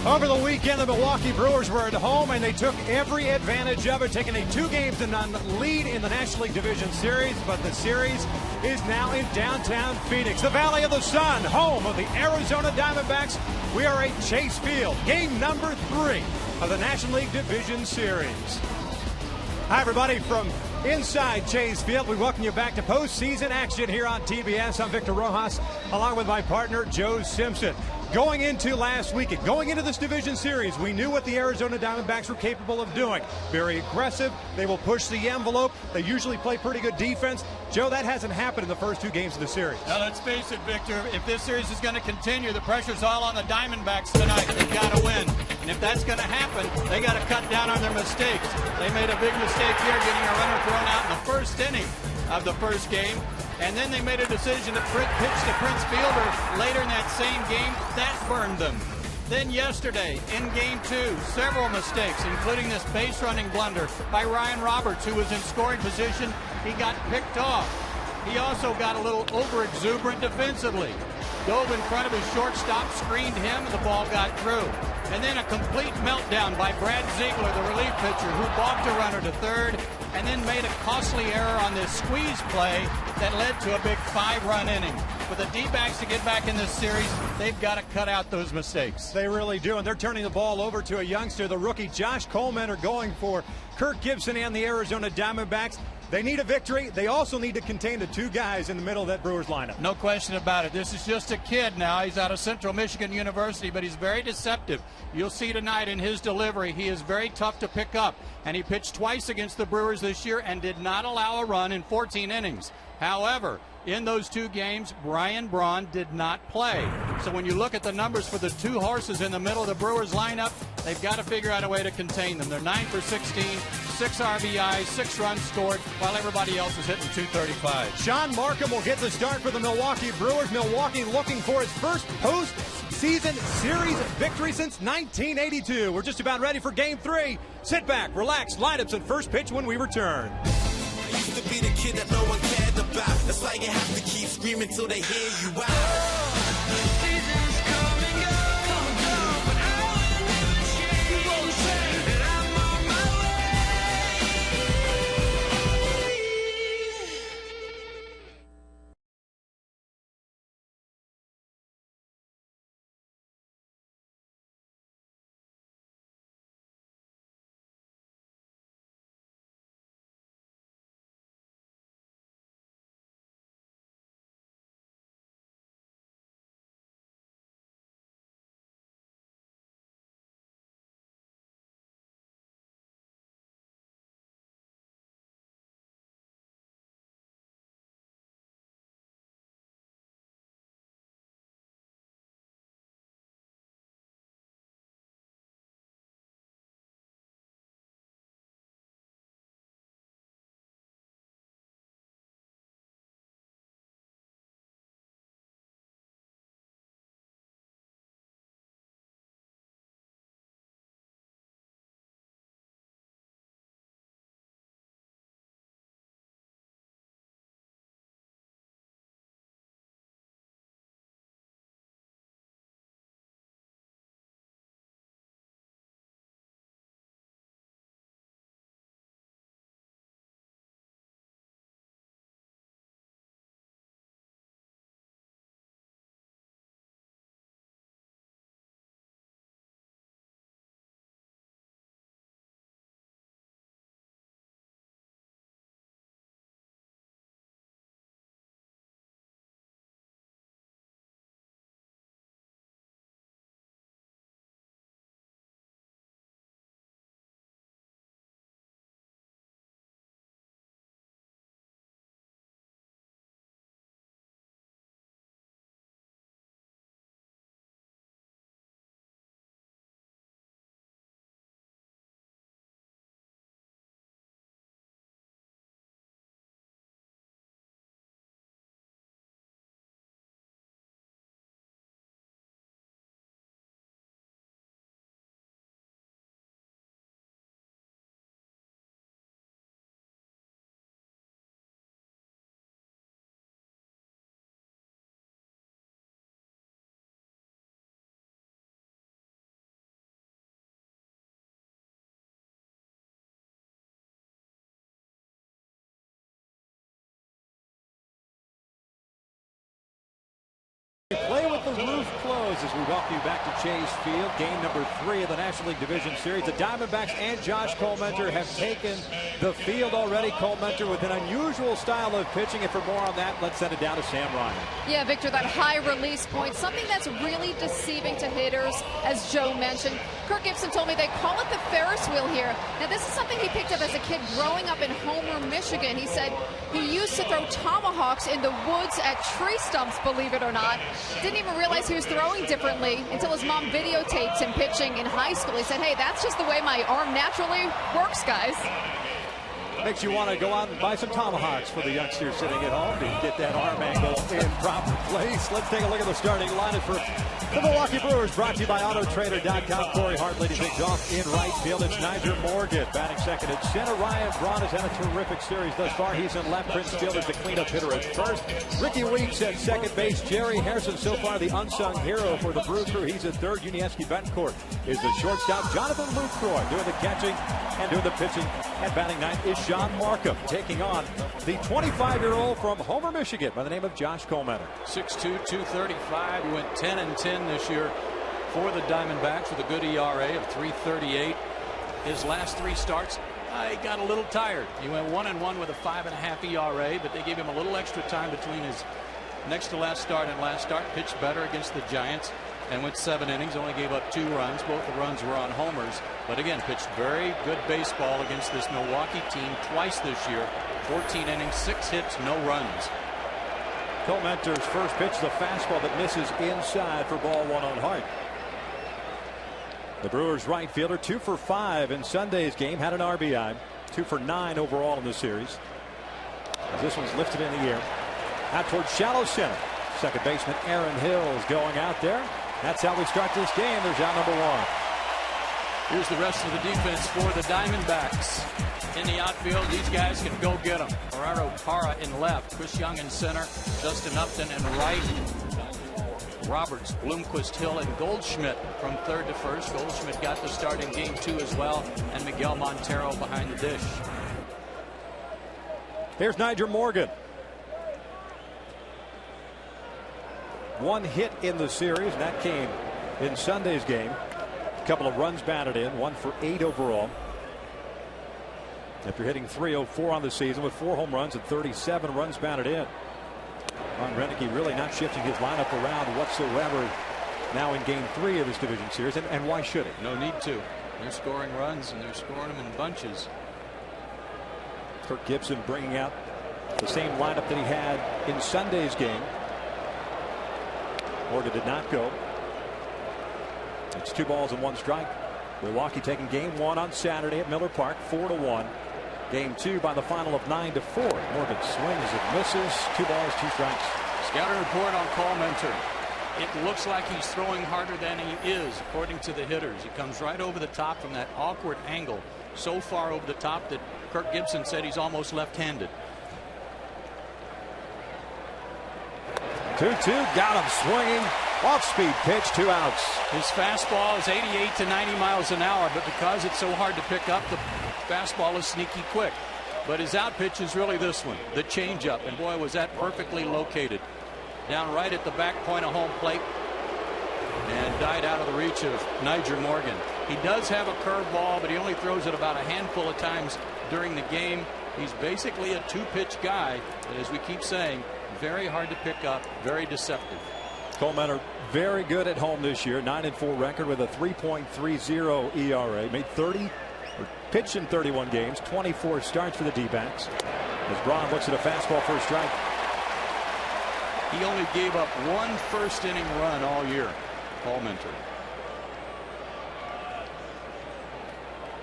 Over the weekend, the Milwaukee Brewers were at home, and they took every advantage of it, taking a 2-0 lead in the National League Division Series. But the series is now in downtown Phoenix, the Valley of the Sun, home of the Arizona Diamondbacks. We are at Chase Field, game number 3 of the National League Division Series. Hi, everybody, from inside Chase Field. We welcome you back to postseason action here on TBS. I'm Victor Rojas, along with my partner, Joe Simpson. Going into last weekend, going into this division series, we knew what the Arizona Diamondbacks were capable of doing. Very aggressive. They will push the envelope. They usually play pretty good defense. Joe, that hasn't happened in the first 2 games of the series. Now, let's face it, Victor, if this series is going to continue, the pressure's all on the Diamondbacks tonight. They've got to win. And if that's going to happen, they got to cut down on their mistakes. They made a big mistake here, getting a runner thrown out in the first inning of the first game. And then they made a decision to pitch to Prince Fielder later in that same game. That burned them. Then yesterday, in game 2, several mistakes, including this base running blunder by Ryan Roberts, who was in scoring position. He got picked off. He also got a little over-exuberant defensively. Dove in front of his shortstop, screened him, and the ball got through. And then a complete meltdown by Brad Ziegler, the relief pitcher, who balked a runner to third, and then made a costly error on this squeeze play that led to a big 5-run inning. For the D-backs to get back in this series, they've got to cut out those mistakes. They really do, and they're turning the ball over to a youngster. The rookie Josh Coleman are going for Kirk Gibson and the Arizona Diamondbacks. They need a victory. They also need to contain the 2 guys in the middle of that Brewers lineup. No question about it. This is just a kid now. He's out of Central Michigan University, but he's very deceptive. You'll see tonight in his delivery, he is very tough to pick up. And he pitched twice against the Brewers this year and did not allow a run in 14 innings. However, in those 2 games, Brian Braun did not play. So when you look at the numbers for the 2 horses in the middle of the Brewers lineup, they've got to figure out a way to contain them. They're 9 for 16, 6 RBIs, 6 runs scored, while everybody else is hitting 235. Sean Markham will get the start for the Milwaukee Brewers. Milwaukee looking for its first postseason series victory since 1982. We're just about ready for game 3. Sit back, relax, lineups and first pitch when we return. I used to be the kid that no one cared about. That's why you have to keep screaming till they hear you out. Play with the roof closed as we welcome you back to Chase Field. Game number 3 of the National League Division Series. The Diamondbacks and Josh Collmenter have taken the field already. Collmenter with an unusual style of pitching. And for more on that, let's send it down to Sam Ryan. Yeah, Victor, that high release point, something that's really deceiving to hitters, as Joe mentioned. Kirk Gibson told me they call it the Ferris wheel here. Now, this is something he picked up as a kid growing up in Homer, Michigan. He said he used to throw tomahawks in the woods at tree stumps, believe it or not. Didn't even realize he was throwing differently until his mom videotaped him pitching in high school. He said, hey, that's just the way my arm naturally works, guys. Makes you want to go out and buy some tomahawks for the youngsters sitting at home to get that arm angle in proper place. Let's take a look at the starting lineup for the Milwaukee Brewers, brought to you by AutoTrader.com. Corey Hart leading things off in right field. It's Niger Morgan batting second at center. Ryan Braun has had a terrific series thus far. He's in left. Prince Fielder's the cleanup hitter at first. Ricky Weeks at second base. Jerry Harrison, so far the unsung hero for the Brew Crew. He's at third. Unievsky Betancourt is the shortstop. Jonathan Lucroy doing the catching and doing the pitching. And batting ninth is Sean Markham, taking on the 25-year-old from Homer, Michigan, by the name of Josh Collmenter. 6'2", 235. He went 10-10 this year for the Diamondbacks with a good ERA of 3.38. His last 3 starts, he got a little tired. He went 1-1 with a 5.5 ERA, but they gave him a little extra time between his next to last start and last start. Pitched better against the Giants and went 7 innings, only gave up 2 runs. Both the runs were on homers, but again pitched very good baseball against this Milwaukee team twice this year. 14 innings, 6 hits, no runs. Collmenter's first pitch is a fastball that misses inside for ball 1 on Hart. The Brewers right fielder 2 for 5 in Sunday's game, had an RBI, 2 for 9 overall in the series. As this one's lifted in the air out towards shallow center. Second baseman Aaron Hill is going out there. That's how we start this game. There's out number 1. Here's the rest of the defense for the Diamondbacks. In the outfield, these guys can go get them. Gerardo Parra in left, Chris Young in center, Justin Upton in right, Roberts, Bloomquist, Hill, and Goldschmidt from third to first. Goldschmidt got the start in game 2 as well, and Miguel Montero behind the dish. Here's Niger Morgan. 1 hit in the series, and that came in Sunday's game. A couple of runs batted in, 1 for 8 overall. After hitting .304 on the season with 4 home runs and 37 runs batted in. Ron Renneke really not shifting his lineup around whatsoever now in game 3 of this division series, and why should it? No need to. They're scoring runs, and they're scoring them in bunches. Kirk Gibson bringing out the same lineup that he had in Sunday's game. Morgan did not go. It's 2 balls and 1 strike. Milwaukee taking game 1 on Saturday at Miller Park, 4-1. Game 2 by the final of 9-4. Morgan swings and misses. 2 balls, 2 strikes. Scouting report on Collmenter. It looks like he's throwing harder than he is, according to the hitters. He comes right over the top from that awkward angle, so far over the top that Kirk Gibson said he's almost left-handed. 2-2, got him swinging. Off-speed pitch, 2 outs. His fastball is 88 to 90 miles an hour, but because it's so hard to pick up, the fastball is sneaky quick. But his out pitch is really this one, the changeup, and boy, was that perfectly located. Down right at the back point of home plate, and died out of the reach of Niger Morgan. He does have a curveball, but he only throws it about a handful of times during the game. He's basically a 2-pitch guy, but as we keep saying, very hard to pick up, very deceptive. Collmenter very good at home this year, 9-4 record with a 3.30 ERA. Made 30 or pitched in 31 games, 24 starts for the D-backs. As Braun looks at a fastball for a strike. He only gave up 1 first-inning run all year, Collmenter.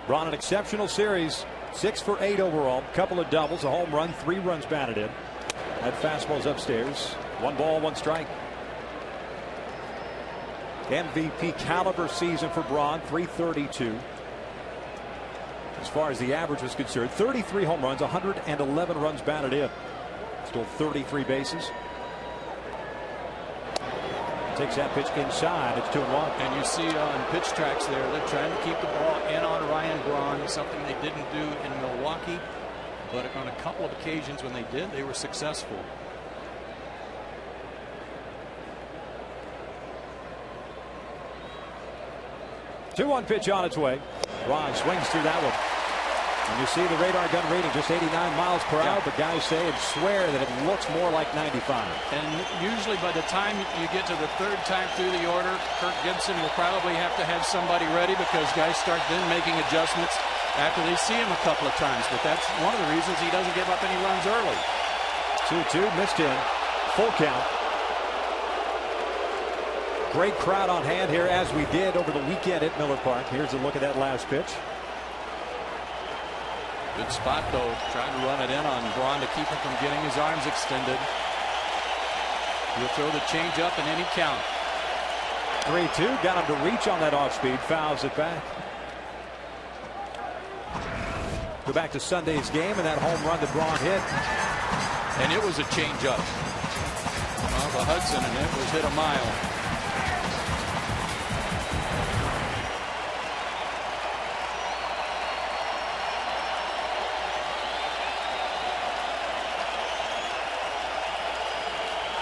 Braun, an exceptional series, 6 for 8 overall, couple of doubles, a home run, 3 runs batted in. That fastball's upstairs. 1 ball, 1 strike. MVP caliber season for Braun, 332. As far as the average was concerned, 33 home runs, 111 runs batted in. Stole 33 bases. Takes that pitch inside. It's 2-1. And you see on pitch tracks there, they're trying to keep the ball in on Ryan Braun, something they didn't do in Milwaukee. But on a couple of occasions when they did, they were successful. 2-1 pitch on its way. Ron swings through that one. And you see the radar gun reading just 89 miles per hour, but guys say and swear that it looks more like 95. And usually by the time you get to the third time through the order, Kirk Gibson will probably have to have somebody ready because guys start then making adjustments after they see him a couple of times. But that's one of the reasons he doesn't give up any runs early. 2-2, missed in. Full count. Great crowd on hand here, as we did over the weekend at Miller Park. Here's a look at that last pitch. Good spot, though. Trying to run it in on Braun to keep him from getting his arms extended. He'll throw the changeup in any count. 3-2. Got him to reach on that off-speed. Fouls it back. Go back to Sunday's game and that home run that Braun hit. And it was a changeup off of Hudson, and it was hit a mile.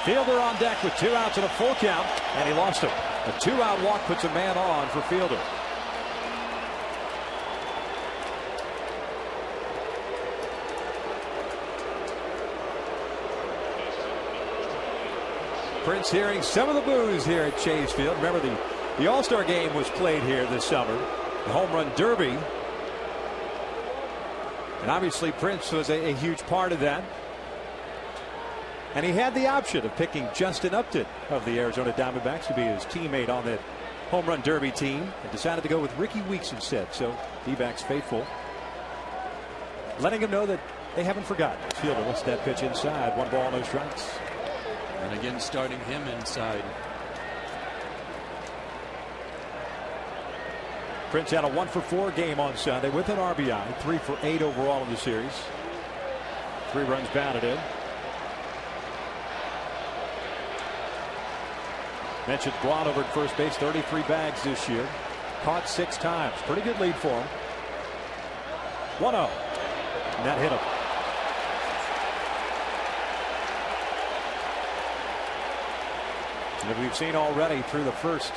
Fielder on deck with 2 outs and a full count, and he lost him. A 2-out walk puts a man on for Fielder. Prince hearing some of the boos here at Chase Field. Remember, the All-Star game was played here this summer, the Home Run Derby. And obviously Prince was a huge part of that. And he had the option of picking Justin Upton of the Arizona Diamondbacks to be his teammate on that Home Run Derby team, and decided to go with Ricky Weeks instead. So D-backs faithful, letting him know that they haven't forgotten. Fielder lets that pitch inside. 1 ball, no strikes. And again, starting him inside. Prince had a 1-for-4 game on Sunday with an RBI, 3 for 8 overall in the series. 3 runs batted in. Mentioned Braun over at first base, 33 bags this year. Caught 6 times. Pretty good lead for him. 1-0. And that hit him. And as we've seen already through the first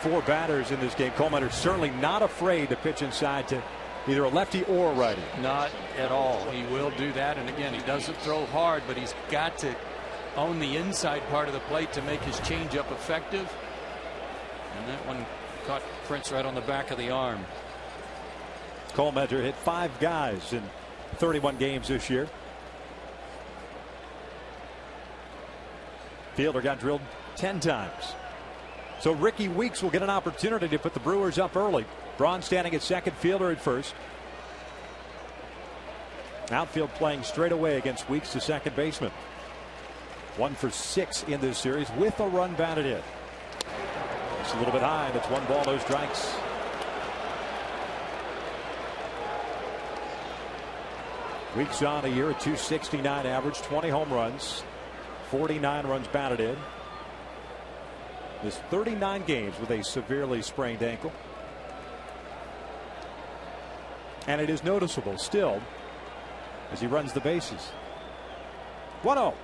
4 batters in this game, Coleman is certainly not afraid to pitch inside to either a lefty or a righty. Not at all. He will do that. And again, he doesn't throw hard, but he's got to own the inside part of the plate to make his changeup effective. And that one caught Prince right on the back of the arm. Coleman hit 5 guys in 31 games this year. Fielder got drilled 10 times. So Ricky Weeks will get an opportunity to put the Brewers up early. Braun standing at second, Fielder at first. Outfield playing straight away against Weeks, the second baseman. 1 for 6 in this series with a run batted in. It's a little bit high, and it's 1 ball, no strikes. Weeks on a year, a .269 average, 20 home runs, 49 runs batted in. Missed 39 games with a severely sprained ankle. And it is noticeable still as he runs the bases. 1-0.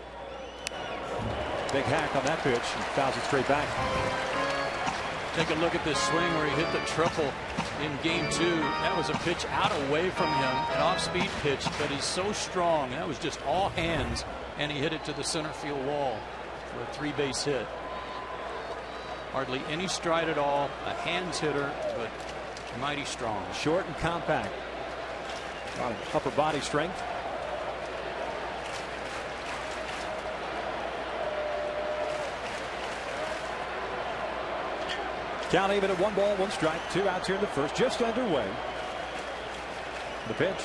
Big hack on that pitch and fouls it straight back. Take a look at this swing where he hit the triple in game 2. That was a pitch out away from him, an off-speed pitch, but he's so strong. That was just all hands, and he hit it to the center field wall for a 3-base hit. Hardly any stride at all, a hands hitter, but mighty strong. Short and compact. A lot of upper body strength. Count even at 1 ball, 1 strike, 2 outs here in the first, just underway. The pitch.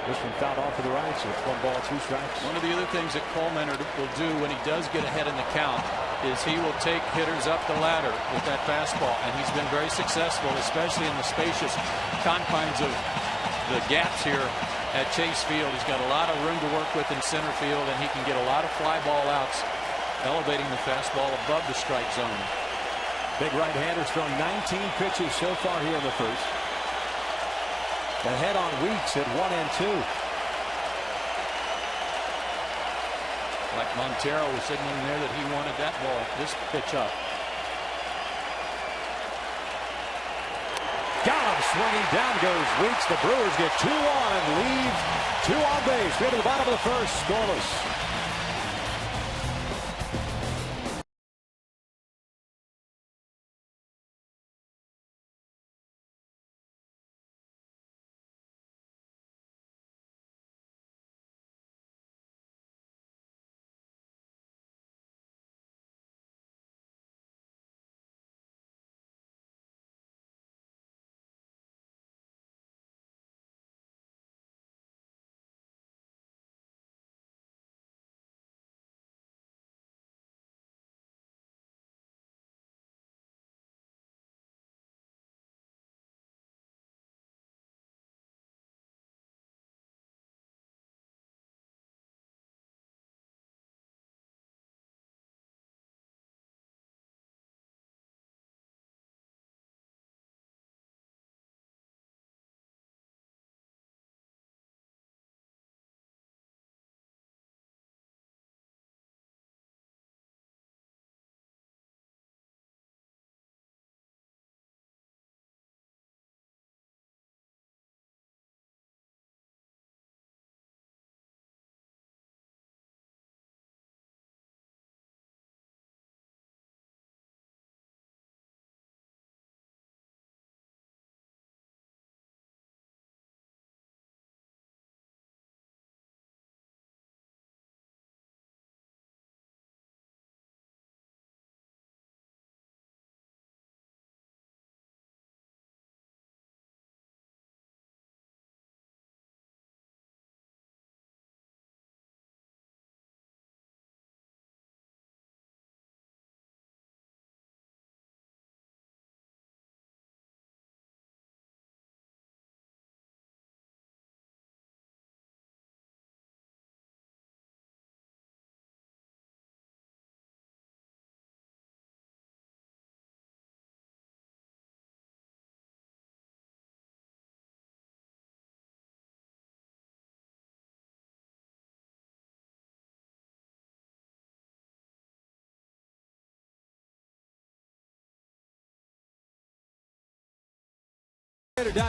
This one fouled off to the right, so it's 1 ball, 2 strikes. One of the other things that Coleman will do when he does get ahead in the count is he will take hitters up the ladder with that fastball, and he's been very successful, especially in the spacious confines of the gaps here at Chase Field. He's got a lot of room to work with in center field, and he can get a lot of fly ball outs, elevating the fastball above the strike zone. Big right-hander's thrown 19 pitches so far here in the first. Ahead on Weeks at 1 and 2. Like Montero was signaling there that he wanted that ball, this pitch up. swinging. Down goes Weeks. The Brewers get 2 on, leave 2 on base. We're to the bottom of the first, scoreless.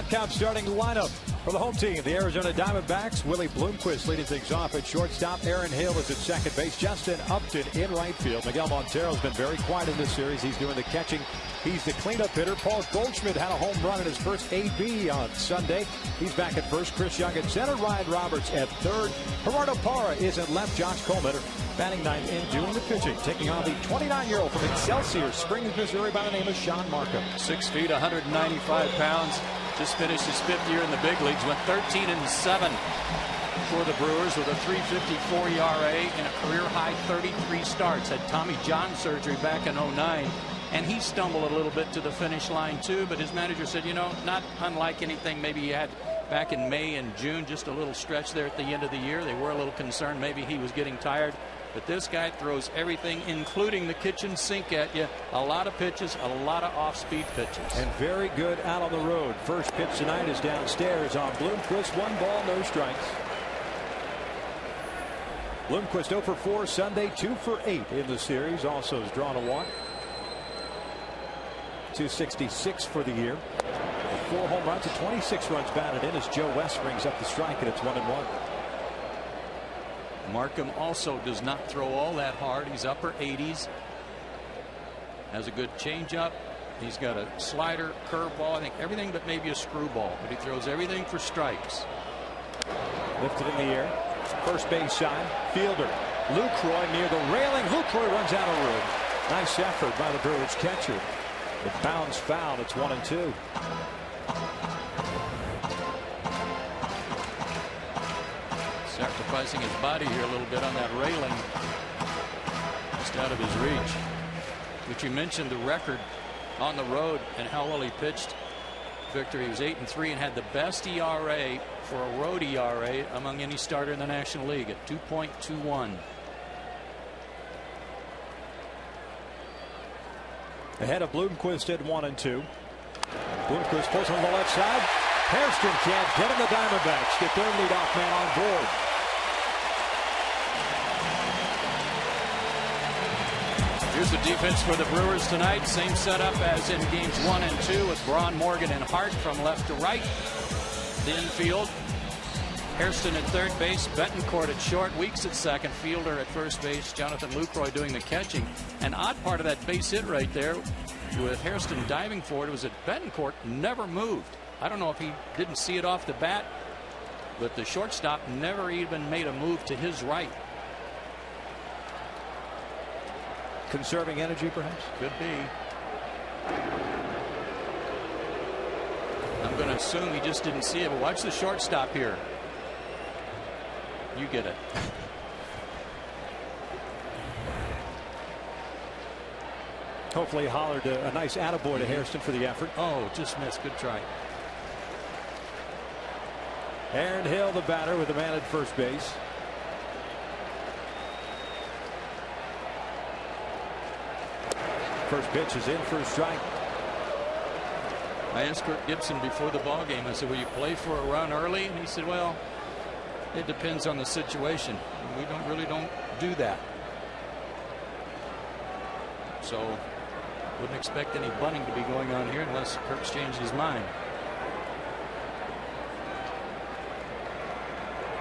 .com starting lineup for the home team. The Arizona Diamondbacks. Willie Bloomquist leading things off at shortstop. Aaron Hill is at second base. Justin Upton in right field. Miguel Montero's been very quiet in this series. He's doing the catching. He's the cleanup hitter. Paul Goldschmidt had a home run in his first AB on Sunday. He's back at first. Chris Young at center. Ryan Roberts at third. Gerardo Parra is at left. Josh Coleman batting ninth in doing the pitching. Taking on the 29-year-old from Excelsior Springs, Missouri by the name of Sean Markham. 6 feet, 195 pounds. Just finished his 5th year in the big leagues. Went 13-7 for the Brewers with a 3.54 ERA and a career-high 33 starts. Had Tommy John surgery back in 09, and he stumbled a little bit to the finish line too. But his manager said, you know, not unlike anything maybe he had back in May and June, just a little stretch there at the end of the year. They were a little concerned maybe he was getting tired. But this guy throws everything, including the kitchen sink at you. A lot of pitches, a lot of off-speed pitches. And very good out on the road. First pitch tonight is downstairs on Bloomquist. 1 ball, no strikes. Bloomquist 0 for 4 Sunday, 2 for 8 in the series. Also has drawn a walk. 266 for the year. 4 home runs and 26 runs batted in as Joe West brings up the strike, and it's 1-1. Markham also does not throw all that hard. He's upper 80s. Has a good changeup. He's got a slider, curveball, I think everything but maybe a screwball. But he throws everything for strikes. Lifted in the air. First base side. Fielder Lucroy near the railing. Lucroy runs out of room. Nice effort by the Brewers catcher. It bounds foul. It's 1-2. Sacrificing his body here a little bit on that railing. Just out of his reach. But you mentioned the record on the road and how well he pitched. Victor, he was 8-3 and had the best ERA for a road ERA among any starter in the National League at 2.21. Ahead of Bloomquist at 1-2. Bloomquist pulls on the left side. Hairston can't get him. The Diamondbacks get their leadoff man on board. Here's the defense for the Brewers tonight. Same setup as in games 1 and 2 with Braun, Morgan, and Hart from left to right. The infield. Hairston at third base, Betancourt at short, Weeks at second, Fielder at first base, Jonathan Lucroy doing the catching. An odd part of that base hit right there with Hairston diving for it was that Betancourt never moved. I don't know if he didn't see it off the bat, but the shortstop never even made a move to his right. Conserving energy, perhaps? Could be. I'm going to assume he just didn't see it, but watch the shortstop here. You get it. Hopefully hollered a nice attaboy to Hairston for the effort. Oh, just missed. Good try. Aaron Hill, the batter, with the man at first base. First pitch is in for a strike. I asked Kirk Gibson before the ball game, I said, will you play for a run early? And he said, well, it depends on the situation. We really don't do that. So wouldn't expect any bunting to be going on here unless Kirk's changed his mind.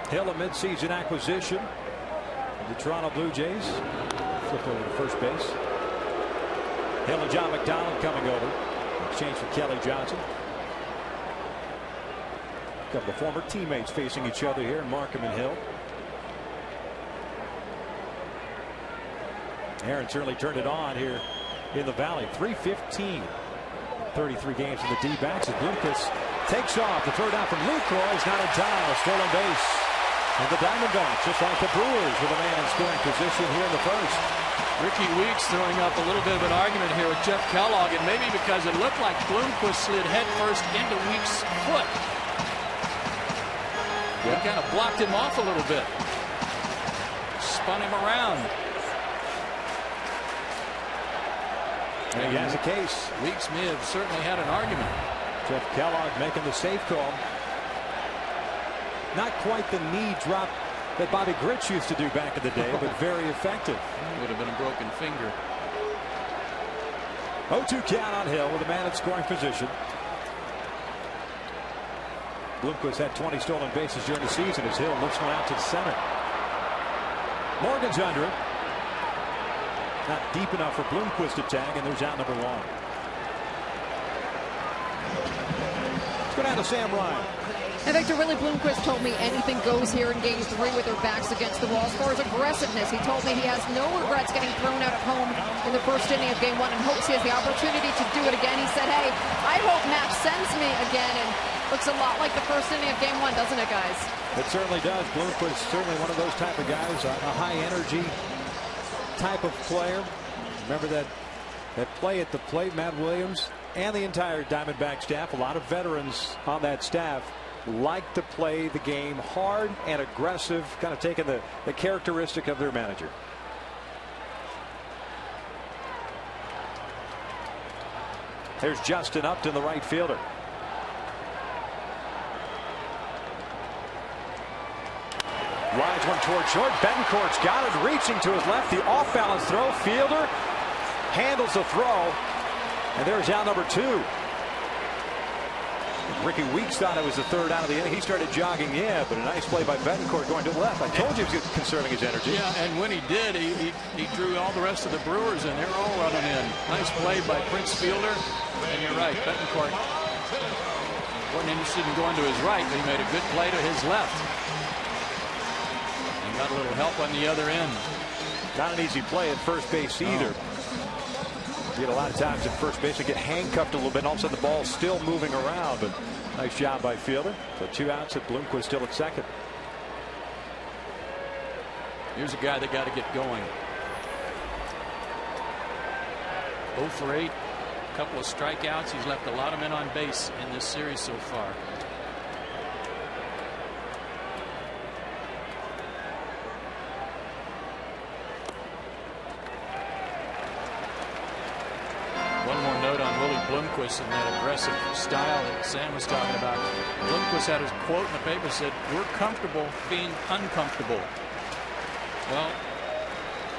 Hill, a midseason acquisition. The Toronto Blue Jays flip over to first base. Hill and John McDonald coming over. Exchange for Kelly Johnson. A couple of former teammates facing each other here, Markham and Hill. Aaron certainly turned it on here in the Valley. 3:15. 33 games in the D-backs as Bloomquist takes off. The throw down from Lucroy is not in time. A stolen base. And the Diamondbacks, just like the Brewers, with a man in scoring position here in the first. Ricky Weeks throwing up a little bit of an argument here with Jeff Kellogg, and maybe because it looked like Bloomquist slid headfirst into Weeks' foot. He kind of blocked him off a little bit. Spun him around. And he has a case. Weeks may have certainly had an argument. Jeff Kellogg making the safe call. Not quite the knee drop that Bobby Grich used to do back in the day, but very effective. Would have been a broken finger. 0-2 count on Hill with a man in scoring position. Bloomquist had 20 stolen bases during the season as Hill lifts one out to the center. Morgan's under it. Not deep enough for Bloomquist to tag, and there's out number one. Let's go down to Sam Ryan. And Victor, really, Bloomquist told me anything goes here in game 3 with their backs against the wall. As far as aggressiveness, he told me he has no regrets getting thrown out at home in the first inning of game 1 and hopes he has the opportunity to do it again. He said, hey, I hope Matt sends me again. And looks a lot like the first inning of game 1, doesn't it, guys? It certainly does. Bloomquist certainly one of those type of guys, a high energy type of player. Remember that play at the plate, Matt Williams and the entire Diamondback staff, a lot of veterans on that staff, like to play the game hard and aggressive, kind of taking the characteristic of their manager. There's Justin Upton, the right fielder. Lines one toward short. Betancourt's got it, reaching to his left. The off-balance throw. Fielder handles the throw, and there's out number 2. Ricky Weeks thought it was the third out of the inning. He started jogging in, but a nice play by Betancourt going to the left. I told you he was conserving his energy. Yeah, and when he did, he drew all the rest of the Brewers, and they're all running in. Nice play by Prince Fielder. And you're right, Betancourt wasn't interested in going to his right, but he made a good play to his left. And got a little help on the other end. Not an easy play at first base either. You get a lot of times at first base, you get handcuffed a little bit, and all of a sudden the ball's still moving around. But nice job by Fielder. So 2 outs at Bloomquist still at second. Here's a guy that got to get going. 0 for 8. A couple of strikeouts. He's left a lot of men on base in this series so far. One more note on Willie Bloomquist and that aggressive style that Sam was talking about. Bloomquist had his quote in the paper, said, we're comfortable being uncomfortable. Well,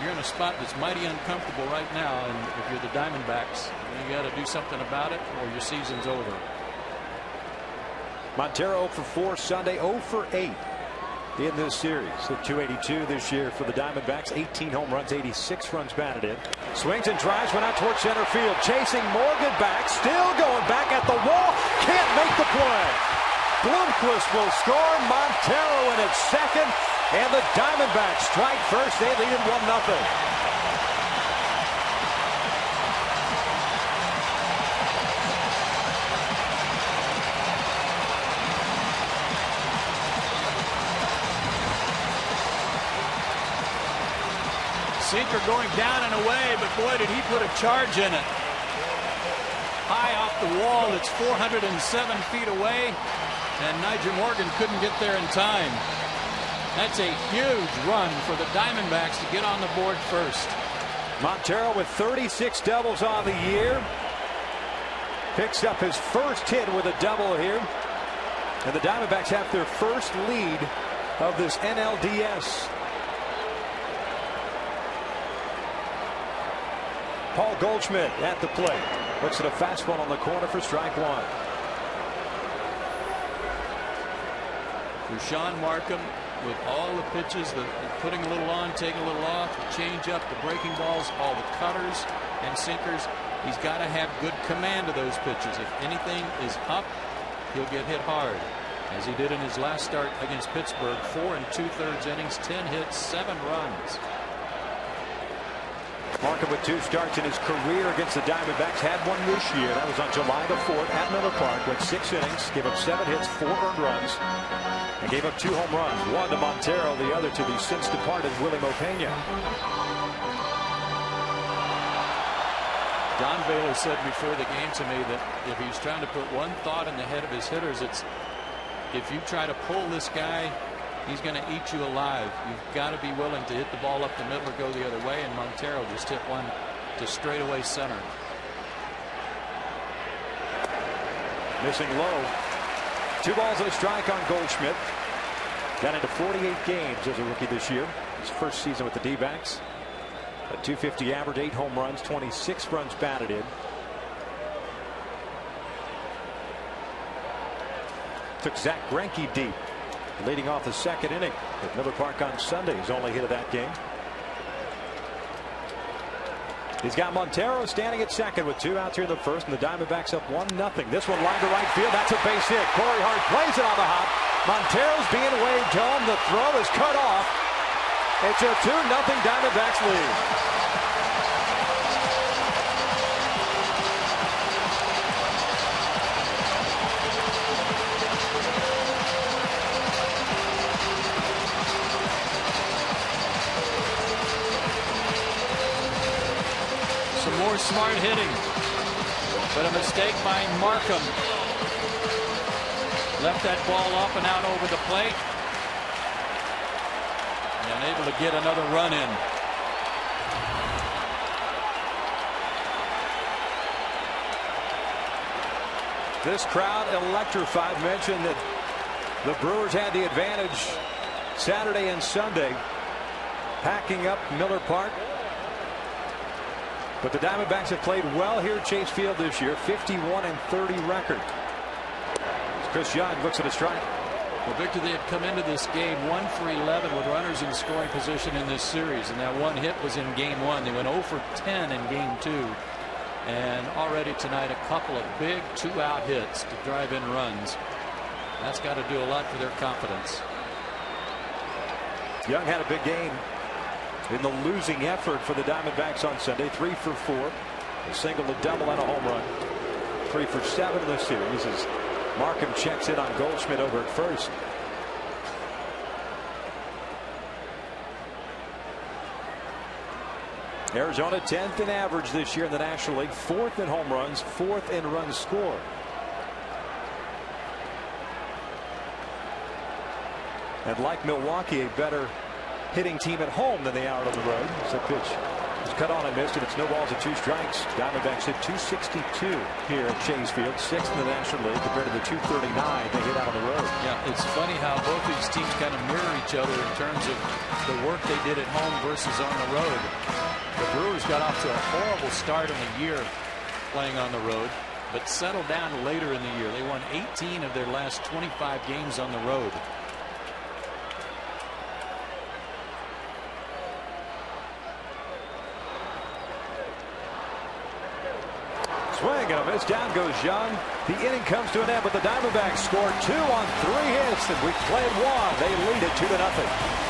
you're in a spot that's mighty uncomfortable right now, and if you're the Diamondbacks, you got to do something about it or your season's over. Montero 0 for 4 Sunday, 0 for 8 in this series. The .282 this year for the Diamondbacks. 18 home runs, 86 runs batted in. Swings and drives, went out towards center field. Chasing Morgan back, still going back at the wall. Can't make the play. Bloomquist will score. Montero in at second. And the Diamondbacks strike first. They lead it 1-0. Sinker going down and away, but boy, did he put a charge in it. High off the wall, it's 407 feet away, and Nigel Morgan couldn't get there in time. That's a huge run for the Diamondbacks to get on the board first. Montero with 36 doubles on the year. Picks up his first hit with a double here. And the Diamondbacks have their first lead of this NLDS. Paul Goldschmidt at the plate. Looks at a fastball on the corner for strike one. For Sean Markham, with all the pitches, putting a little on, taking a little off, the change up, the breaking balls, all the cutters and sinkers, he's got to have good command of those pitches. If anything is up, he'll get hit hard, as he did in his last start against Pittsburgh. 4 2/3 innings, 10 hits, 7 runs. Markham with 2 starts in his career against the Diamondbacks. Had one this year. That was on July the 4th at Miller Park. Went 6 innings, gave up 7 hits, 4 earned runs, and gave up 2 home runs. One to Montero, the other to the since departed Willie Mopena. Don Baylor said before the game to me that if he's trying to put one thought in the head of his hitters, it's if you try to pull this guy, he's going to eat you alive. You've got to be willing to hit the ball up the middle or go the other way, and Montero just hit one to straightaway center. Missing low. 2 balls and a strike on Goldschmidt. Got into 48 games as a rookie this year. His first season with the D-backs. A .250 average, 8 home runs, 26 runs batted in. Took Zach Greinke deep, leading off the second inning at Miller Park on Sunday. His only hit of that game. He's got Montero standing at second with 2 outs here in the first, and the Diamondbacks up 1-0. This one lined to right field. That's a base hit. Corey Hart plays it on the hop. Montero's being waved home. The throw is cut off. It's a 2-0 Diamondbacks lead. More smart hitting, but a mistake by Markham. Left that ball up and out over the plate, and able to get another run in. This crowd electrified. Mentioned that the Brewers had the advantage Saturday and Sunday, packing up Miller Park. But the Diamondbacks have played well here at Chase Field this year. 51-30 record. Chris Young looks at a strike. Well, Victor, they had come into this game 1 for 11 with runners in scoring position in this series, and that one hit was in game 1. They went 0 for 10 in game 2, and already tonight a couple of big 2-out hits to drive in runs. That's got to do a lot for their confidence. Young had a big game in the losing effort for the Diamondbacks on Sunday. 3 for 4, a single, a double, and a home run. 3 for 7 in the series as Markham checks in on Goldschmidt over at first. Arizona 10th in average this year in the National League, 4th in home runs, 4th in runs scored. And like Milwaukee, a better hitting team at home than they are on the road. It's a pitch It's cut on and missed, and it's no balls and 2 strikes. Diamondbacks hit .262 here at Chase Field, 6th in the National League compared to the .239 they hit out on the road. Yeah, it's funny how both these teams kind of mirror each other in terms of the work they did at home versus on the road. The Brewers got off to a horrible start in the year playing on the road, but settled down later in the year. They won 18 of their last 25 games on the road. Swing and a miss. Down goes Young. The inning comes to an end, but the Diamondbacks scored 2 on 3 hits, and we played 1. They lead it 2-0.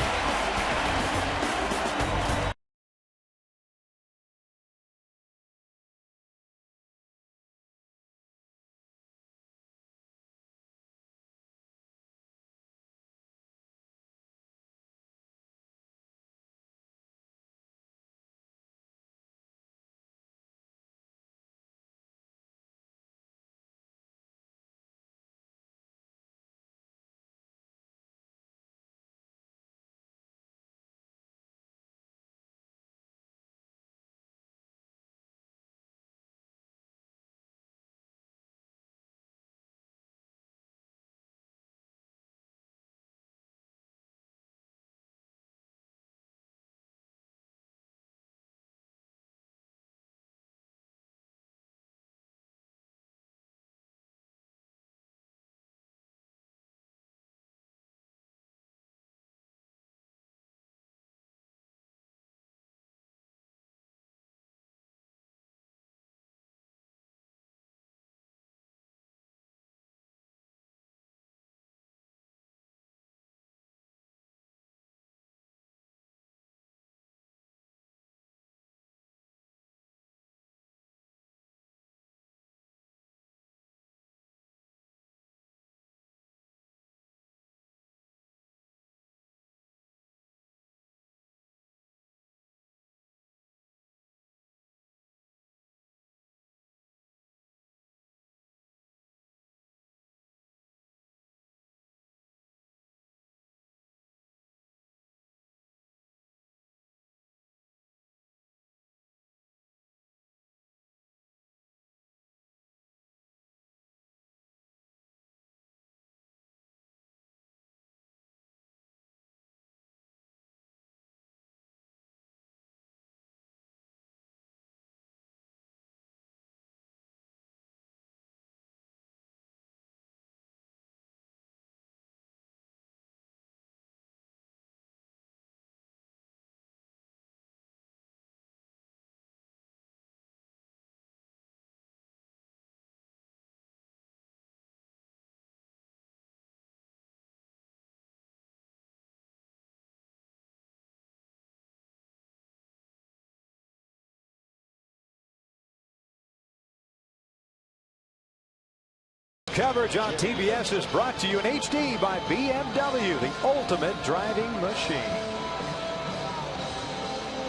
Coverage on TBS is brought to you in HD by BMW, the ultimate driving machine.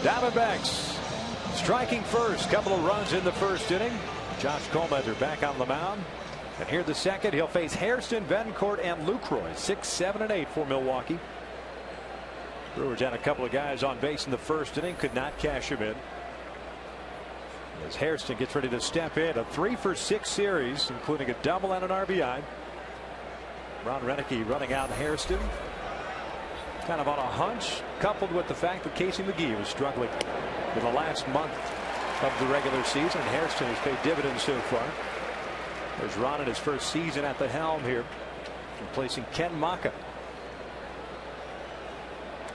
Diamondbacks striking first. Couple of runs in the first inning. Josh Colmenter back on the mound. And here the second, he'll face Hairston, Betancourt, and Lucroy. 6, 7, and 8 for Milwaukee. Brewers had a couple of guys on base in the first inning, could not cash him in. As Hairston gets ready to step in, a 3-for-6 series, including a double and an RBI. Ron Renicky running out Hairston, kind of on a hunch, coupled with the fact that Casey McGee was struggling in the last month of the regular season. Hairston has paid dividends so far. There's Ron in his first season at the helm here, replacing Ken Maka.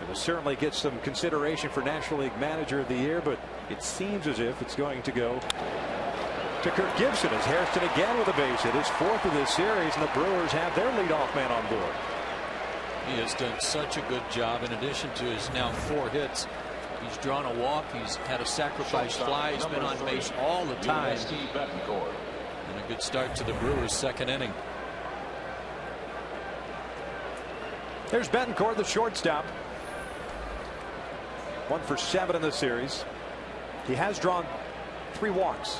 It will certainly get some consideration for National League Manager of the Year, but it seems as if it's going to go to Kirk Gibson as Hairston again with a base hit, his 4th of this series, and the Brewers have their leadoff man on board. He has done such a good job. In addition to his now 4 hits, he's drawn a walk, he's had a sacrifice fly, he's been on base all the time. And a good start to the Brewers' second inning. There's Betancourt, the shortstop. 1 for 7 in the series. He has drawn 3 walks,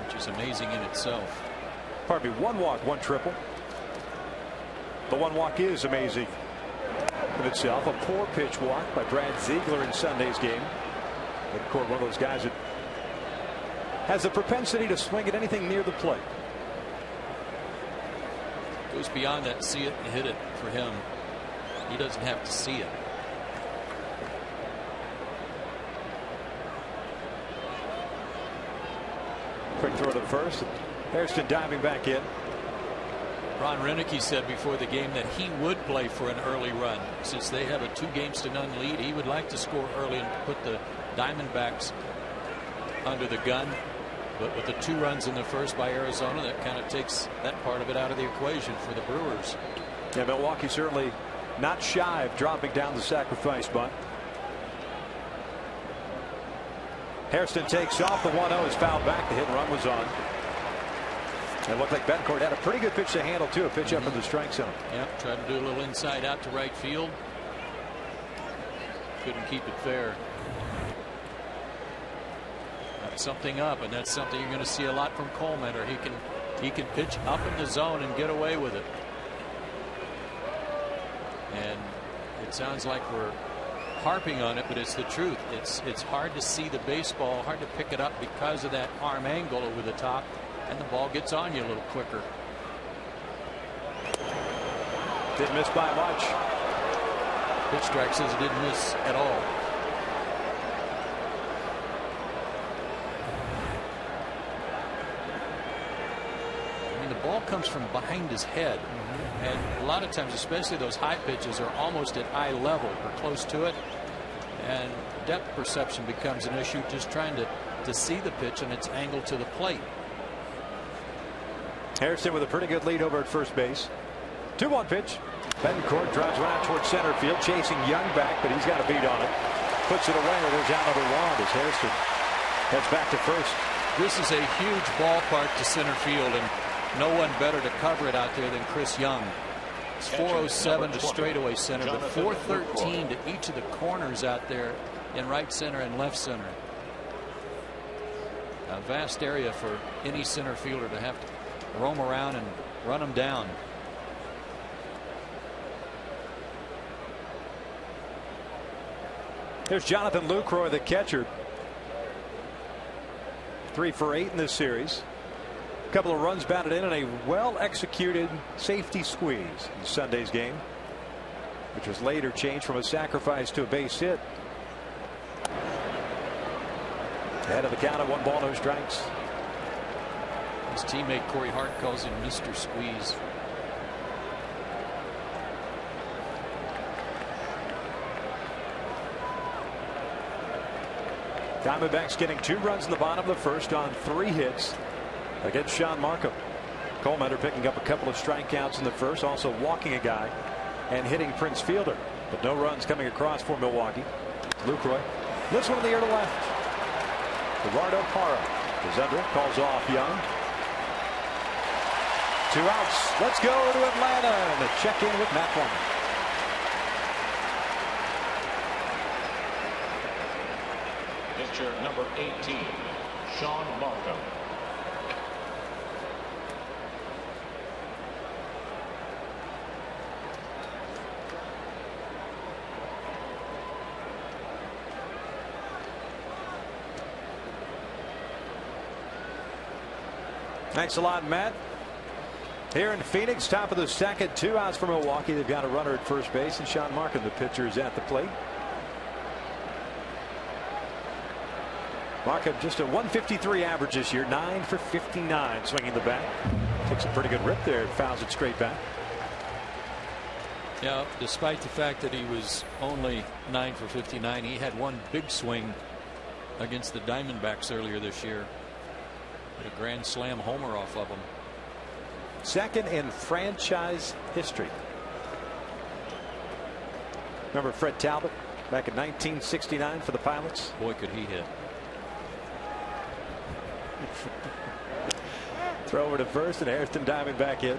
which is amazing in itself. Pardon me, 1 walk, 1 triple. The 1 walk is amazing. in itself. A poor pitch walk by Brad Ziegler in Sunday's game. One of those guys that has the propensity to swing at anything near the plate. Goes beyond that see it and hit it for him. He doesn't have to see it. Quick throw to first. Hairston diving back in. Ron Renicky said before the game that he would play for an early run. Since they have a 2-0 lead, he would like to score early and put the Diamondbacks under the gun. But with the 2 runs in the first by Arizona, that kind of takes that part of it out of the equation for the Brewers. Yeah, Milwaukee certainly not shy of dropping down the sacrifice bunt. Hairston takes off. The 1-0 is fouled back. The hit and run was on. It looked like Betancourt had a pretty good pitch to handle, too. A pitch up in the strike zone. Yep, tried to do a little inside out to right field. Couldn't keep it fair. That's something up, and that's something you're going to see a lot from Coleman. He can pitch up in the zone and get away with it. And it sounds like we're harping on it, but it's the truth. It's hard to see the baseball, hard to pick it up because of that arm angle over the top, and the ball gets on you a little quicker. Didn't miss by much. Pitch strike says it didn't miss at all. I mean, the ball comes from behind his head. And a lot of times, especially those high pitches, are almost at eye level or close to it. And depth perception becomes an issue, just trying to see the pitch and its angle to the plate. Hairston with a pretty good lead over at first base. 2-1 pitch. Betancourt drives one out towards center field, chasing Young back, but he's got a beat on it. Puts it away. There's out another one as Hairston heads back to first. This is a huge ballpark to center field, and no one better to cover it out there than Chris Young. It's 407 to straightaway center, but 413 to each of the corners out there in right center and left center. A vast area for any center fielder to have to roam around and run them down. There's Jonathan Lucroy, the catcher. 3 for 8 in this series. A couple of runs batted in and a well-executed safety squeeze in Sunday's game, which was later changed from a sacrifice to a base hit. Ahead of the count at 1 ball, no strikes. His teammate Corey Hart calls him Mr. Squeeze. Diamondbacks getting 2 runs in the bottom of the first on 3 hits against Sean Markham. Coleman picking up a couple of strikeouts in the first, also walking a guy and hitting Prince Fielder, but no runs coming across for Milwaukee. Lucroy lifts one in the air to left. Gerardo Parra is under it, calls off Young. 2 outs. Let's go to Atlanta and a check in with Matt Plummer. Pitcher number 18, Sean Markham. Thanks a lot, Matt. Here in Phoenix, top of the second, 2 outs for Milwaukee. They've got a runner at first base, and Sean Markham, the pitcher, is at the plate. Markham just a 153 average this year, 9 for 59 swinging the bat. Takes a pretty good rip there and fouls it straight back. Yeah, despite the fact that he was only 9 for 59, he had one big swing against the Diamondbacks earlier this year. A grand slam homer off of him. Second in franchise history. Remember Fred Talbot back in 1969 for the Pilots? Boy, could he hit. Throw over to first, and Hairston diving back in.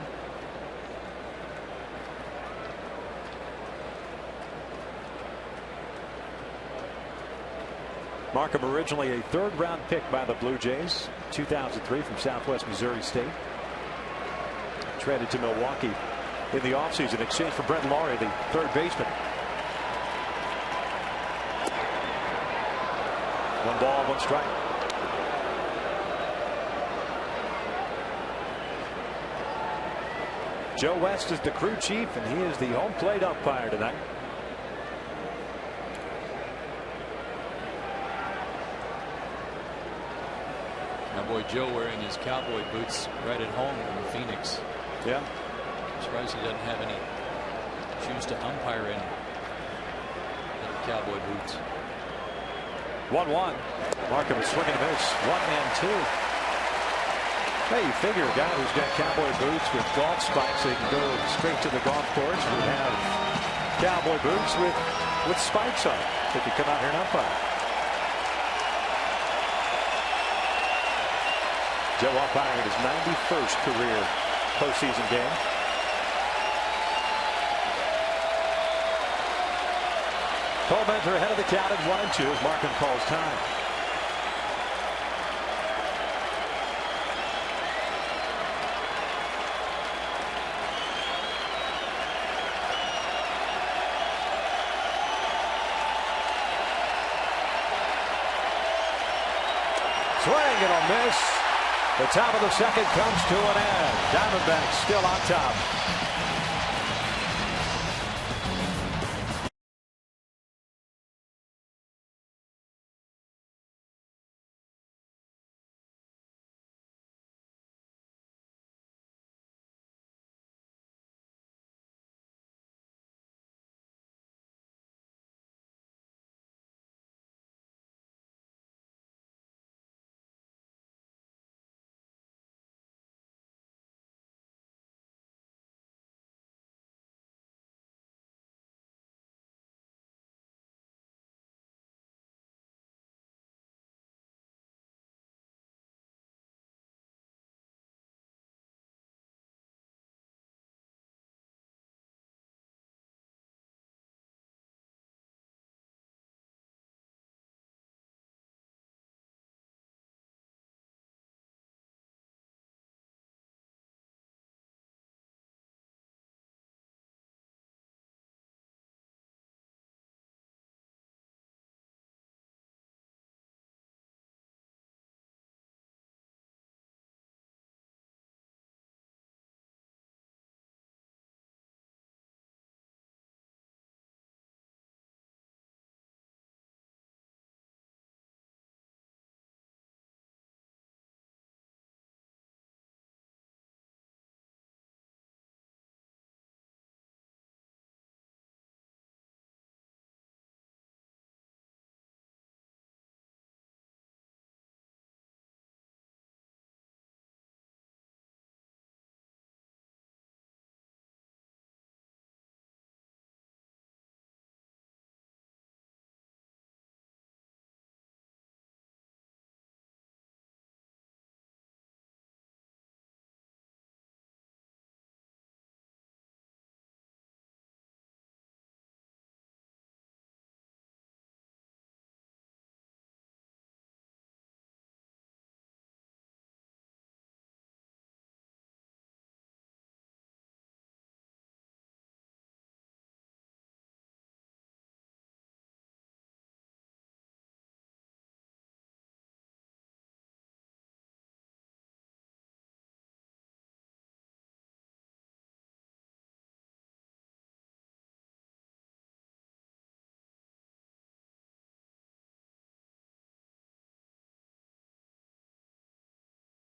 Markham originally a 3rd round pick by the Blue Jays, 2003 from Southwest Missouri State. Traded to Milwaukee in the offseason in exchange for Brett Laurie, the 3rd baseman. 1 ball, 1 strike. Joe West is the crew chief, and he is the home plate umpire tonight. My boy Joe wearing his cowboy boots right at home in Phoenix. Yeah. I'm surprised he doesn't have any shoes to umpire in cowboy boots. 1-1. Markham is swinging a miss. 1-2. Hey, you figure a guy who's got cowboy boots with golf spikes, they can go straight to the golf course. We have cowboy boots with spikes on it. They can come out here and umpire. Joe umpiring his 91st career postseason game. Colemanter ahead of the count at 1-2 as Markham calls time. Swing and a miss. The top of the second comes to an end. Diamondbacks still on top.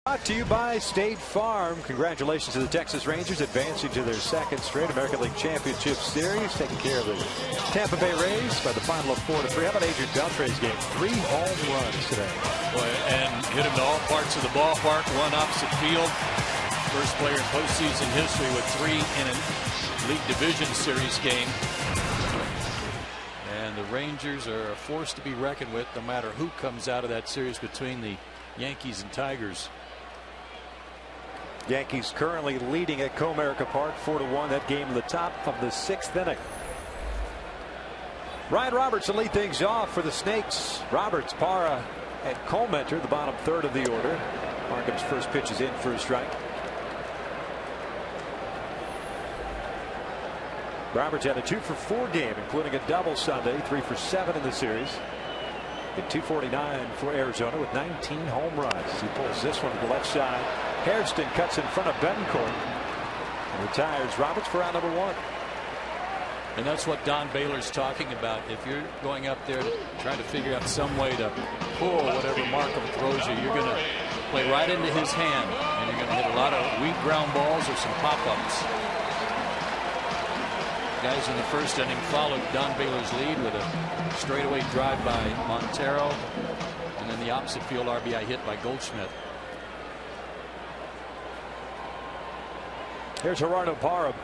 Brought to you by State Farm. Congratulations to the Texas Rangers advancing to their second straight American League Championship Series, taking care of the Tampa Bay Rays by the final of 4-3. How about Adrian Beltre's game? 3 home runs today. Boy, and hit him to all parts of the ballpark, one opposite field. First player in postseason history with 3 in a League Division Series game. And the Rangers are a force to be reckoned with no matter who comes out of that series between the Yankees and Tigers. Yankees currently leading at Comerica Park 4-1. That game in the top of the 6th inning. Ryan Roberts will lead things off for the Snakes. Roberts, Parra, and Colemanter, the bottom third of the order. Markham's first pitch is in for a strike. Roberts had a 2-for-4 game, including a double Sunday, 3 for 7 in the series. Hit .249 for Arizona with 19 home runs. He pulls this one to the left side. Hairston cuts in front of Betancourt and retires Roberts for out number 1. And that's what Don Baylor's talking about. If you're going up there trying to figure out some way to pull whatever Markham throws you, you're going to play right into his hand, and you're going to hit a lot of weak ground balls or some pop-ups. Guys in the first inning followed Don Baylor's lead with a straightaway drive by Montero, and then the opposite field RBI hit by Goldschmidt. Here's Gerardo Parra.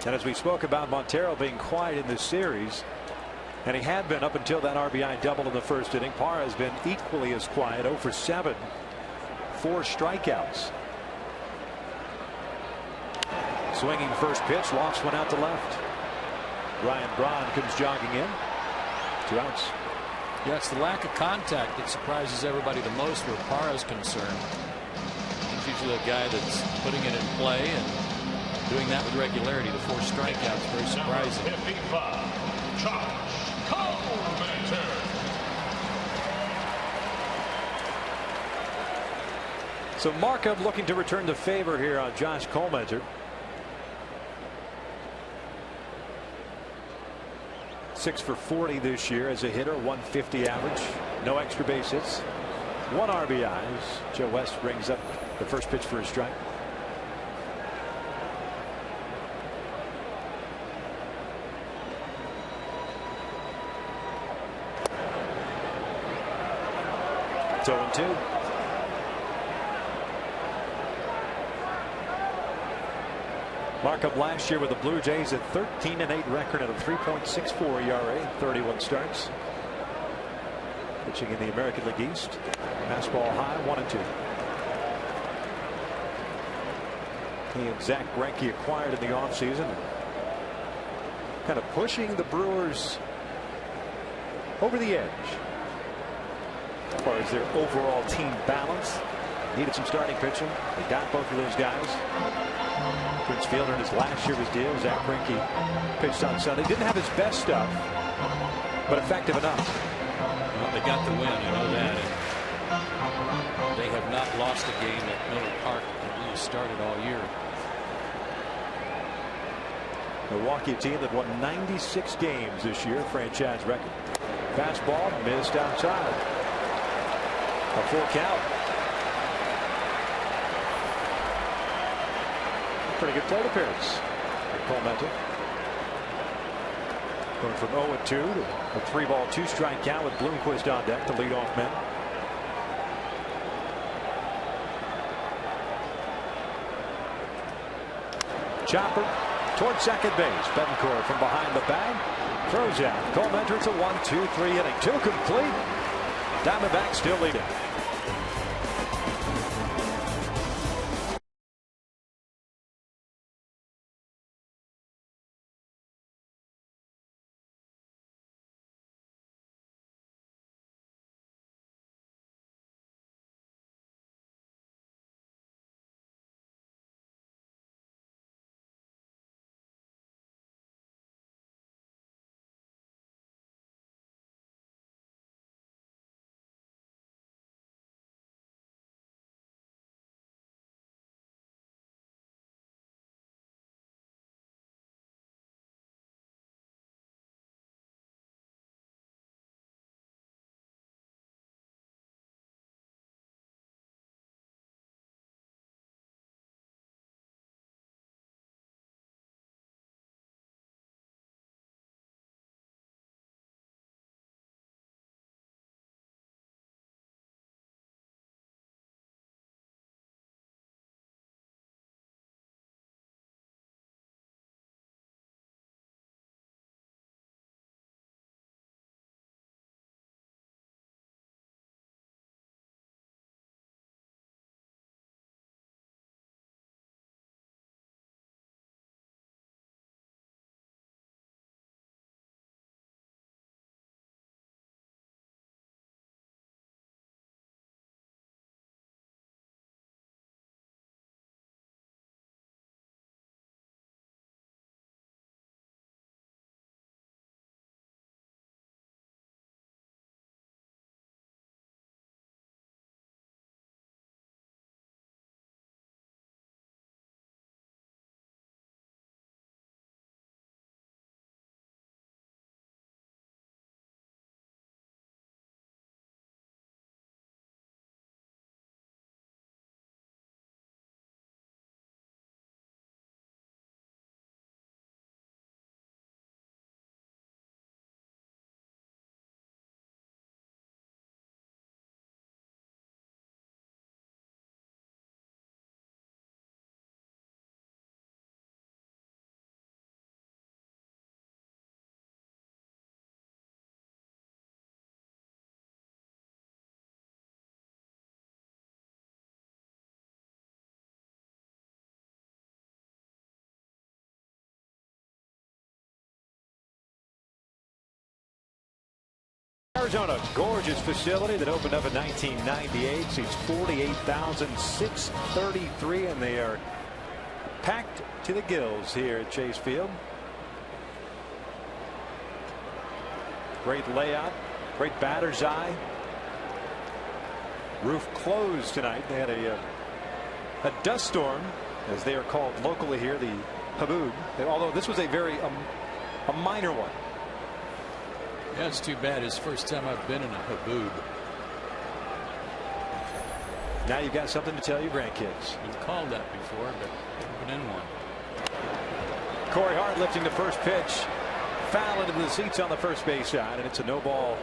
And as we spoke about Montero being quiet in this series, and he had been up until that RBI double in the first inning, Parra has been equally as quiet, 0 for 7, 4 strikeouts. Swinging first pitch, lofts one out to left. Ryan Braun comes jogging in. 2 outs. Yeah, it's the lack of contact that surprises everybody the most where Parra's concerned. He's usually a guy that's putting it in play and doing that with regularity. The 4 strikeouts, very surprising. 55, Josh Coleman. So Markham looking to return the favor here on Josh Coleman. 6 for 40 this year as a hitter, 150 average, no extra base hits, 1 RBI. Joe West brings up the first pitch for a strike. It's 0-2. Markham last year with the Blue Jays at 13-8 record and a 3.64 ERA, 31 starts. Pitching in the American League East. Fastball high, 1-2. He and Zach Greinke acquired in the offseason. Kind of pushing the Brewers over the edge as far as their overall team balance. Needed some starting pitching. They got both of those guys. Prince Fielder in his last year of his deal. Zach Greinke pitched on Sunday. Didn't have his best stuff, but effective enough. Well, they got the win, I know that. And they have not lost a game at Miller Park that really started all year. Milwaukee, a team that won 96 games this year, franchise record. Fastball missed outside. A 4 count. Pretty good plate appearance for Coleman. Going from 0-2 to a 3-ball 2-strike count with Bloomquist on deck, the leadoff man. Chopper towards second base. Betancourt from behind the bag throws out. Coleman. It's a 1-2-3 inning. 2 complete. Diamondbacks still leading. Arizona, gorgeous facility that opened up in 1998. Seats 48,633, and they are packed to the gills here at Chase Field. Great layout, great batter's eye. Roof closed tonight. They had a dust storm, as they are called locally here, the Haboob. Although this was a minor one. Yeah, it's too bad. It's the first time I've been in a Haboob. Now you've got something to tell your grandkids. Been called that before, but never been in one. Corey Hart lifting the first pitch. Foul into the seats on the first base side, and it's a no ball,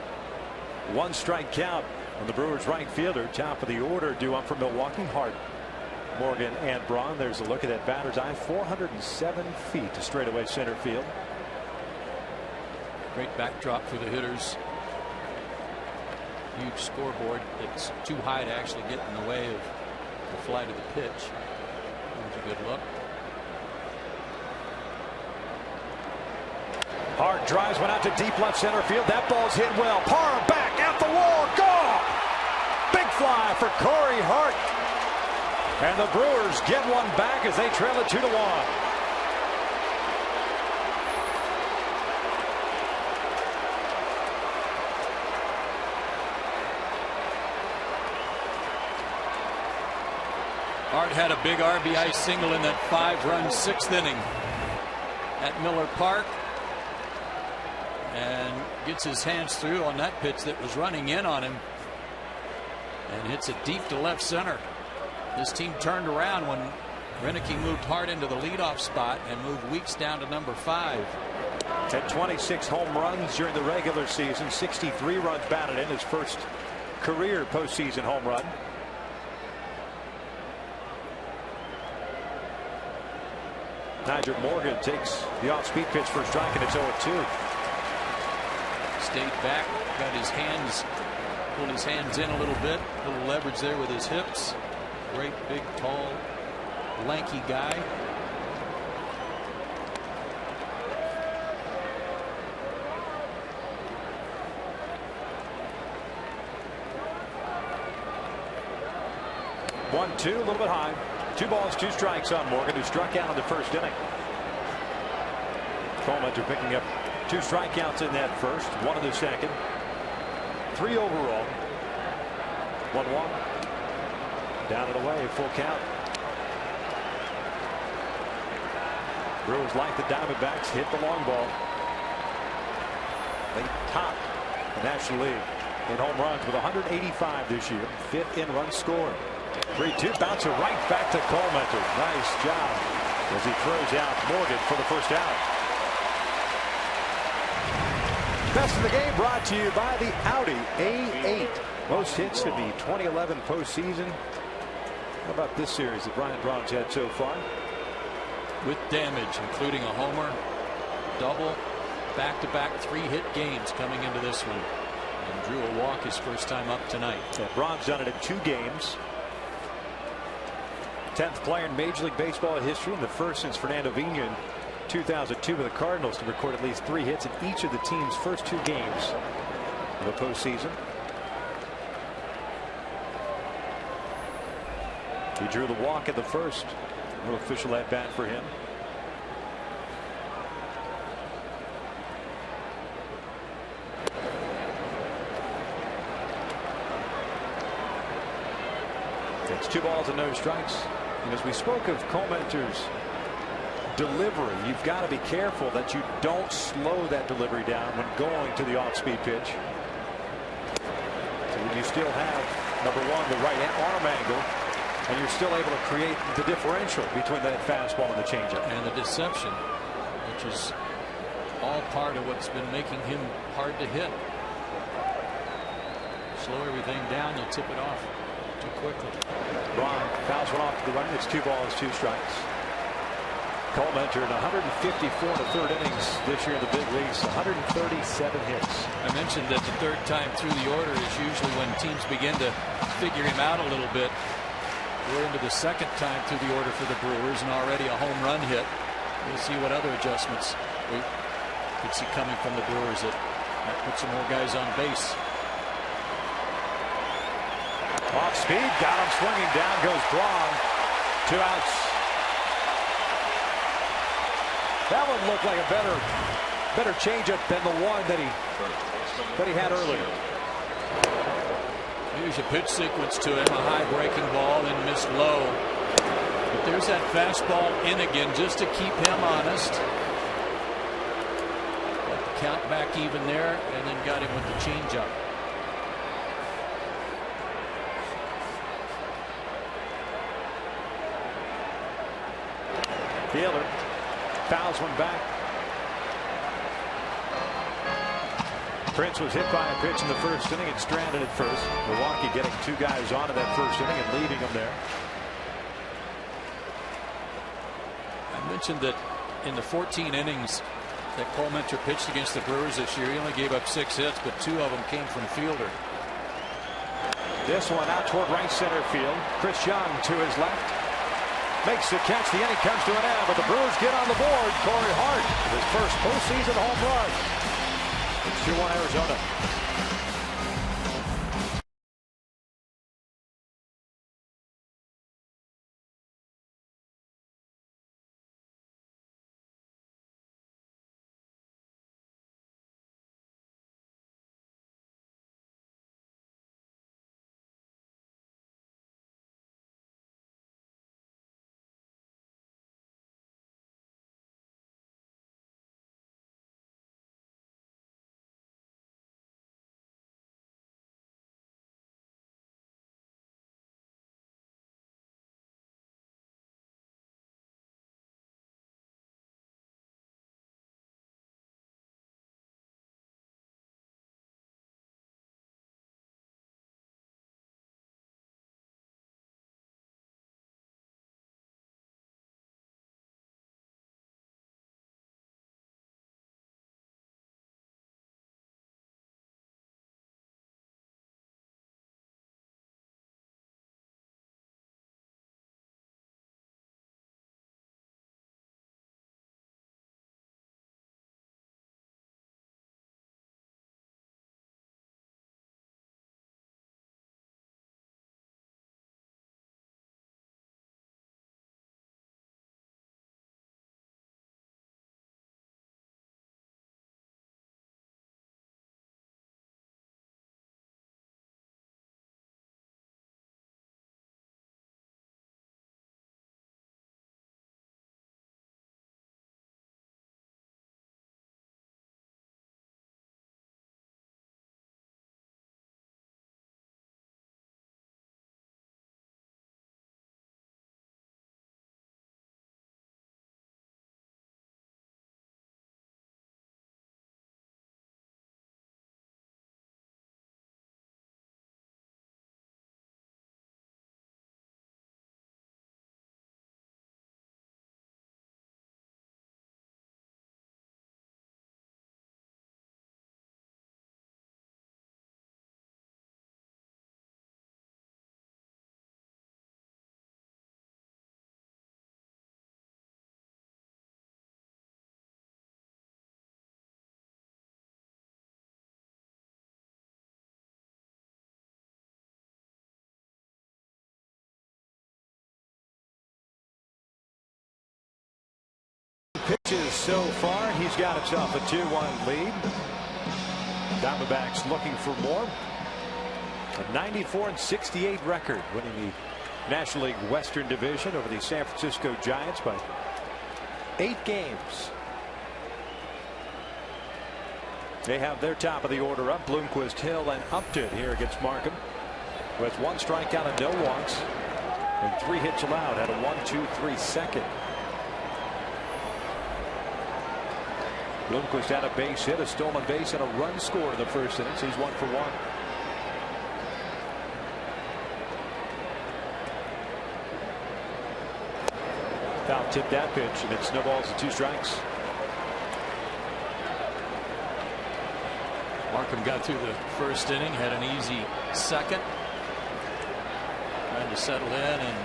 one strike count on the Brewers right fielder. Top of the order due up from Milwaukee. Hart, Morgan, and Braun. There's a look at that batter's eye. 407 feet to straightaway center field. Great backdrop for the hitters. Huge scoreboard that's too high to actually get in the way of the flight of the pitch. There's a good look. Hart drives one out to deep left center field. That ball's hit well. Parr back at the wall. Gone. Big fly for Corey Hart. And the Brewers get one back as they trail it 2-1. Hart had a big RBI single in that 5-run 6th inning at Miller Park, and gets his hands through on that pitch that was running in on him and hits it deep to left center. This team turned around when Renicky moved Hart into the leadoff spot and moved Weeks down to number 5. Had 26 home runs during the regular season. 63 runs batted in, his first career postseason home run. Nigel Morgan takes the off-speed pitch for a strike, and it's 0-2. Stayed back, got his hands, pulled his hands in a little bit, a little leverage there with his hips. Great big tall lanky guy. One, two, a little bit high. 2 balls, 2 strikes on Morgan, who struck out in the first inning. Coleman picking up 2 strikeouts in that first, 1 in the second. 3 overall. 1-1. Down and away, full count. Brewers like the Diamondbacks, hit the long ball. They top the National League in home runs with 185 this year. 5th in runs scored. 3-2, bouncer right back to Coleman. Nice job as he throws out Morgan for the first out. Best of the game brought to you by the Audi A8. Most hits in the 2011 postseason. How about this series that Brian Braun's had so far? With damage, including a homer, double, back-to-back 3-hit games coming into this one. And drew a walk his first time up tonight. Yeah, Braun's done it in 2 games. 10th player in Major League Baseball history, and the first since Fernando Vina in 2002 with the Cardinals to record at least 3 hits in each of the team's first 2 games of the postseason. He drew the walk at the first. No official at bat for him. It's 2 balls and no strikes. And as we spoke of Coleman's delivery, you've got to be careful that you don't slow that delivery down when going to the off-speed pitch. So you still have, number 1, the right arm angle, and you're still able to create the differential between that fastball and the changeup. And the deception, which is all part of what's been making him hard to hit. Slow everything down, you tip it off too quickly. Braun fouls one off to the right. It's 2 balls, 2 strikes. Coleman entered 154 in the 3rd innings this year in the big leagues. 137 hits. I mentioned that the 3rd time through the order is usually when teams begin to figure him out a little bit. We're into the 2nd time through the order for the Brewers, and already a home run hit. We'll see what other adjustments we could see coming from the Brewers that might put some more guys on base. Off speed, got him swinging, down goes Braun. 2 outs. That one looked like a better changeup than the one that he had earlier. Here's a pitch sequence to him, a high breaking ball and missed low. But there's that fastball in again just to keep him honest. Got the count back even there and then got him with the changeup. Fielder fouls one back. Prince was hit by a pitch in the first inning and stranded at first. Milwaukee getting 2 guys on in that first inning and leaving them there. I mentioned that in the 14 innings that Cole Mentor pitched against the Brewers this year, he only gave up 6 hits, but 2 of them came from Fielder. This one out toward right center field. Chris Young to his left. Makes the catch. The inning comes to an end, but the Brewers get on the board. Corey Hart, his first postseason home run. It's 2-1 Arizona. Pitches so far, he's got himself a 2-1 lead. Diamondbacks looking for more. A 94-68 record, winning the National League Western Division over the San Francisco Giants by 8 games. They have their top of the order up. Bloomquist, Hill, and Upton here against Markham, who has 1 strikeout and no walks and 3 hits allowed. Had a 1-2-3 second. Bloomquist had a base hit, a stolen base, and a run scored in the first inning. So he's 1 for 1. Foul tipped that pitch, and it snowballs to 2 strikes. Markham got through the first inning, had an easy second. Trying to settle in and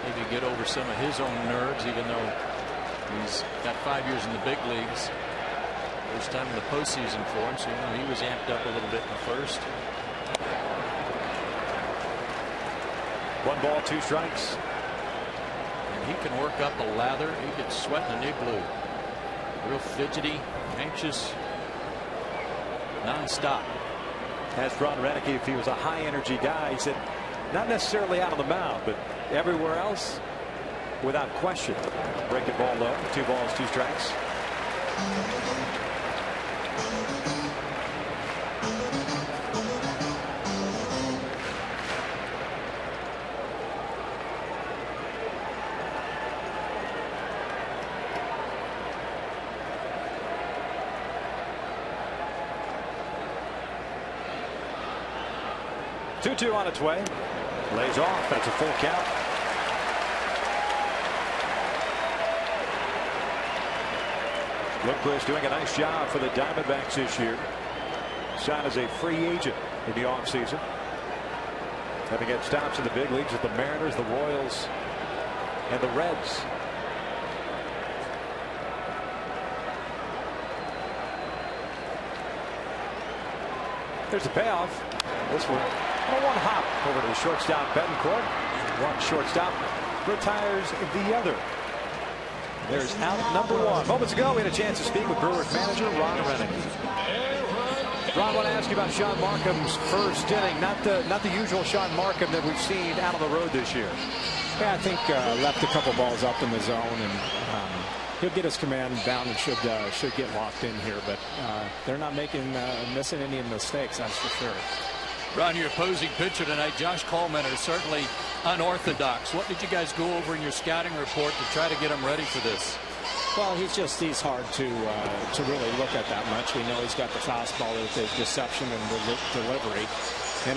maybe get over some of his own nerves, even though he's got 5 years in the big leagues. First time in the postseason for him, so he was amped up a little bit in the first. 1 ball, 2 strikes. And he can work up a lather. He gets sweat in the igloo. Real fidgety, anxious, non-stop. Asked Ron Renicky if he was a high energy guy. He said not necessarily out on the mound, but everywhere else without question. Breaking ball low. 2 balls, 2 strikes. Two on its way. Lays off. That's a full count. Lundqvist doing a nice job for the Diamondbacks this year. Signed as a free agent in the offseason. Having had stops in the big leagues with the Mariners, the Royals, and the Reds. There's the payoff. This one. One hop over to the shortstop Betancourt. One shortstop retires the other. There's out number 1. Moments ago, we had a chance to speak with Brewers manager Ron Renicky. Ron, I want to ask you about Sean Markham's first inning. Not the usual Sean Markham that we've seen out on the road this year. Yeah, I think left a couple balls up in the zone, and he'll get his command down and should get locked in here. But they're not missing any mistakes, that's for sure. Ron, your opposing pitcher tonight, Josh Coleman, is certainly unorthodox. What did you guys go over in your scouting report to try to get him ready for this? Well, he's hard to really look at that much. We know he's got the fastball with the deception and the delivery, and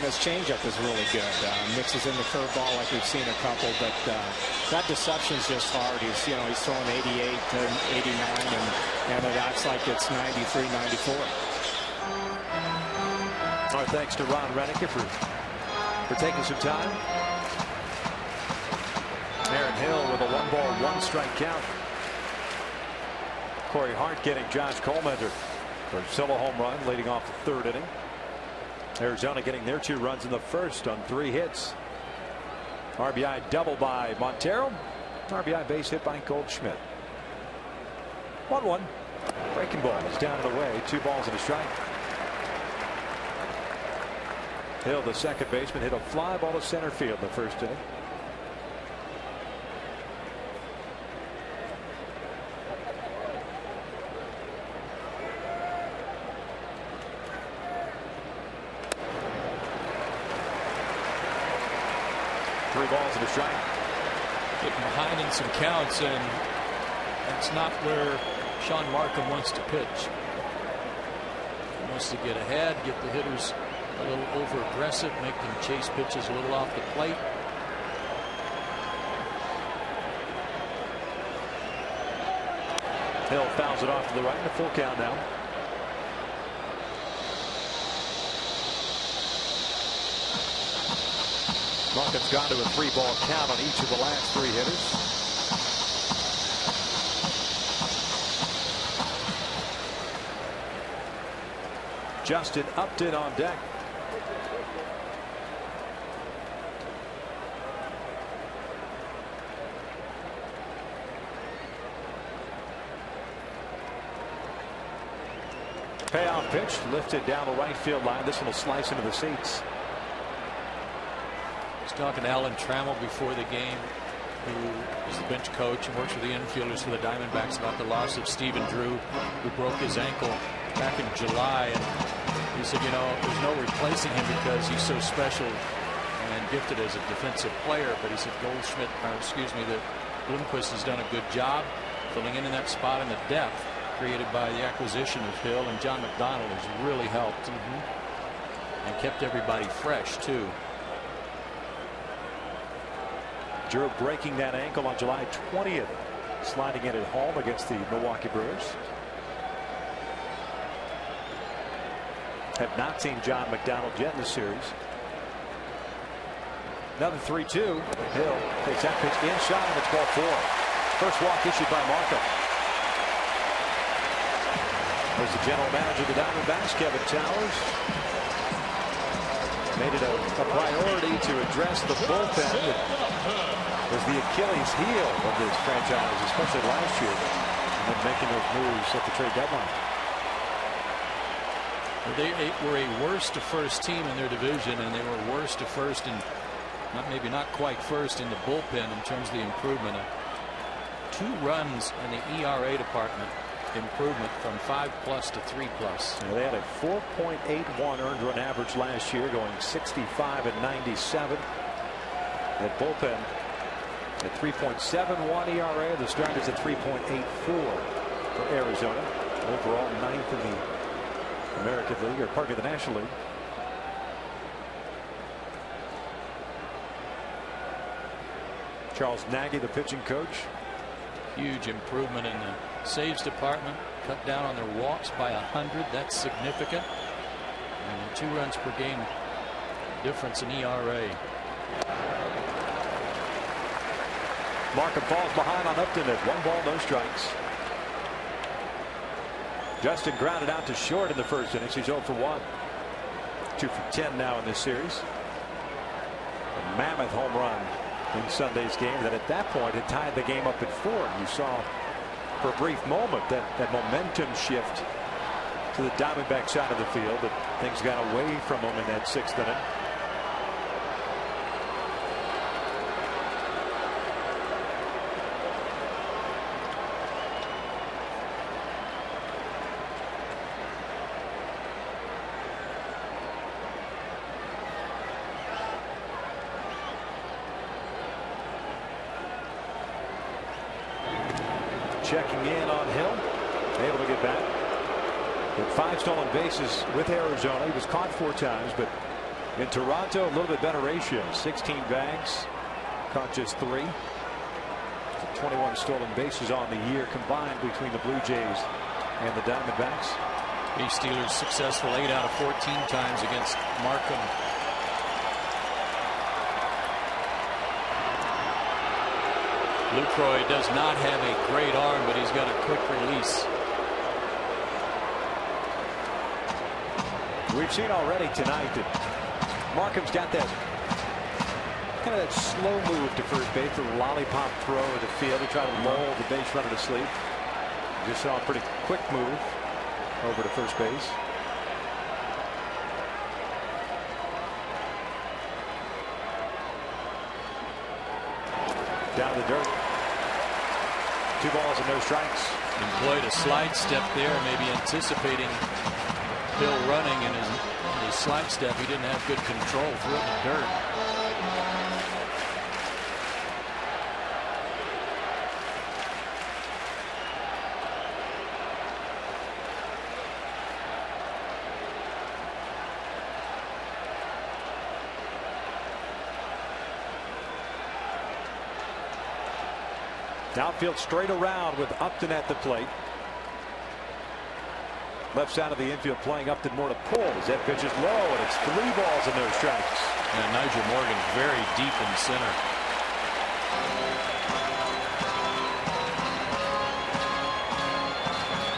his changeup is really good. Mixes in the curveball like we've seen a couple, but that deception's just hard. He's throwing 88 to 89, and it acts like it's 93, 94. Our thanks to Ron Renicky for taking some time. Aaron Hill with a 1 ball, 1 strike count. Corey Hart getting Josh Coleman for a solo home run leading off the 3rd inning. Arizona getting their 2 runs in the 1st on 3 hits. RBI double by Montero. RBI base hit by Goldschmidt. 1-1. Breaking ball is down and away. 2 balls and a strike. Hill, the second baseman, hit a fly ball to center field in the 1st inning. Three balls and a strike. Getting behind in some counts, and that's not where Sean Markham wants to pitch. He wants to get ahead, get the hitters a little over aggressive, make them chase pitches a little off the plate. Hill fouls it off to the right in a full count now. Markham's gone to a 3-ball count on each of the last 3 hitters. Justin Upton on deck. Payoff pitch lifted down the right field line. This one will slice into the seats. I was talking to Alan Trammell before the game, who is the bench coach and works with the infielders for the Diamondbacks, about the loss of Stephen Drew, who broke his ankle back in July. And he said, there's no replacing him because he's so special and gifted as a defensive player. But he said that Lundqvist has done a good job filling in that spot, in the depth created by the acquisition of Hill, and John McDonald has really helped and kept everybody fresh too. Drew breaking that ankle on July 20th, sliding in at home against the Milwaukee Brewers. Have not seen John McDonald yet in the series. Another 3-2. Hill takes that pitch inside, and it's ball 4. First walk issued by Markham. There's the general manager of the Diamondbacks, Kevin Towers. made it a priority to address the bullpen that was the Achilles heel of this franchise, especially last year, and then making those moves at the trade deadline. They were a worst to first team in their division, and they were worst to first and maybe not quite first in the bullpen in terms of the improvement. 2 runs in the ERA department improvement from 5+ to 3+. They had a 4.81 earned run average last year, going 65 and 97. That bullpen at 3.71 ERA. The starters at 3.84 for Arizona. Overall 9th in the American League, or pardon me, the National League. Charles Nagy, the pitching coach. Huge improvement in the saves department. Cut down on their walks by 100. That's significant. And 2 runs per game difference in ERA. Markham falls behind on Upton at 1 ball, no strikes. Justin grounded out to short in the first innings. He's 0 for 1. 2 for 10 now in this series. A mammoth home run in Sunday's game that at that point had tied the game up at 4. You saw for a brief moment that momentum shift to the Diamondback side of the field, but things got away from him in that 6th inning. Checking in on Hill, able to get back. With 5 stolen bases with Arizona. He was caught 4 times, but in Toronto, a little bit better ratio. 16 bags, caught just 3. 21 stolen bases on the year combined between the Blue Jays and the Diamondbacks. The Steelers successful 8 out of 14 times against Markham. Lucroy does not have a great arm, but he's got a quick release. We've seen already tonight that Markham's got that kind of that slow move to first base, the lollipop throw to the field to try to lull the base runner to sleep. Just saw a pretty quick move over to first base. Down the dirt. 2 balls and no strikes. Employed a slide step there, maybe anticipating Bill running, and in his slide step he didn't have good control, threw it in the dirt. Outfield straight around with Upton at the plate. Left side of the infield playing Upton more to pull as that pitch is low, and it's 3 balls and no strikes. And Nigel Morgan very deep in center.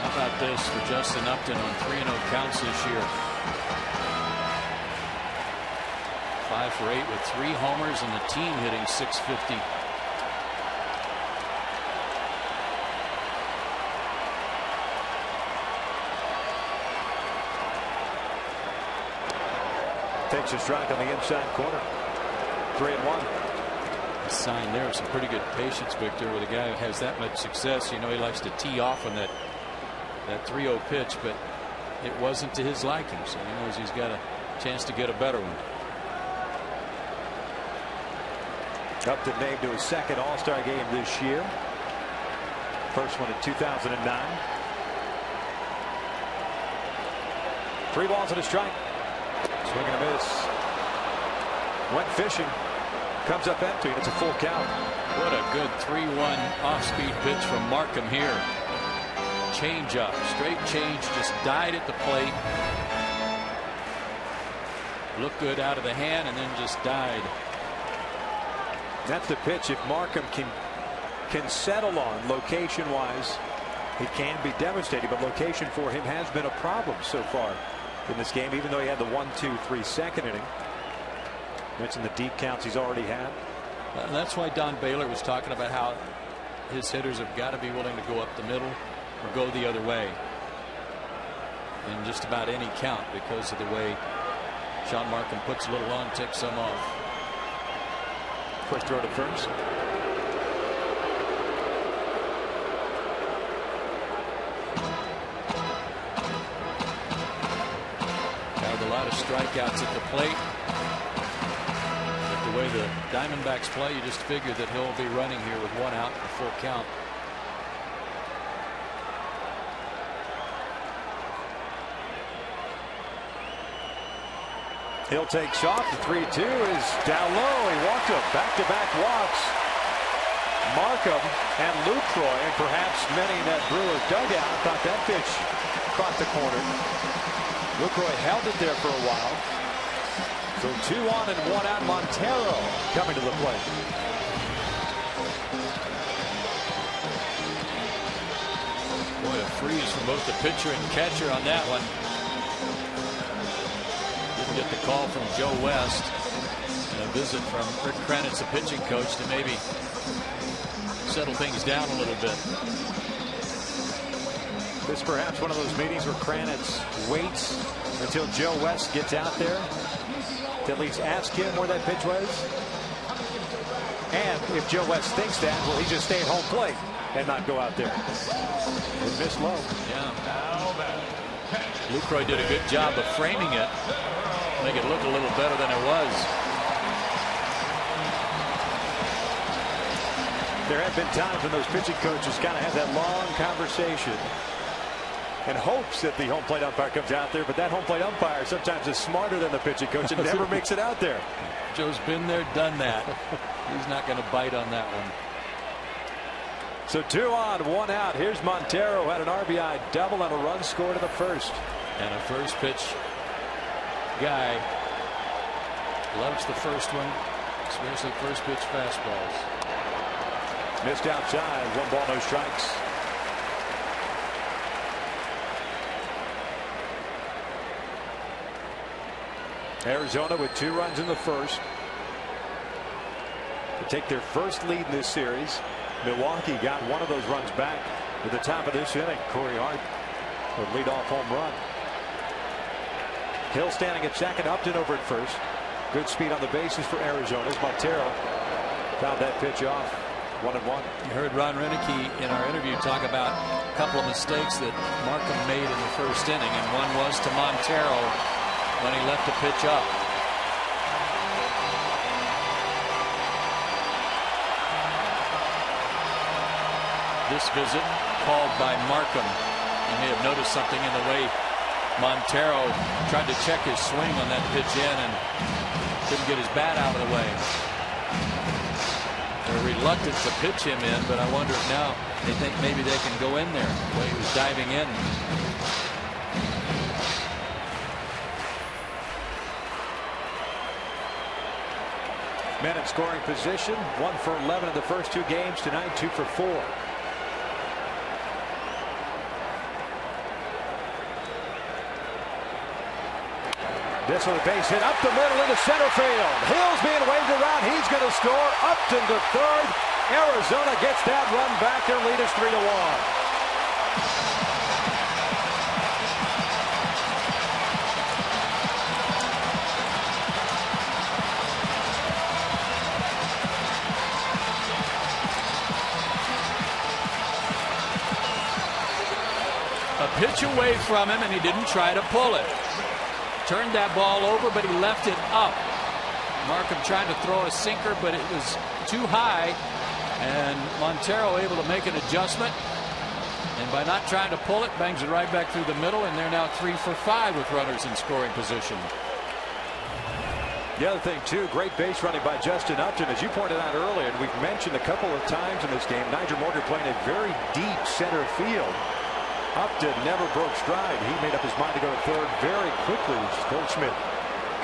How about this for Justin Upton on 3-0 counts this year? 5 for 8 with 3 homers and the team hitting .650. Takes a strike on the inside corner. 3-1. A sign there of some pretty good patience, Victor, with a guy who has that much success. You know, he likes to tee off on that 3-0 pitch, but it wasn't to his liking, so he knows he's got a chance to get a better one. Upton named to his 2nd All-Star game this year. First one in 2009. 3 balls and a strike. Swing and a miss. Went fishing. Comes up empty, and it's a full count. What a good 3-1 off-speed pitch from Markham here. Change up, straight change, just died at the plate. Looked good out of the hand and then just died. That's the pitch. If Markham can settle on location-wise, it can be devastating. But location for him has been a problem so far in this game, even though he had the 1-2-3 second inning. Mentioned the deep counts he's already had. That's why Don Baylor was talking about how his hitters have got to be willing to go up the middle or go the other way in just about any count because of the way Sean Markham puts a little on, takes some off. Quick throw to first. Had a lot of strikeouts at the plate. But the way the Diamondbacks play, you just figure that he'll be running here with 1 out and a full count. He'll take shot. The 3-2 is down low. He walked up back-to-back walks. Markham and Lucroy, and perhaps many in that Brewers dugout, thought that pitch caught the corner. Lucroy held it there for a while. So 2 on and 1 out. Montero coming to the plate. Boy, a freeze from both the pitcher and catcher on that one. Didn't get the call from Joe West, and a visit from Rick Kranitz, the pitching coach, to maybe settle things down a little bit. This is perhaps one of those meetings where Kranitz waits until Joe West gets out there to at least ask him where that pitch was. And if Joe West thinks that, will he just stay at home plate and not go out there? It missed low. Yeah. Lucroy did a good job of framing it, make it look a little better than it was. There have been times when those pitching coaches kind of have that long conversation and hopes that the home plate umpire comes out there, but that home plate umpire sometimes is smarter than the pitching coach and never makes it out there. Joe's been there, done that. He's not going to bite on that one. So 2 on, 1 out. Here's Montero, had an RBI double and a run scored in the first. And a first pitch guy loves the first one, especially first pitch fastballs. Missed outside, 1 ball, no strikes. Arizona with 2 runs in the first to take their first lead in this series. Milwaukee got one of those runs back at the top of this inning. Corey Hart would lead off home run. Hill standing at second, Upton over at first. Good speed on the bases for Arizona. Montero found that pitch off. 1-1. You heard Ron Renicky in our interview talk about a couple of mistakes that Markham made in the first inning, and one was to Montero when he left the pitch up. This visit called by Markham. You may have noticed something in the way Montero tried to check his swing on that pitch in and couldn't get his bat out of the way. They're reluctant to pitch him in, but I wonder if now they think maybe they can go in there the way he was diving in. Men in scoring position, 1 for 11 in the first 2 games. Tonight 2 for 4. This with a base hit up the middle into center field. Hill's being waved around. He's going to score. Upton to third. Arizona gets that run back. Their lead is 3-1. A pitch away from him, and he didn't try to pull it. Turned that ball over, but he left it up. Markham tried to throw a sinker, but it was too high, and Montero able to make an adjustment, and by not trying to pull it, bangs it right back through the middle, and they're now 3 for 5 with runners in scoring position. The other thing too, great base running by Justin Upton, as you pointed out earlier, and we've mentioned a couple of times in this game. Nigel Morgan playing a very deep center field. Upton never broke stride. He made up his mind to go to third very quickly. Goldschmidt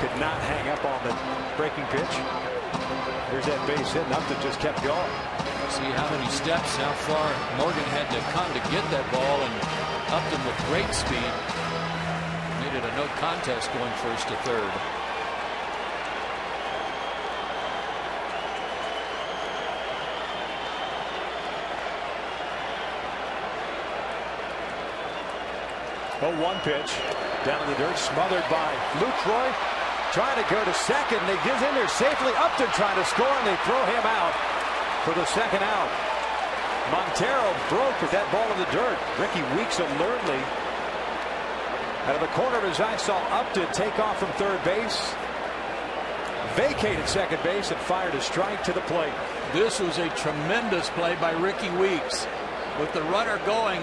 could not hang up on the breaking pitch. Here's that base hit, and Upton just kept going. See how many steps, how far Morgan had to come to get that ball, and Upton with great speed made it a no contest going first to third. 0-1 pitch. Down in the dirt, smothered by Lucroy. Trying to go to second. They get in there safely. Upton trying to score, and they throw him out for the second out. Montero broke with that ball in the dirt. Ricky Weeks alertly, out of the corner of his eye, saw Upton take off from third base, vacated second base, and fired a strike to the plate. This was a tremendous play by Ricky Weeks. With the runner going,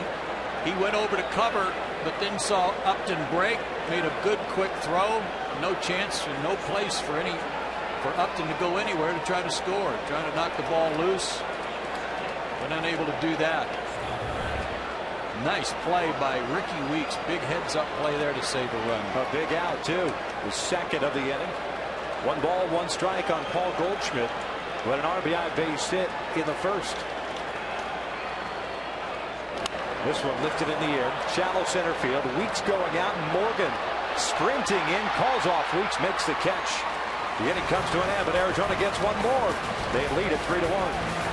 he went over to cover, but then saw Upton break, made a good quick throw. No chance and no place for Upton to go anywhere to try to score. Trying to knock the ball loose, but unable to do that. Nice play by Ricky Weeks. Big heads-up play there to save a run. A big out, too. The second of the inning. 1 ball, 1 strike on Paul Goldschmidt, who had an RBI base hit in the first. This one lifted in the air. Shallow center field. Weeks going out. Morgan sprinting in. Calls off Weeks. Makes the catch. The inning comes to an end, but Arizona gets 1 more. They lead at 3-1.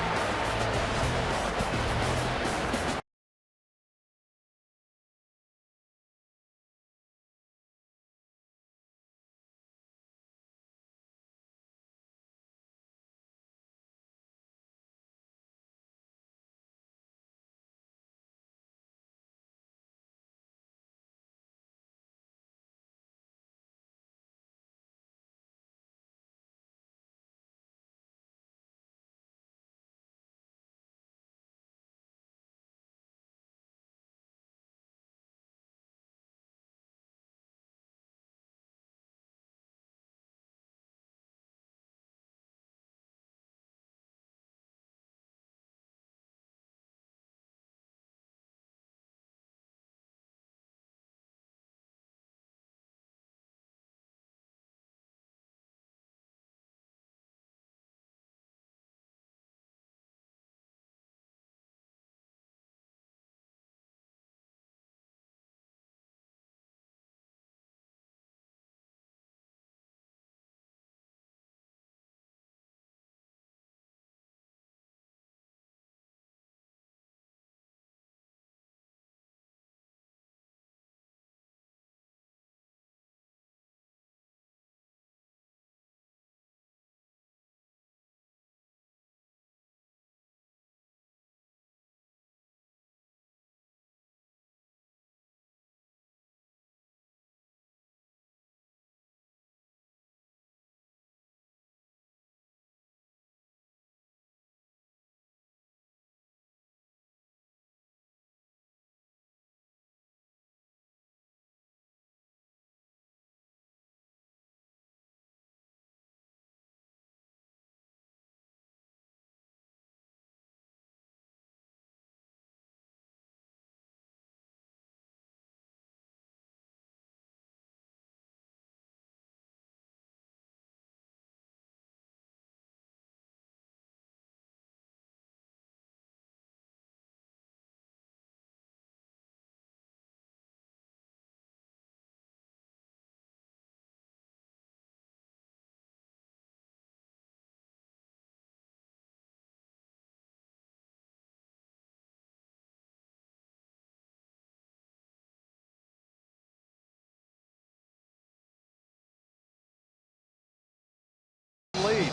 Lead.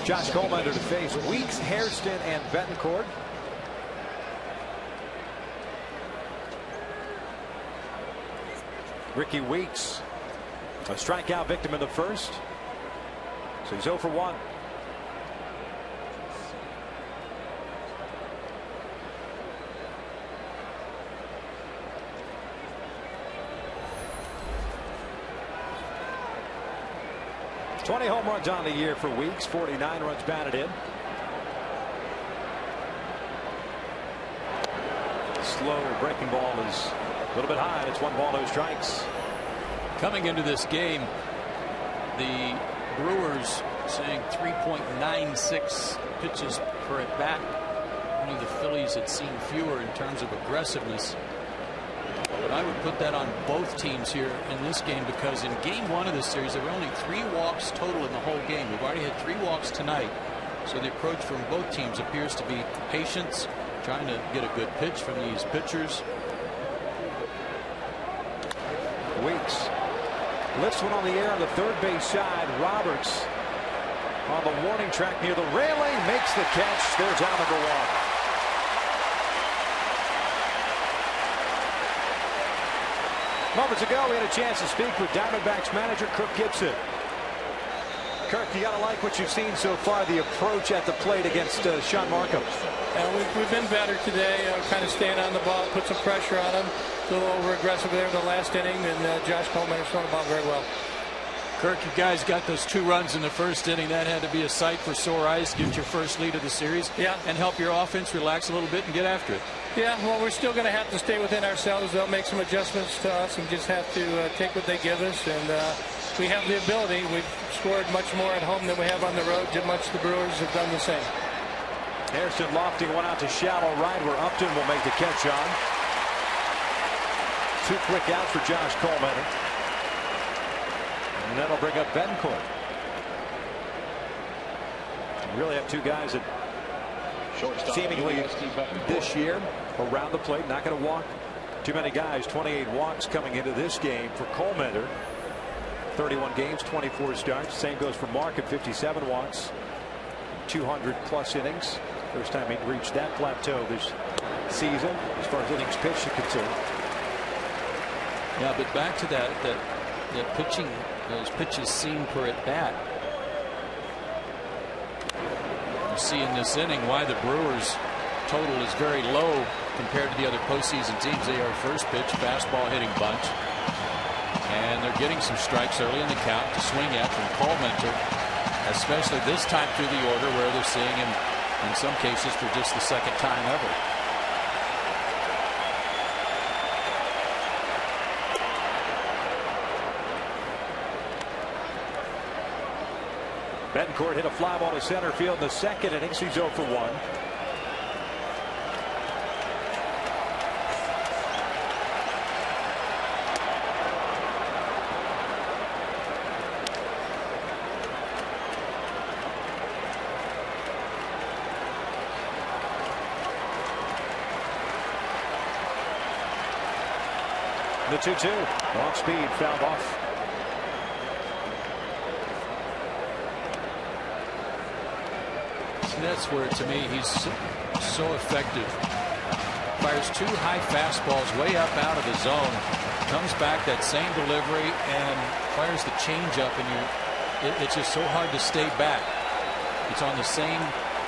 Josh Coleman to face Weeks, Hairston, and Betancourt. Ricky Weeks, a strikeout victim in the first, so he's 0 for 1. $20 home runs on the year for Weeks, 49 runs batted in. Slow breaking ball is a little bit high. It's 1 ball, no strikes. Coming into this game, the Brewers saying 3.96 pitches per at bat. Only the Phillies had seen fewer in terms of aggressiveness. But I would put that on both teams here in this game, because in game 1 of this series there were only 3 walks total in the whole game. We've already had 3 walks tonight. So the approach from both teams appears to be patience, trying to get a good pitch from these pitchers. weeks. Lifts one on the air on the third base side. Roberts on the warning track near the railing, makes the catch. There's out number one. Moments ago, we had a chance to speak with Diamondbacks manager Kirk Gibson. Kirk, you got to like what you've seen so far, the approach at the plate against Sean Markham. We've been better today, kind of staying on the ball, put some pressure on him. A little over aggressive there in the last inning, and Josh Coleman has thrown the ball very well. Kirk, you guys got those 2 runs in the first inning. That had to be a sight for sore eyes. Get your first lead of the series. Yeah. And help your offense relax a little bit and get after it. Yeah, well, we're still going to have to stay within ourselves. They'll make some adjustments to us and just have to take what they give us. And we have the ability. We've scored much more at home than we have on the road. Much the Brewers have done the same. Harrison lofting one out to shallow right where Upton will make the catch on. 2 quick outs for Josh Coleman. And that'll bring up Betancourt. You really have 2 guys that seemingly this year around the plate, not going to walk too many guys. 28 walks coming into this game for Coleman. 31 games, 24 starts. Same goes for Mark at 57 walks, 200 plus innings. First time he reached that plateau this season as far as innings pitched is concerned. Yeah, but back to that pitching, those pitches seen per at bat. You see in this inning why the Brewers total is very low compared to the other postseason teams. They are first pitch fastball hitting bunch, and they're getting some strikes early in the count to swing at from Coleman, especially this time through the order where they're seeing him in some cases for just the second time ever. Betancourt hit a fly ball to center field in the second inning. He's 0 for 1. The 2-2 off speed, fouled off. That's where, to me, he's so effective. Fires 2 high fastballs way up out of the zone, comes back that same delivery and fires the changeup, and it's just so hard to stay back. It's on the same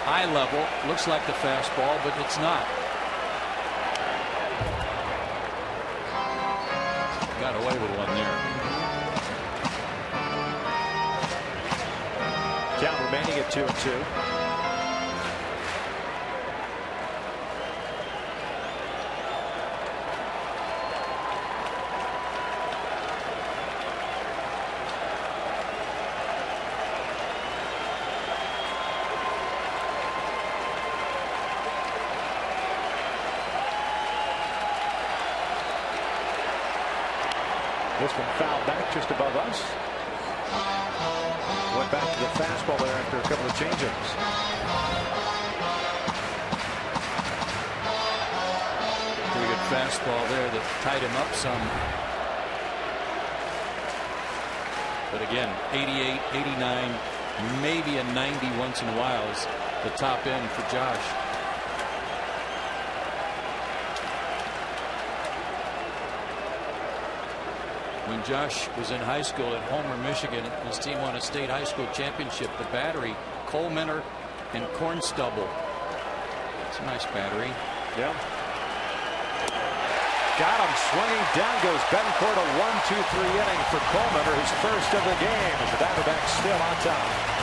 eye level, looks like the fastball, but it's not. Got away with one there. Count remaining at 2-2. This one fouled back just above us. Went back to the fastball there after a couple of change-ups. Pretty good fastball there that tied him up some. But again, 88, 89, maybe a 90 once in a while is the top end for Josh. When Josh was in high school at Homer, Michigan, his team won a state high school championship. The battery, Coleman and Cornstubble. It's a nice battery. Yeah. Got him swinging. Down goes Betancourt. A 1-2-3 inning for Coleman, his first of the game, as the Diamondbacks still on top.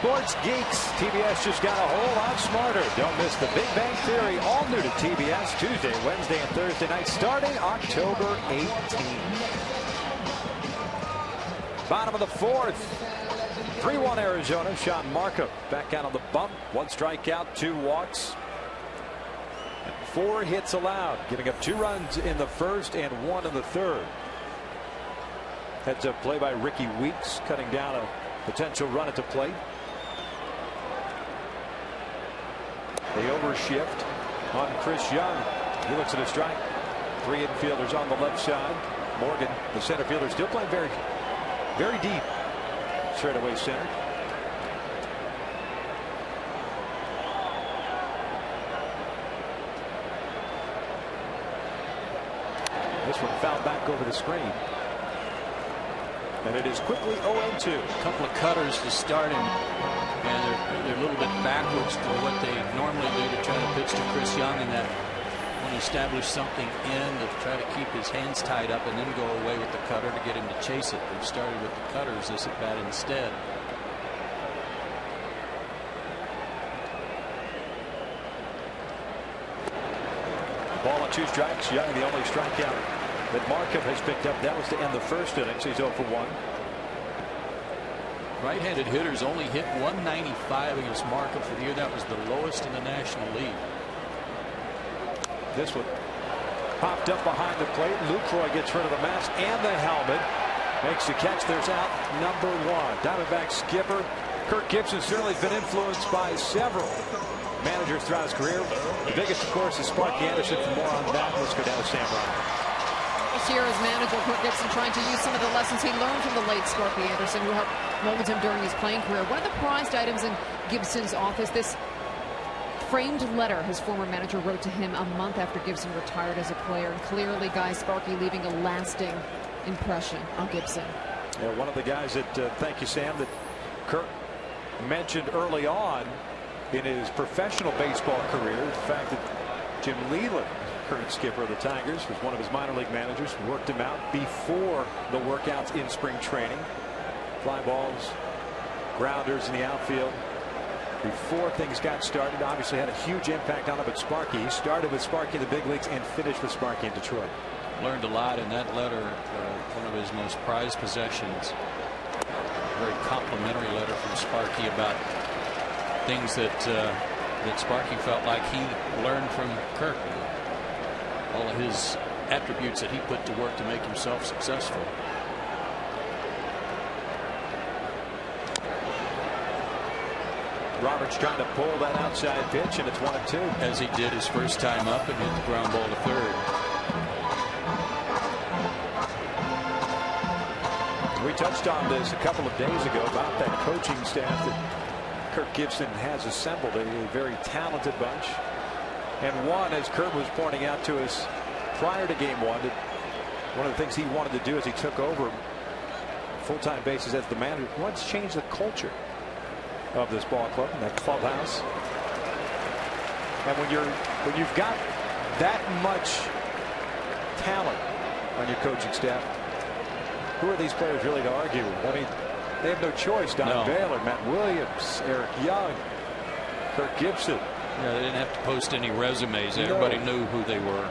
sports geeks, TBS just got a whole lot smarter. Don't miss the Big Bang Theory, all new to TBS Tuesday, Wednesday, and Thursday nights starting October 18th. Bottom of the fourth. 3-1 Arizona. Sean Markham back out on the bump. 1 strikeout, 2 walks. 4 hits allowed, giving up 2 runs in the first and 1 in the third. Heads up play by Ricky Weeks, cutting down a potential run at the plate. The overshift on Chris Young. He looks at a strike. 3 infielders on the left side. Morgan, the center fielder, still playing very deep. Straightaway center. This one fouled back over the screen. And it is quickly 0-2. A couple of cutters to start him. And they're a little bit backwards to what they normally do to try to pitch to Chris Young, and that want to establish something in to try to keep his hands tied up and then go away with the cutter to get him to chase it. They've started with the cutters this at bat instead. Ball on 2 strikes. Young, the only strikeout that Markham has picked up. That was to end the first inning. So he's 0 for 1. Right-handed hitters only hit 195 against Markham for the year. That was the lowest in the National League. This one popped up behind the plate. Lucroy gets rid of the mask and the helmet. Makes the catch. There's out number 1. Diamondback skipper Kirk Gibson certainly been influenced by several managers throughout his career. The biggest, of course, is Sparky Anderson. For more on that, let's go down to Sam Ryan. This year as manager, Kirk Gibson trying to use some of the lessons he learned from the late Sparky Anderson, who helped mold him during his playing career. One of the prized items in Gibson's office, this framed letter his former manager wrote to him a month after Gibson retired as a player. And clearly, Guy Sparky leaving a lasting impression on Gibson. Yeah, one of the guys that, thank you, Sam, that Kirk mentioned early on in his professional baseball career, the fact that Jim Leland, current skipper of the Tigers, was one of his minor league managers, worked him out before the workouts in spring training. Fly balls, grounders in the outfield before things got started. Obviously had a huge impact on him, but Sparky, he started with Sparky in the big leagues and finished with Sparky in Detroit. Learned a lot in that letter. One of his most prized possessions. Very complimentary letter from Sparky about things that Sparky felt like he learned from Kirk. All of his attributes that he put to work to make himself successful. Roberts trying to pull that outside pitch, and it's 1-2. As he did his first time up and hit the ground ball to third. We touched on this a couple of days ago about that coaching staff that Kirk Gibson has assembled, a very talented bunch. And one, as Kurt was pointing out to us prior to game 1, that one of the things he wanted to do as he took over full-time basis as the manager, he wanted to change the culture of this ball club, that clubhouse. And when you've got that much talent on your coaching staff, who are these players really to argue with? I mean, they have no choice. Don Baylor, Matt Williams, Eric Young, Kirk Gibson. Yeah, they didn't have to post any resumes. Everybody knew who they were.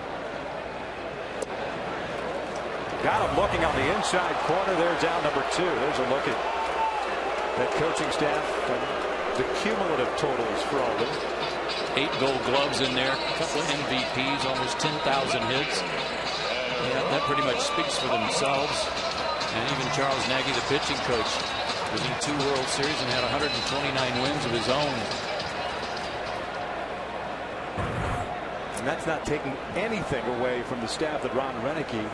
Got him looking on the inside corner. There's out number 2. There's a look at that coaching staff and the cumulative totals for all of them. 8 Gold Gloves in there, a couple of MVPs, almost 10,000 hits. Yeah, that pretty much speaks for themselves. And even Charles Nagy, the pitching coach, was in 2 World Series and had 129 wins of his own. And that's not taking anything away from the staff that Ron Renicky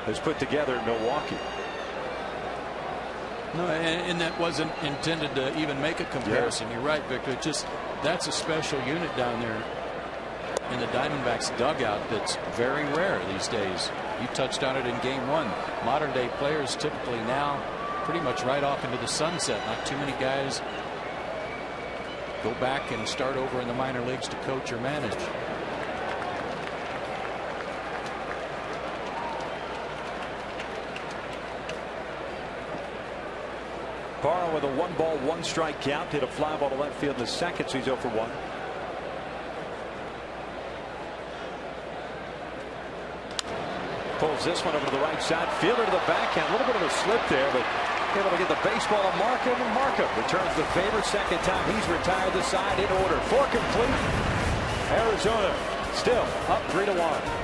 has put together in Milwaukee. No, and that wasn't intended to even make a comparison. You're right, Victor. Just that's a special unit down there in the Diamondbacks dugout that's very rare these days. You touched on it in game 1. Modern day players typically now pretty much right off into the sunset. Not too many guys go back and start over in the minor leagues to coach or manage. Far with a 1-ball, 1-strike count. Hit a fly ball to left field in the second, so he's 0 for 1. Pulls this one over to the right side. Fielder to the backhand. A little bit of a slip there, but able to get the baseball to Markham, and Markham returns the favor. Second time he's retired the side in order. 4 complete. Arizona still up 3-1.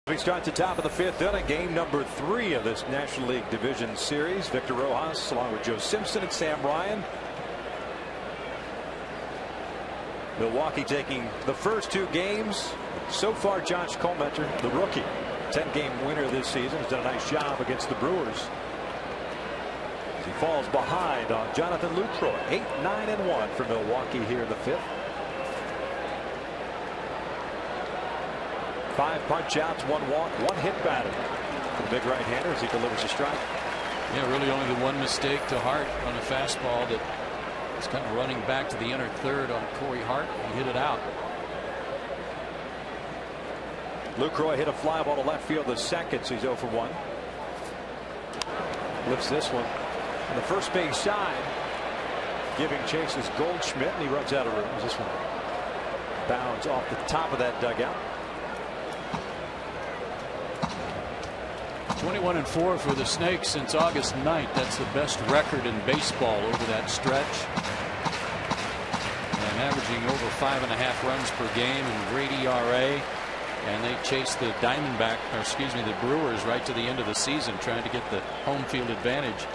We start the top of the 5th inning, game number 3 of this National League Division Series. Victor Rojas along with Joe Simpson and Sam Ryan. Milwaukee taking the first 2 games. So far, Josh Colmenter, the rookie, 10-game winner this season, has done a nice job against the Brewers. As he falls behind on Jonathan Lucroy. 8-9-1 for Milwaukee here in the 5th. 5 punch-outs, 1 walk, 1 hit batter. The big right-hander as he delivers a strike. Yeah, really only the 1 mistake to Hart on a fastball that was kind of running back to the inner third on Corey Hart. He hit it out. Lucroy hit a fly ball to left field the second, so he's 0 for 1. Lifts this one on the first base side. Giving chase is Goldschmidt, and he runs out of room. This one bounds off the top of that dugout. 21-4 for the Snakes since August 9th. That's the best record in baseball over that stretch. And averaging over 5.5 runs per game and great ERA. And they chased the the Brewers right to the end of the season, trying to get the home field advantage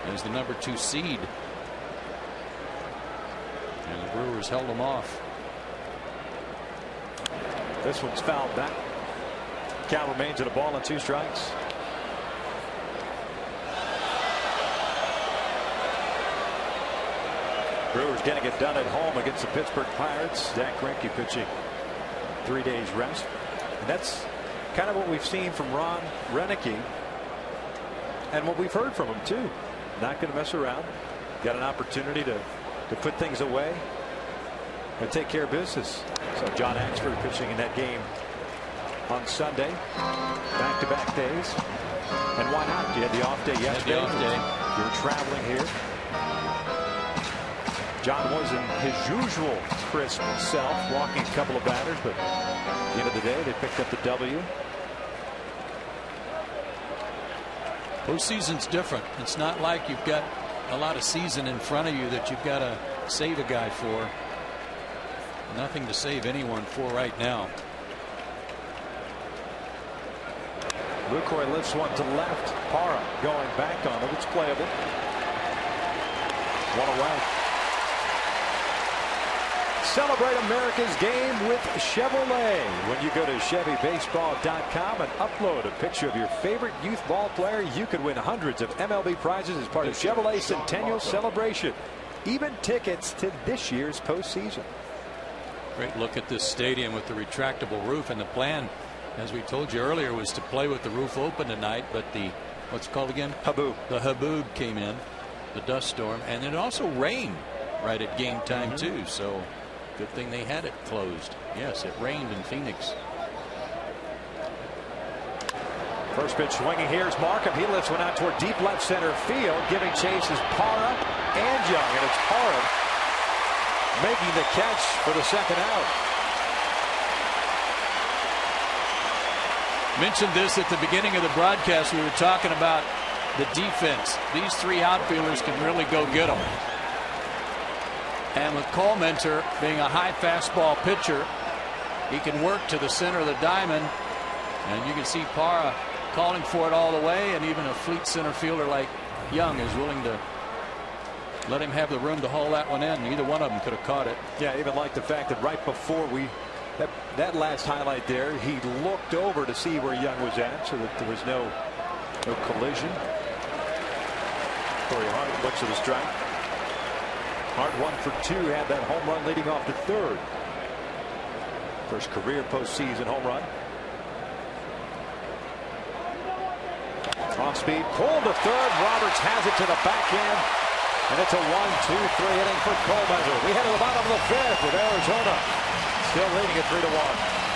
as the number 2 seed. And the Brewers held them off. This one's fouled back. Count remains at a ball and 2 strikes. Brewers getting it done at home against the Pittsburgh Pirates. Zach Greinke pitching 3 days rest. And that's kind of what we've seen from Ron Roenicke and what we've heard from him too. Not going to mess around. Got an opportunity to put things away and take care of business. So John Axford pitching in that game on Sunday. Back-to-back days. And why not? You had the off day yesterday. You're traveling here. John wasn't his usual crisp self, walking a couple of batters, but at the end of the day, they picked up the W. Postseason's different. It's not like you've got a lot of season in front of you that you've got to save a guy for. Nothing to save anyone for right now. Lucroy lifts one to left. Parra going back on it. It's playable. One away. Celebrate America's game with Chevrolet. When you go to ChevyBaseball.com and upload a picture of your favorite youth ball player, you could win hundreds of MLB prizes as part of Chevrolet's Centennial Celebration. Even tickets to this year's postseason. Great look at this stadium with the retractable roof, and the plan, as we told you earlier, was to play with the roof open tonight, but the, what's it called again? Haboob. The haboob came in, the dust storm, and it also rained right at game time too, so good thing they had it closed. Yes, it rained in Phoenix. First pitch swinging. Here's Markham. He lifts one out toward deep left center field. Giving chase is Parra and Young, and it's Parra making the catch for the second out. Mentioned this at the beginning of the broadcast. We were talking about the defense. These three outfielders can really go get them. And with Colementor being a high fastball pitcher, he can work to the center of the diamond. And you can see Parra calling for it all the way, and even a fleet center fielder like Young is willing to let him have the room to haul that one in. Either one of them could have caught it. Yeah, even like the fact that right before that last highlight there, he looked over to see where Young was at, so that there was no collision. Corey Hart looks at the strike. Hart 1 for 2, had that home run leading off to third. First career postseason home run. Off speed, pulled to third. Roberts has it to the backhand, and it's a 1-2-3 inning for Colementor. We head to the bottom of the fifth with Arizona still leading at 3-1.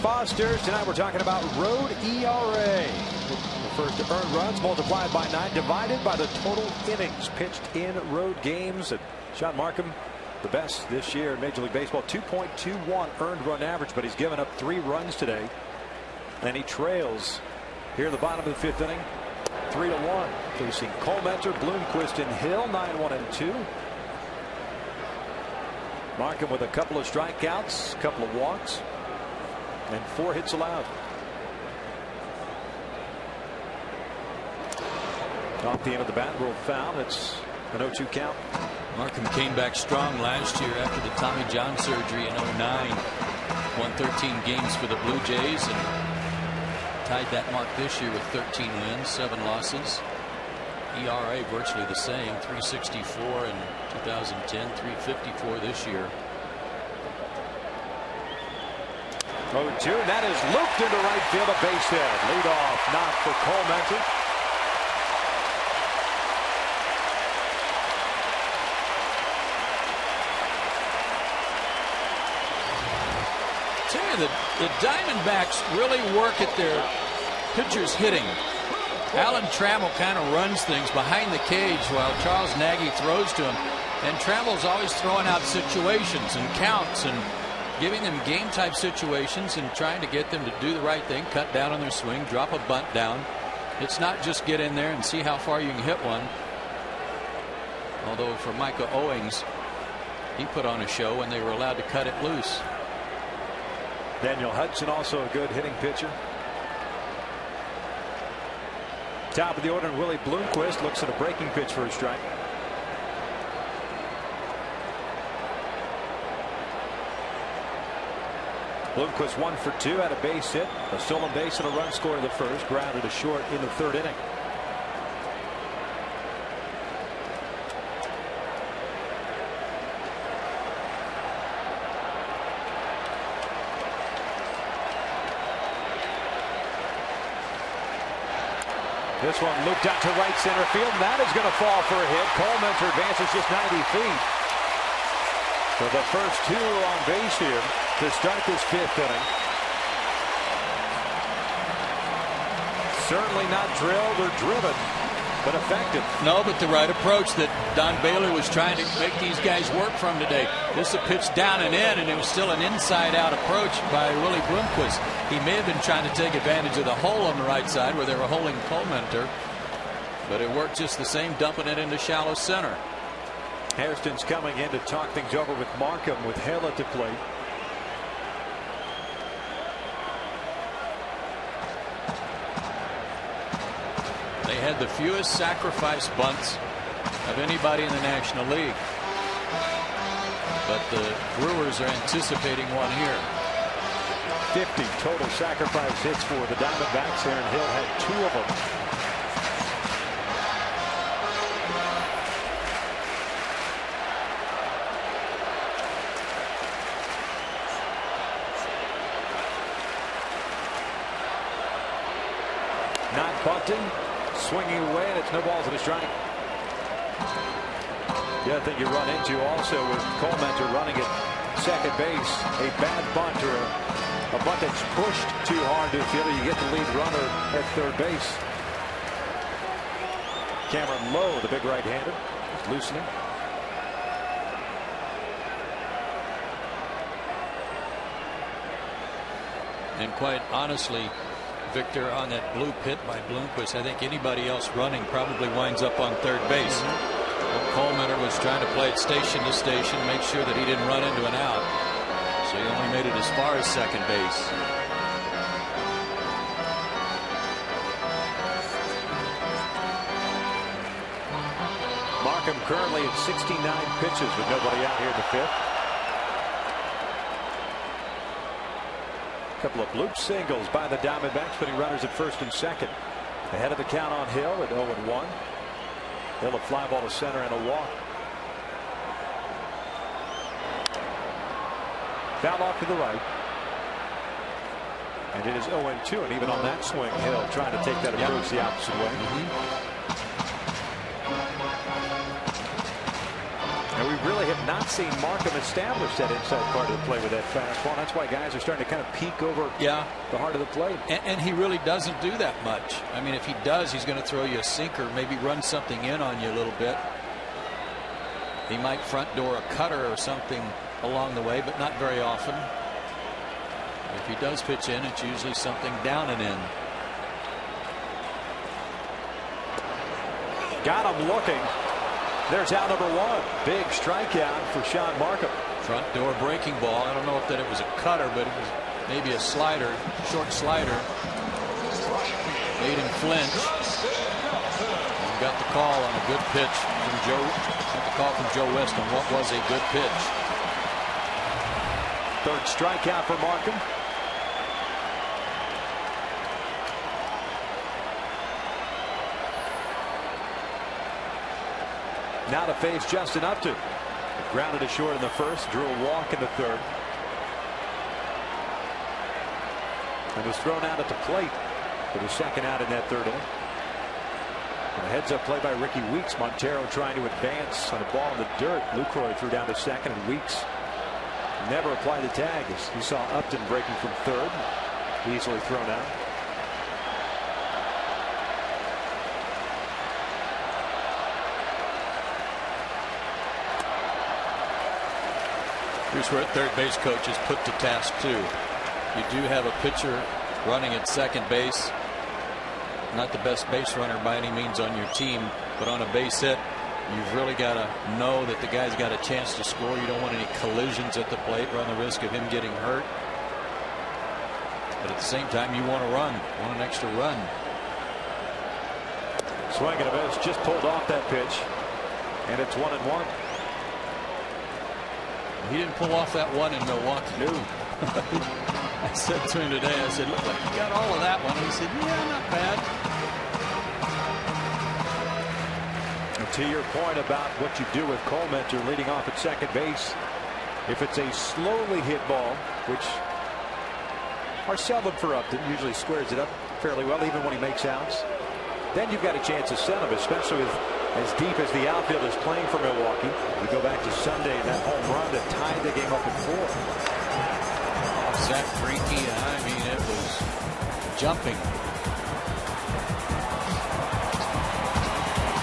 Fosters. Tonight we're talking about road ERA. The first earned runs multiplied by 9 divided by the total innings pitched in road games. And Sean Markham, the best this year in Major League Baseball, 2.21 earned run average, but he's given up 3 runs today. And he trails here in the bottom of the 5th inning, 3-1. Facing Colementor, Bloomquist, and Hill, 9-1 and 2. Markham with a couple of strikeouts, a couple of walks, and 4 hits allowed. Off the end of the bat, rolled foul. It's an 0-2 count. Markham came back strong last year after the Tommy John surgery in 09. Won 13 games for the Blue Jays and tied that mark this year with 13 wins, 7 losses. ERA virtually the same, 3.64 in 2010, 3.54 this year. 0-2, and that is looped into right field, a base hit. Lead off knock for Colementor. Tell you, the Diamondbacks really work at their pitchers hitting. Alan Trammell kind of runs things behind the cage while Charles Nagy throws to him. And Trammell's always throwing out situations and counts and giving them game type situations and trying to get them to do the right thing, cut down on their swing, drop a bunt down. It's not just get in there and see how far you can hit one. Although for Micah Owings, he put on a show when they were allowed to cut it loose. Daniel Hudson, also a good hitting pitcher. Top of the order, and Willie Bloomquist looks at a breaking pitch for a strike. Bloomquist 1 for 2, had a base hit, a stolen base, and a run scored in the first. Grounded to short in the 3rd inning. This one looped out to right center field, and that is going to fall for a hit. Colementor advances just 90 feet. So the first 2 on base here to start this 5th inning. Certainly not drilled or driven, but effective. No, but the right approach that Don Bailey was trying to make these guys work from today. This is a pitch down and in, and it was still an inside-out approach by Willie Bloomquist. He may have been trying to take advantage of the hole on the right side where they were holding Colementor, but it worked just the same, dumping it into shallow center. Hairston's coming in to talk things over with Markham with Hill at the plate. They had the fewest sacrifice bunts of anybody in the National League, but the Brewers are anticipating one here. 50 total sacrifice hits for the Diamondbacks. Aaron Hill had 2 of them. Not bunting, swinging away, and it's no balls and a strike. The other thing you run into also with Colementor running at second base, a bad bunt or a bunt that's pushed too hard to the fielder, you get the lead runner at third base. Cameron Lowe, the big right-hander, is loosening. And quite honestly, Victor, on that blue pit by Bloomquist, I think anybody else running probably winds up on third base. Colementor was trying to play it station to station, make sure that he didn't run into an out. So he only made it as far as second base. Markham currently at 69 pitches with nobody out here in the 5th. A couple of bloop singles by the Diamondbacks, putting runners at first and second. Ahead of the count on Hill at 0-1. Hill a fly ball to center and a walk. Foul off to the right. And it is 0-2, and even on that swing, Hill trying to take that approach the opposite way. And we really have not seen Markham establish that inside part of the play with that fastball. That's why guys are starting to kind of peek over the heart of the plate. And he really doesn't do that much. I mean, if he does, he's going to throw you a sinker, maybe run something in on you a little bit. He might front door a cutter or something along the way, but not very often. If he does pitch in, it's usually something down and in. Got him looking. There's out number 1. Big strikeout for Sean Markham. Front door breaking ball. I don't know if that it was a cutter, but it was maybe a slider, short slider. Made him flinch. And got the call on a good pitch from Joe. Got the call from Joe West on what was a good pitch. 3rd strikeout for Markham. Now to face Justin Upton. Grounded to short in the 1st, drew a walk in the 3rd. And was thrown out at the plate for the 2nd out in that 3rd inning. And a heads-up play by Ricky Weeks. Montero trying to advance on a ball in the dirt. Lucroy threw down to 2nd, and Weeks never applied the tag as he saw Upton breaking from 3rd. Easily thrown out. Here's where third base coach is put to task too. You do have a pitcher running at second base. Not the best base runner by any means on your team, but on a base hit, you've really got to know that the guy's got a chance to score. You don't want any collisions at the plate, run the risk of him getting hurt. But at the same time, you want to run, want an extra run. Swing and a miss, just pulled off that pitch, and it's 1-1. He didn't pull off that one in Milwaukee. No. I said to him today, I said, look like you got all of that one. And he said, yeah, not bad. And to your point about what you do with Colementor leading off at second base, if it's a slowly hit ball, which are seldom for Upton, usually squares it up fairly well even when he makes outs, then you've got a chance to send him, especially with as deep as the outfield is playing for Milwaukee. We go back to Sunday, that home run that tied the game up at 4. Zach Greinke, I mean, it was jumping.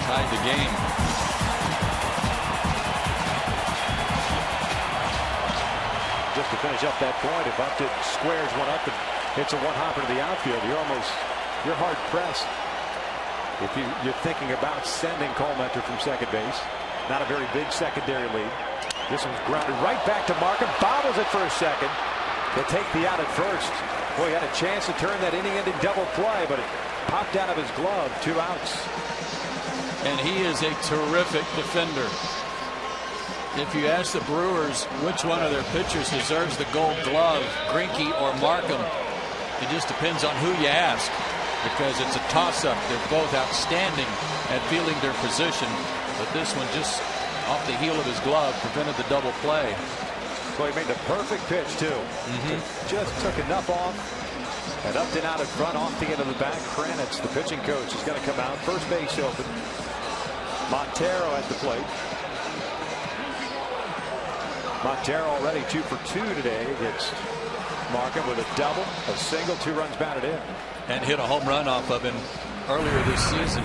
Tied the game. Just to finish up that point, if Upton squares one up and hits a one-hopper to the outfield, you're hard pressed. If you're thinking about sending Colementor from second base. Not a very big secondary lead. This one's grounded right back to Markham. Bobbles it for a second. They'll take the out at first. Boy, he had a chance to turn that inning-ending double play, but it popped out of his glove. 2 outs. And he is a terrific defender. If you ask the Brewers which one of their pitchers deserves the gold glove, Greinke or Markham, it just depends on who you ask. Because it's a toss-up. They're both outstanding at fielding their position. But this one just off the heel of his glove prevented the double play. Well, he made the perfect pitch, too. Just took enough off. And Upton out in front, off the end of the back. Kranitz, the pitching coach, is going to come out. First base open. Montero at the plate. Montero already 2 for 2 today against Markham with a double, a single, 2 runs batted in. And hit a home run off of him earlier this season.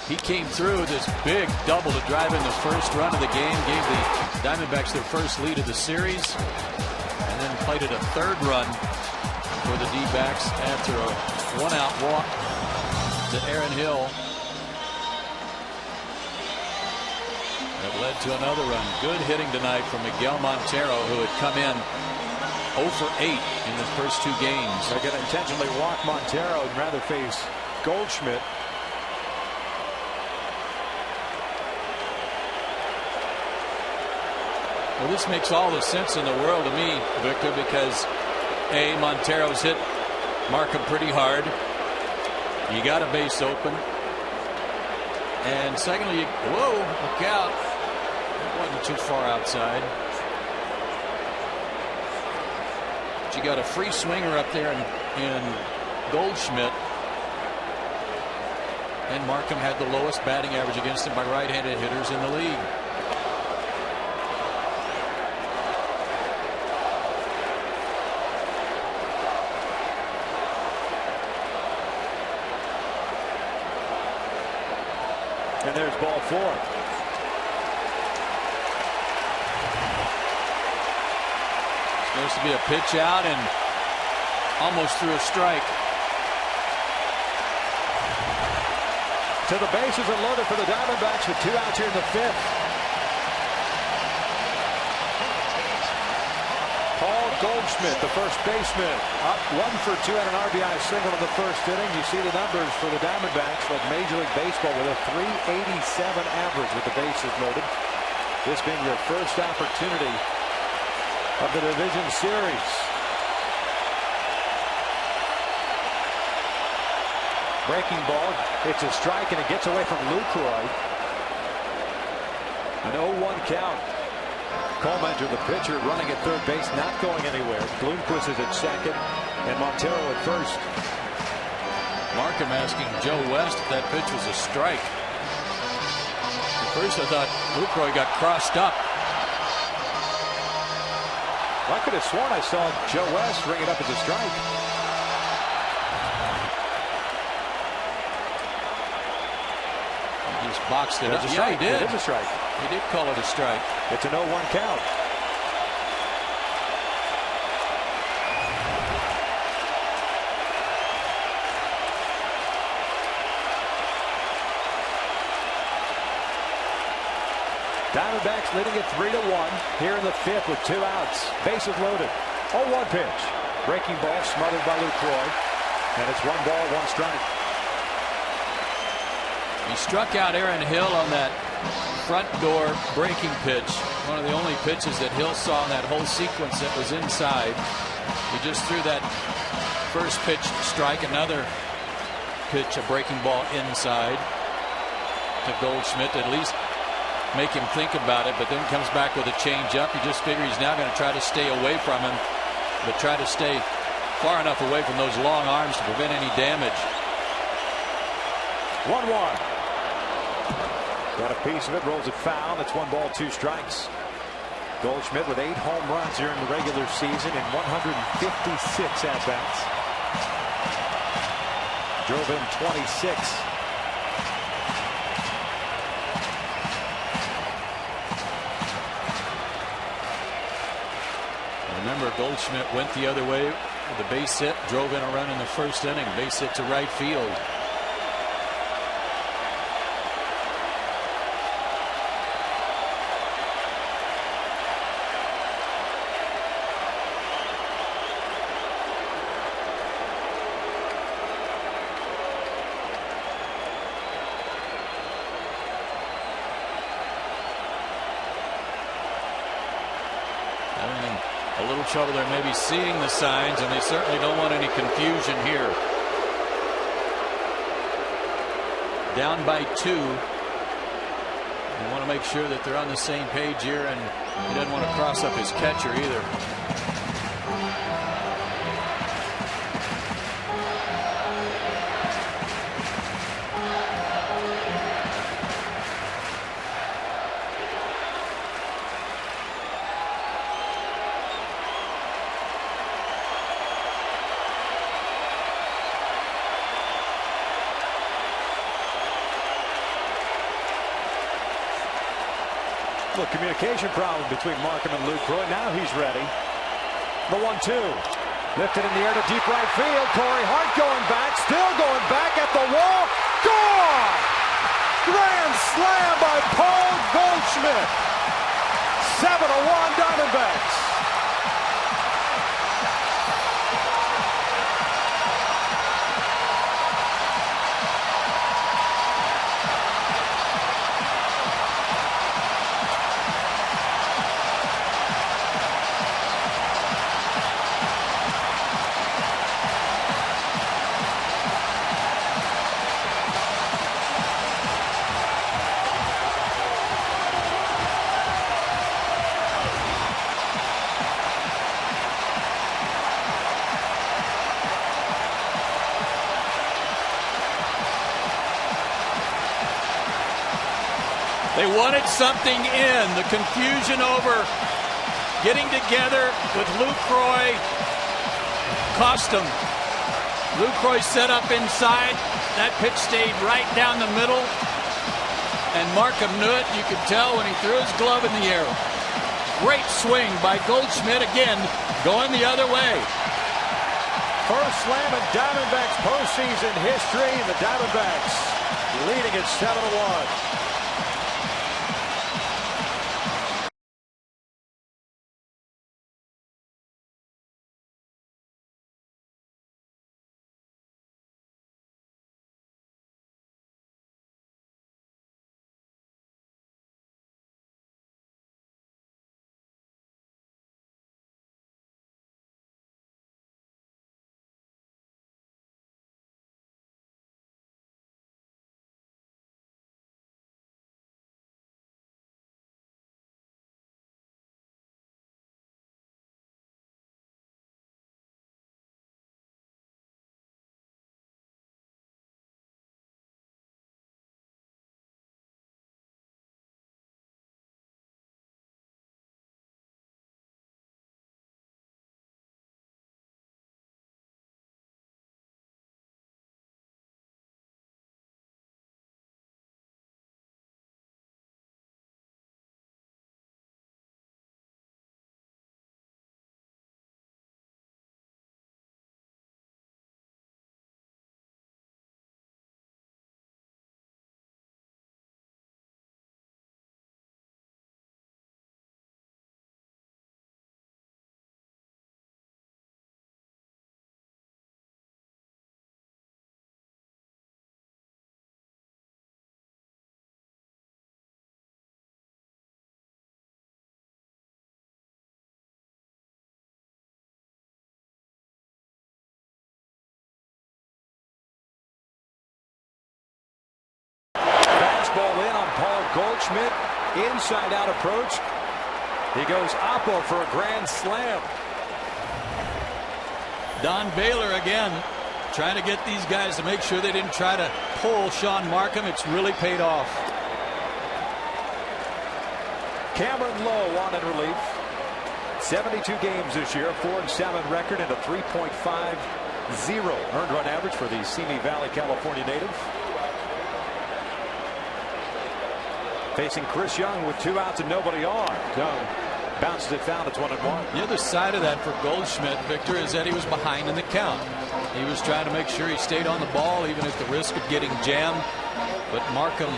He came through this big double to drive in the first run of the game, gave the Diamondbacks their first lead of the series, and then plated a 3rd run for the D-backs after a 1-out walk to Aaron Hill. That led to another run. Good hitting tonight from Miguel Montero, who had come in 0 for 8 in the first 2 games. They're going to intentionally walk Montero and rather face Goldschmidt. Well, this makes all the sense in the world to me, Victor, because A, Montero's hit Markham pretty hard. You got a base open. And secondly, whoa, look out. It wasn't too far outside. But you got a free swinger up there in Goldschmidt. And Markham had the lowest batting average against him by right-handed hitters in the league. And there's ball 4. Supposed to be a pitch out and almost threw a strike. To the bases and loaded for the Diamondbacks with 2 outs here in the 5th. Paul Goldschmidt, the first baseman, up 1 for 2 on an RBI single in the first inning. You see the numbers for the Diamondbacks like Major League Baseball with a .387 average with the bases loaded. This being your first opportunity of the division series. Breaking ball. It's a strike and it gets away from Lucroy. An 0-1 count. Colemenger, the pitcher, running at third base, not going anywhere. Bloomquist is at second and Montero at first. Markham asking Joe West if that pitch was a strike. At first I thought Lucroy got crossed up. I could have sworn I saw Joe West ring it up as a strike. He just boxed it up. Yeah, he did. It is a strike. He did call it a strike. It's an 0-1 count. Diamondbacks leading it 3-1 here in the 5th with 2 outs. Bases loaded. 0-1 pitch. Breaking ball smothered by Lucroy. And it's 1 ball, 1 strike. He struck out Aaron Hill on that front door breaking pitch. One of the only pitches that Hill saw in that whole sequence that was inside. He just threw that first pitch strike. Another pitch, a breaking ball inside to Goldschmidt to at least make him think about it, but then comes back with a changeup. You just figure he's now going to try to stay away from him, but try to stay far enough away from those long arms to prevent any damage. 1-1. Got a piece of it, rolls it foul. That's 1 ball, 2 strikes. Goldschmidt with 8 home runs here in the regular season and 156 at-bats. Drove in 26. Remember, Goldschmidt went the other way with the base hit, drove in a run in the first inning. Base hit to right field. A little trouble there, maybe seeing the signs, and they certainly don't want any confusion here. Down by 2. They want to make sure that they're on the same page here, and he doesn't want to cross up his catcher either. Little communication problem between Markham and Lucroy. Now he's ready. The 1-2. Lifted in the air to deep right field. Corey Hart going back. Still going back at the wall. Gone! Grand slam by Paul Goldschmidt. 7-1 Diamondbacks. They wanted something in. The confusion over getting together with Lucroy cost them. Lucroy set up inside. That pitch stayed right down the middle. and Markham knew it. You could tell when he threw his glove in the air. Great swing by Goldschmidt again, going the other way. First slam in Diamondbacks postseason history. The Diamondbacks leading at 7-1. Fastball in on Paul Goldschmidt. Inside out approach. He goes oppo for a grand slam. Don Baylor again trying to get these guys to make sure they didn't try to pull Sean Markham. It's really paid off. Cameron Lowe on in relief. 72 games this year, 4-7 record and a 3.50 earned run average for the Simi Valley, California native. Facing Chris Young with 2 outs and nobody on. Young bounces it down. It's 1-1. The other side of that for Goldschmidt, Victor, is that he was behind in the count. He was trying to make sure he stayed on the ball, even at the risk of getting jammed. But Markham,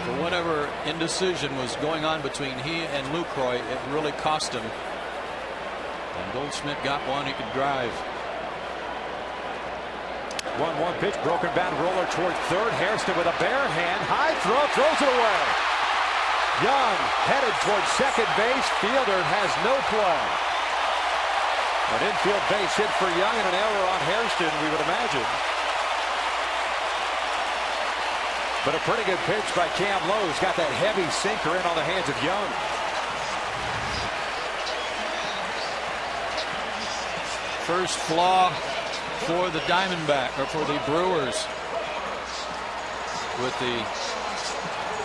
for whatever indecision was going on between he and Lucroy, it really cost him. And Goldschmidt got one he could drive. 1-1 pitch, broken bat roller toward third. Hairston with a bare hand, high throw, throws it away. Young headed toward second base. Fielder has no play. An infield base hit for Young and an error on Hairston, we would imagine. But a pretty good pitch by Cam Lowe. He's got that heavy sinker in on the hands of Young. First flaw for the Diamondback, or for the Brewers, with the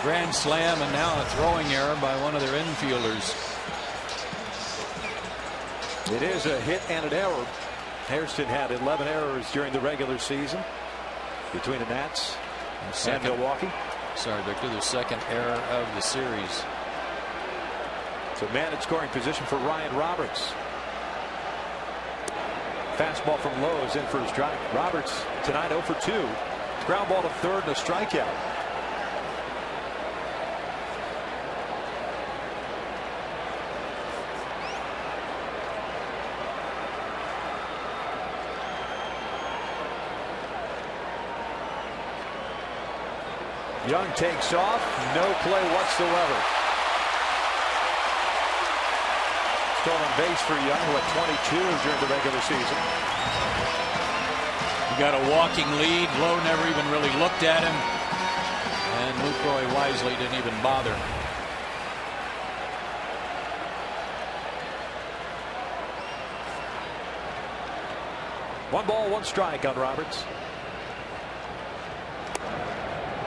grand slam and now a throwing error by one of their infielders. It is a hit and an error. Hairston had 11 errors during the regular season between the Nats and Milwaukee. Sorry, Victor, the second error of the series. So man in scoring position for Ryan Roberts. Fastball from Lowe is in for his strike. Roberts tonight 0 for 2. Ground ball to third and a strikeout. Young takes off. No play whatsoever. Stolen base for Young, who had 22 during the regular season. You got a walking lead. Lowe never even really looked at him. And Lucroy wisely didn't even bother. One ball, one strike on Roberts.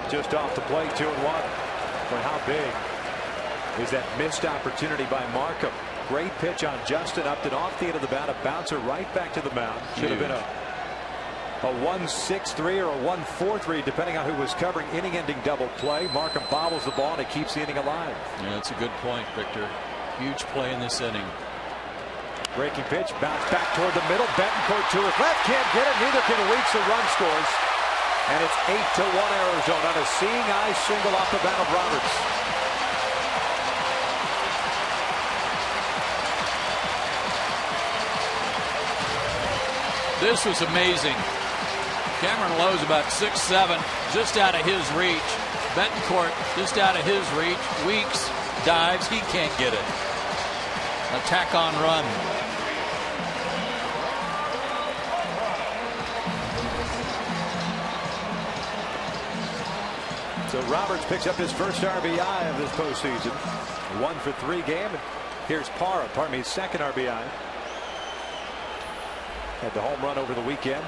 Just off the plate, 2-1. But how big is that missed opportunity by Markham? Great pitch on Justin, up and off the end of the bat, a bouncer right back to the mound. Should have been a A 1-6-3 or a 1-4-3, depending on who was covering. Inning-ending double play. Markham bobbles the ball and it keeps the inning alive. Yeah, that's a good point, Victor. Huge play in this inning. Breaking pitch, bounce back toward the middle. Betancourt to his left, can't get it. Neither can Weeks. The run scores, and it's 8-1 Arizona on a seeing eye single off the bat of Roberts. This was amazing. Cameron Lowe's about 6'7", just out of his reach. Betancourt just out of his reach. Weeks dives, he can't get it. Attack on run. So Roberts picks up his first RBI of this postseason. 1 for 3 game. And here's Parra, his second RBI. Had the home run over the weekend.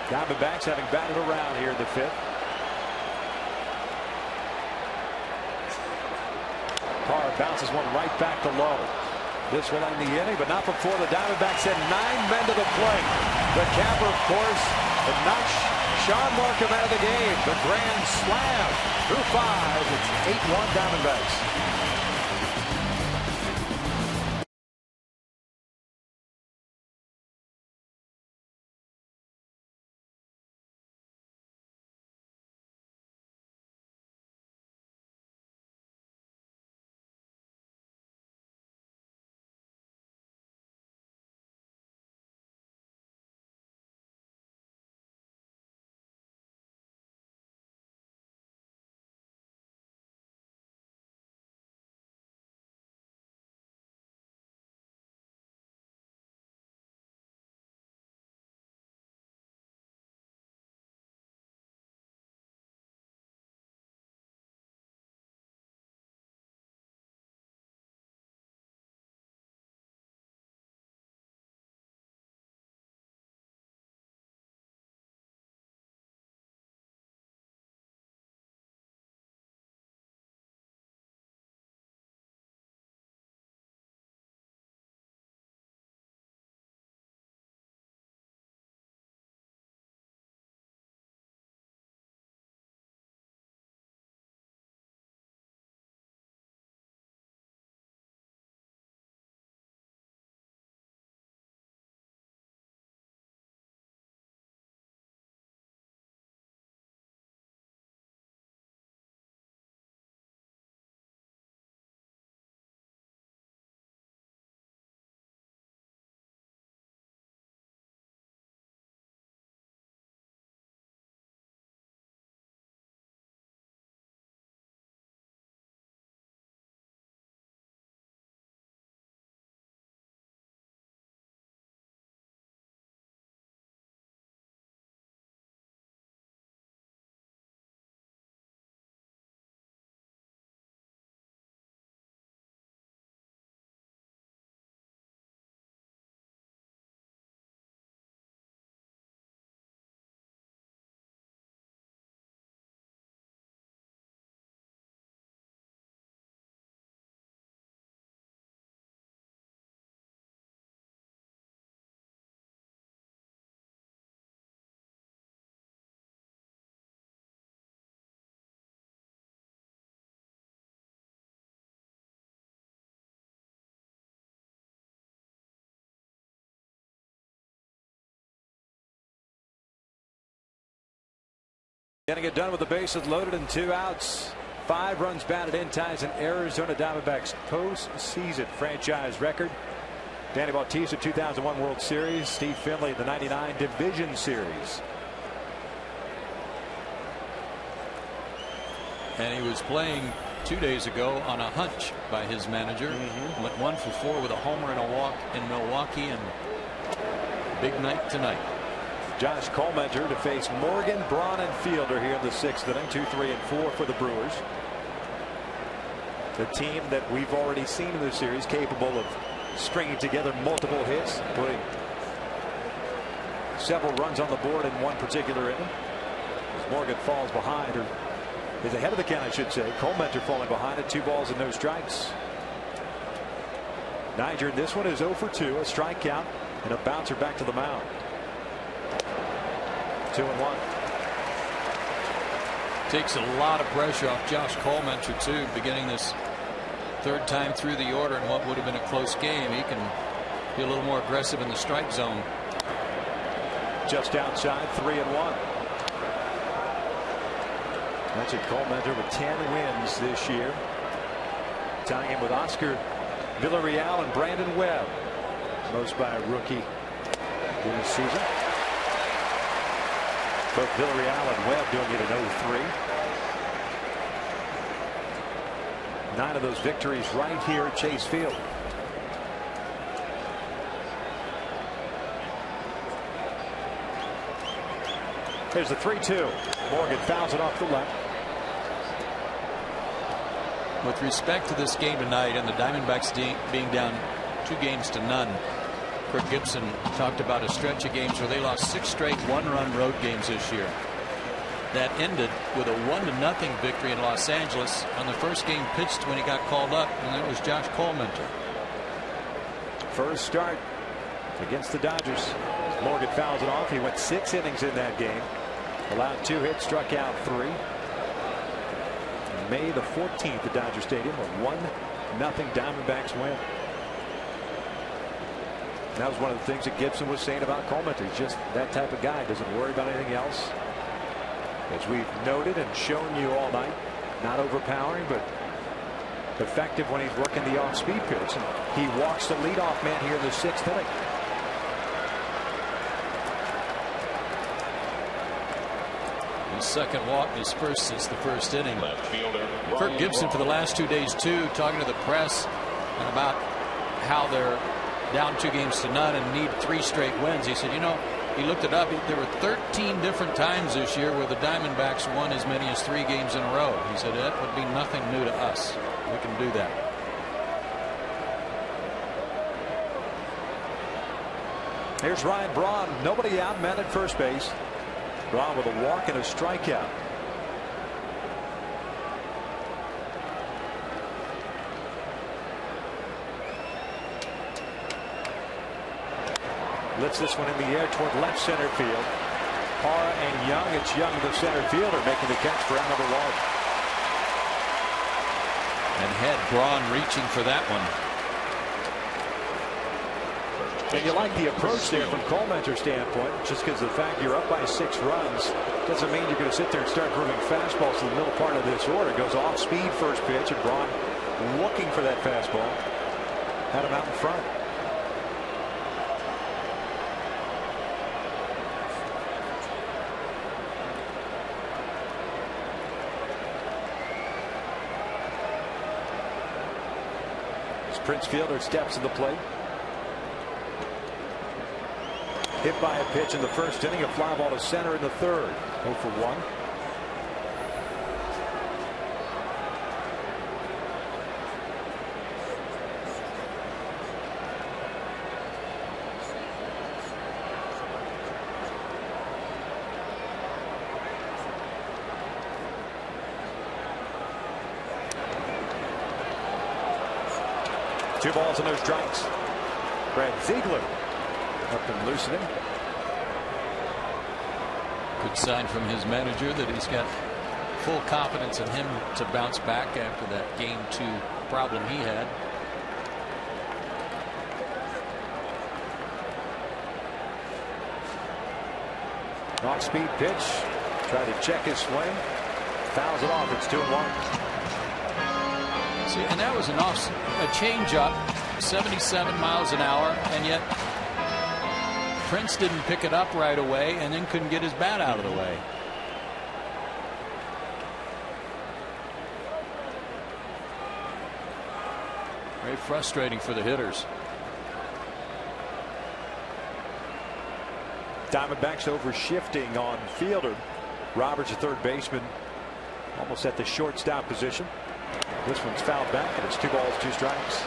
Diamondbacks having batted around here in the 5th. Parra bounces one right back to Lowe. This will end the inning, but not before the Diamondbacks send 9 men to the plate. The capper, of course, but not Sean Markham out of the game. The grand slam through 5. It's 8-1 Diamondbacks. Getting it done with the bases loaded and 2 outs. 5 runs batted in ties an Arizona Diamondbacks postseason franchise record. Danny Bautista 2001 World Series. Steve Finley the '99 Division Series. And he was playing 2 days ago on a hunch by his manager. Went 1 for 4 with a homer and a walk in Milwaukee, and big night tonight. Josh Colmenter to face Morgan, Braun, and Fielder here in the 6th inning. 2, 3, and 4 for the Brewers. The team that we've already seen in the series, capable of stringing together multiple hits, putting several runs on the board in one particular inning. As Morgan falls behind, or is ahead of the count, I should say. Colmenter falling behind at 2 balls and no strikes. Niger in this one is 0 for 2, a strikeout and a bouncer back to the mound. 2-1. Takes a lot of pressure off Josh Colementer too, beginning this third time through the order in what would have been a close game. He can be a little more aggressive in the strike zone. Just outside, 3-1. Mentioned Colementer with 10 wins this year, tying him with Oscar Villarreal and Brandon Webb, most by a rookie in the season. Both Villarreal and Webb doing it in 0-3. 9 of those victories right here at Chase Field. Here's the 3-2. Morgan fouls it off the left. With respect to this game tonight and the Diamondbacks being down 2-0, Kirk Gibson talked about a stretch of games where they lost 6 straight one-run road games this year. That ended with a 1-0 victory in Los Angeles on the first game pitched when he got called up, and that was Josh Colementer. First start against the Dodgers. Morgan fouls it off. He went 6 innings in that game. Allowed 2 hits, struck out 3. May the 14th at Dodger Stadium, a 1-0 Diamondbacks win. That was one of the things that Gibson was saying about Colementer. He's just that type of guy. Doesn't worry about anything else. As we've noted and shown you all night, not overpowering, but effective when he's working the off-speed pitch. And he walks the leadoff man here in the 6th inning. His second walk, his first since the first inning. Kirk Gibson for the last 2 days too, talking to the press about how they're down 2-0 and need 3 straight wins. He said, you know, he looked it up. There were 13 different times this year where the Diamondbacks won as many as 3 games in a row. He said that would be nothing new to us. We can do that. Here's Ryan Braun. Nobody out, man at first base. Braun with a walk and a strikeout. Lifts this one in the air toward left center field. Parra and Young. It's Young, the center fielder, making the catch for out number 1. And had Braun reaching for that one. And you like the approach there from Colementer's standpoint. Just because of the fact you're up by 6 runs doesn't mean you're going to sit there and start grooving fastballs to the middle part of this order. Goes off speed first pitch, and Braun looking for that fastball. Had him out in front. Prince Fielder steps to the plate. Hit by a pitch in the first inning, a fly ball to center in the third. 0 for 1. Two balls and no strikes. Brad Ziegler up and loosening. Good sign from his manager that he's got full confidence in him to bounce back after that game 2 problem he had. Off speed pitch. Tried to check his swing. Fouls it off. It's 2-1. See, and that was a changeup, 77 miles an hour, and yet Prince didn't pick it up right away and then couldn't get his bat out of the way. Very frustrating for the hitters. Diamondbacks over shifting on Fielder. Roberts, a third baseman, almost at the shortstop position. This one's fouled back, and it's 2 balls, 2 strikes.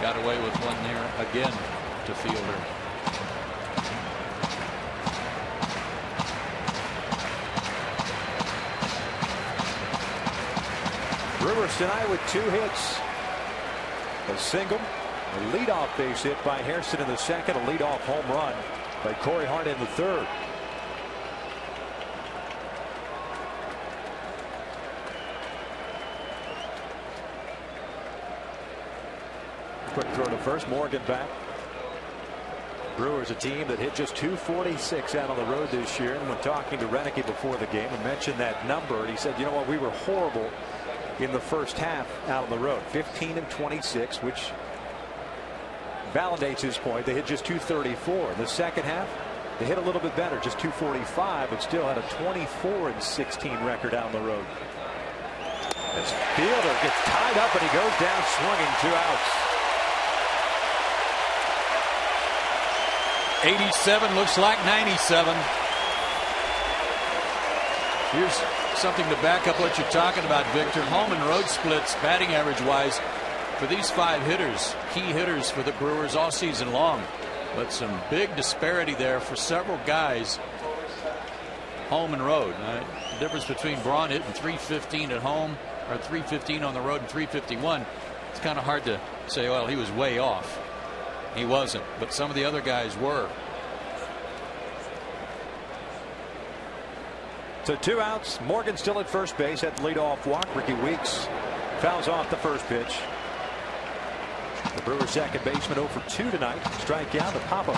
Got away with one there again to Fielder. Brewers tonight with 2 hits. A single, a leadoff base hit by Hairston in the second, a leadoff home run by Corey Hart in the third. Quick throw to first. Morgan back. Brewers, a team that hit just .246 out on the road this year. And when talking to Renicky before the game, I mentioned that number, and he said, you know what, we were horrible in the first half out on the road. 15-26, which validates his point. They hit just .234. In the second half, they hit a little bit better, just .245, but still had a 24-16 record out on the road. This fielder gets tied up, and he goes down swinging. 2 outs. 87 looks like 97. Here's something to back up what you're talking about, Victor. Home and road splits, batting average wise, for these 5 hitters, key hitters for the Brewers all season long. But some big disparity there for several guys, home and road. The difference between Braun hitting .315 at home, or .315 on the road, and .351. It's kind of hard to say, well, he was way off. He wasn't, but some of the other guys were. So 2 outs. Morgan still at first base at the leadoff walk. Ricky Weeks fouls off the first pitch. The Brewers' second baseman 0 for 2 tonight. Strikeout to Papa.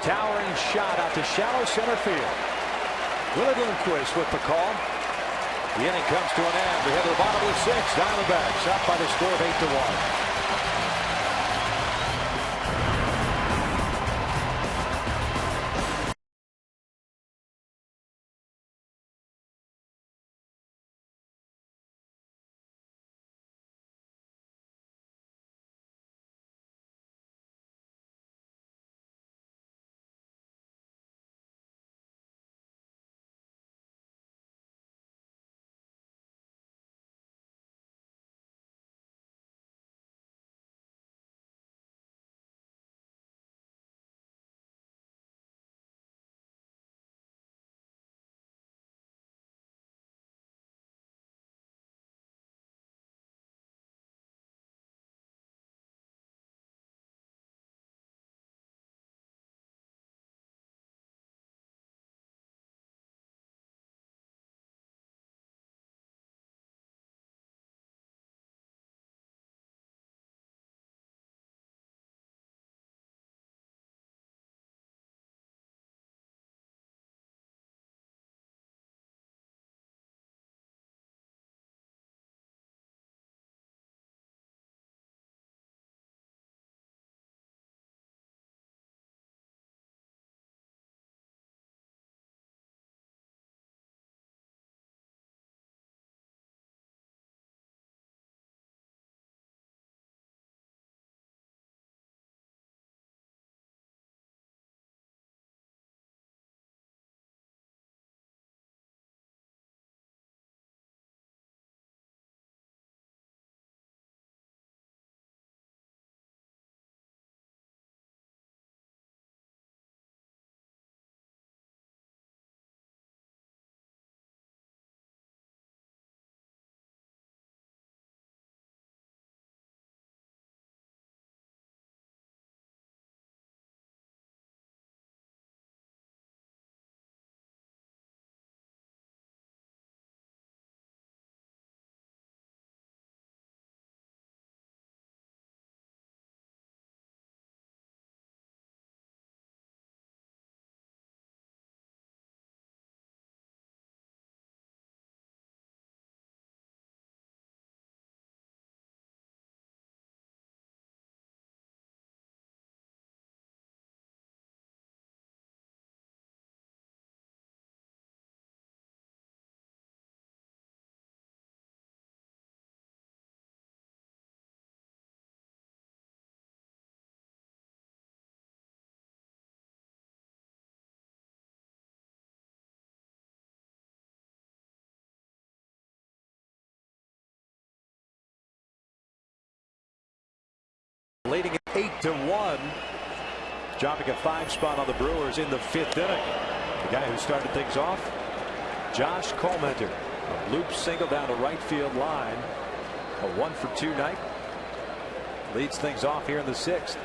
Towering shot out to shallow center field. Willie Lundquist with the call. The inning comes to an end. We head to the bottom of the 6th. Diamondbacks up by the score of 8-1. leading it 8-1. Dropping a 5 spot on the Brewers in the 5th inning. The guy who started things off, Josh Colmenter. A loop single down the right field line. A 1-for-2 night. Leads things off here in the 6th.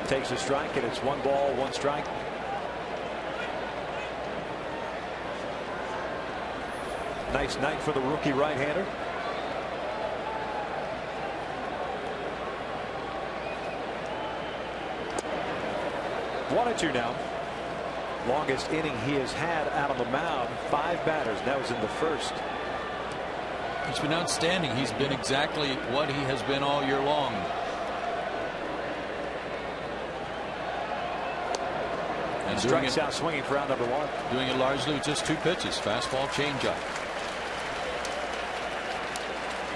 Takes a strike, and it's 1 ball, 1 strike. Nice night for the rookie right-hander. One and 2 now. Longest inning he has had out on the mound. 5 batters. That was in the 1st. He's been outstanding. He's been exactly what he has been all year long. And strikes out swinging for round number 1. Doing it largely with just 2 pitches. Fastball, changeup.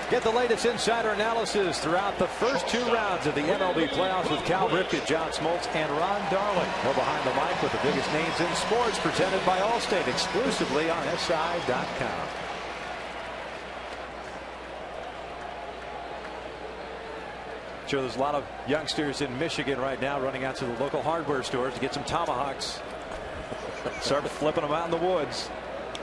Get the latest insider analysis throughout the first 2 rounds of the MLB playoffs with Cal Ripken, John Smoltz, and Ron Darling. We're behind the mic with the biggest names in sports, presented by Allstate, exclusively on SI.com. Sure, there's a lot of youngsters in Michigan right now running out to the local hardware stores to get some tomahawks. Start flipping them out in the woods.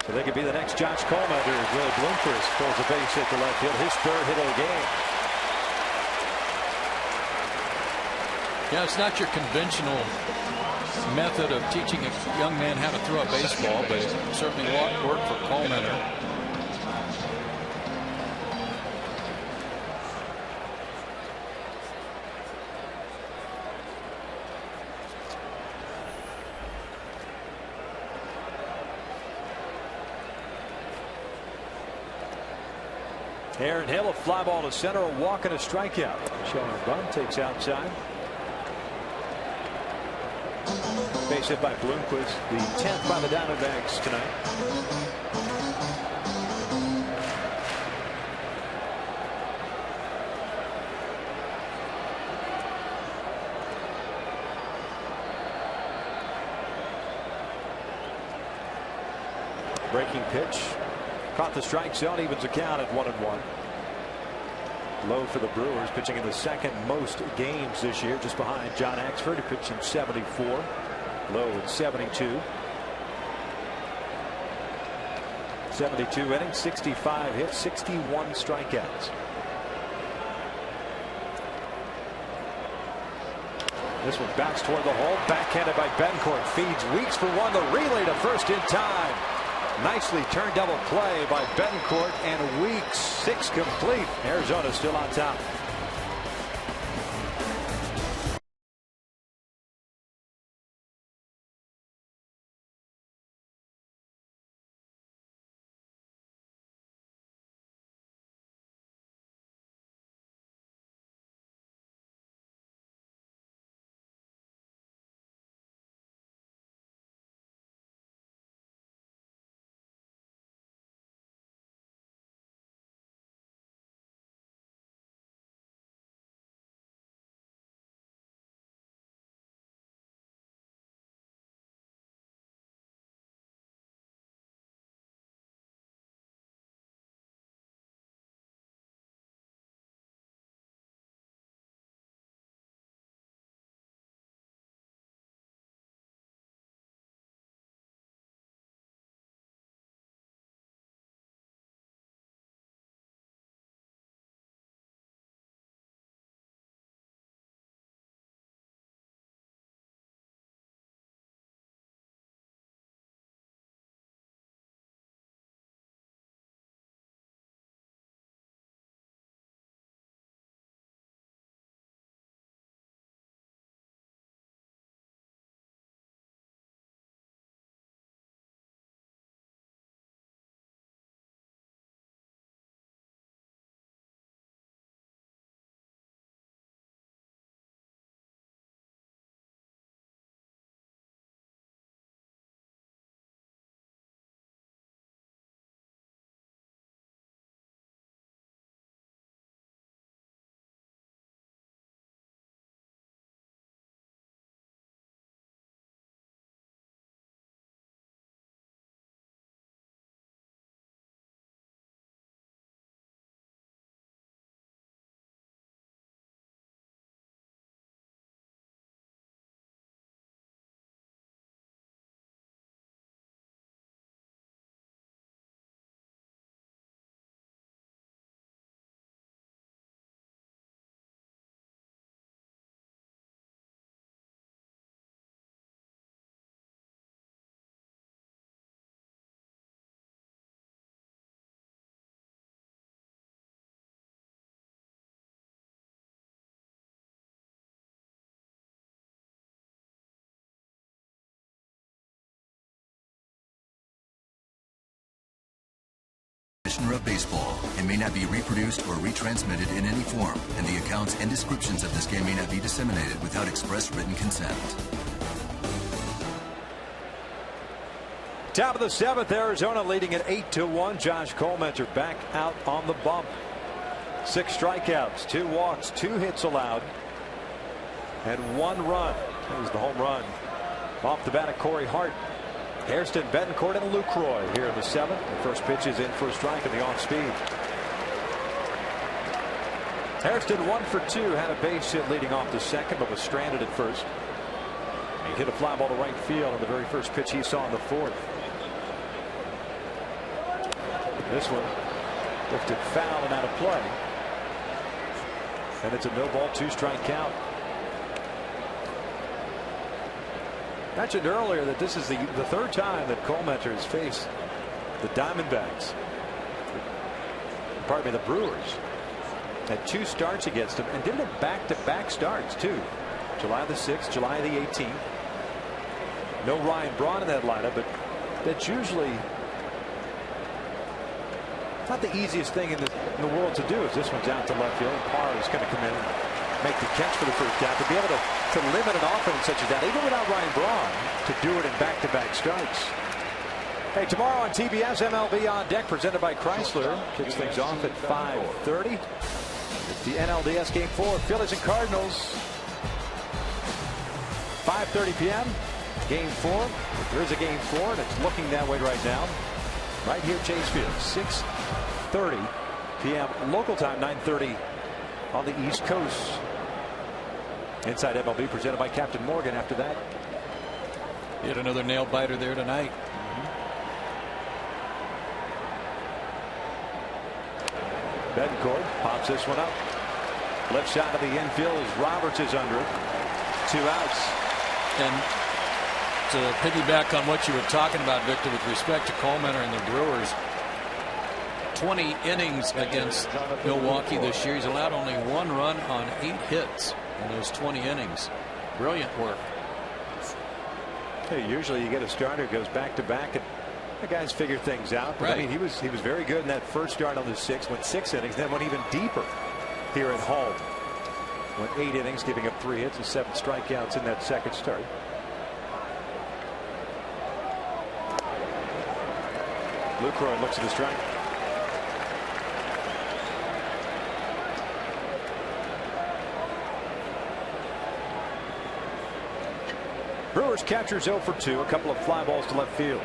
So they could be the next Josh Colmenter as Willie Bloomquist pulls a base hit to left field, his 3rd hit of the game. Yeah, it's not your conventional method of teaching a young man how to throw a baseball, but it certainly worked for Colmenter. Aaron Hill, a fly ball to center, a walk and a strikeout. Showing a bunt, takes outside. Base hit by Bloomquist, the 10th by the Diamondbacks tonight. Breaking pitch. Caught the strike zone, evens the count at 1-1. Low for the Brewers, pitching in the 2nd most games this year, just behind John Axford, who pitched in 74. Low at 72. 72 innings, 65 hits, 61 strikeouts. This one bounced toward the hole, backhanded by Bencourt, feeds Weeks for 1, the relay to first in time. Nicely turned double play by Bencourt and Weeks. 6 complete. Arizona still on top. practitioner of baseball and may not be reproduced or retransmitted in any form, and the accounts and descriptions of this game may not be disseminated without express written consent. Top of the 7th, Arizona leading at 8-1. Josh Colementer back out on the bump. 6 strikeouts, 2 walks, 2 hits allowed, and 1 run. That was the home run off the bat of Corey Hart. Hairston, Betancourt, and Lucroy here in the 7th. The first pitch is in for a strike in the off speed. Hairston 1 for 2, had a base hit leading off the 2nd, but was stranded at first. He hit a fly ball to right field on the very first pitch he saw in the 4th. This one lifted foul and out of play. And it's a no ball, 2-strike count. Mentioned earlier that this is the 3rd time that Colementer has faced the Diamondbacks. Pardon me, the Brewers. Had 2 starts against them and did it in back-to-back starts too. July the 6th, July the 18th. No Ryan Braun in that lineup, but that's usually not the easiest thing in the world to do. As this one's out to left field, Parr is going to come in and make the catch for the first down. To be able to limit an offense such as that, even without Ryan Braun, to do it in back-to-back starts. Hey, tomorrow on TBS, MLB On Deck, presented by Chrysler. Kicks things off at 5:30. The NLDS Game 4, Phillies and Cardinals. 5:30 p.m. Game 4. If there is a Game 4, and it's looking that way right now. Right here, Chase Field, 6:30 p.m. local time, 9:30 on the East Coast. Inside MLB, presented by Captain Morgan. After that, yet another nail biter there tonight. Betancourt pops this one up. Left shot to the infield as Roberts is under it. 2 outs. And to piggyback on what you were talking about, Victor, with respect to Colementer and the Brewers, 20 innings against Milwaukee this year. He's allowed only 1 run on 8 hits in those 20 innings. Brilliant work. Hey, usually you get a starter who goes back to back, and the guys figure things out. But right. I mean, he was very good in that first start on the 6th. Went 6 innings, then went even deeper here at home. Went 8 innings, giving up 3 hits and 7 strikeouts in that second start. Lucroy looks at the strike. Brewers catchers 0 for 2. A couple of fly balls to left field.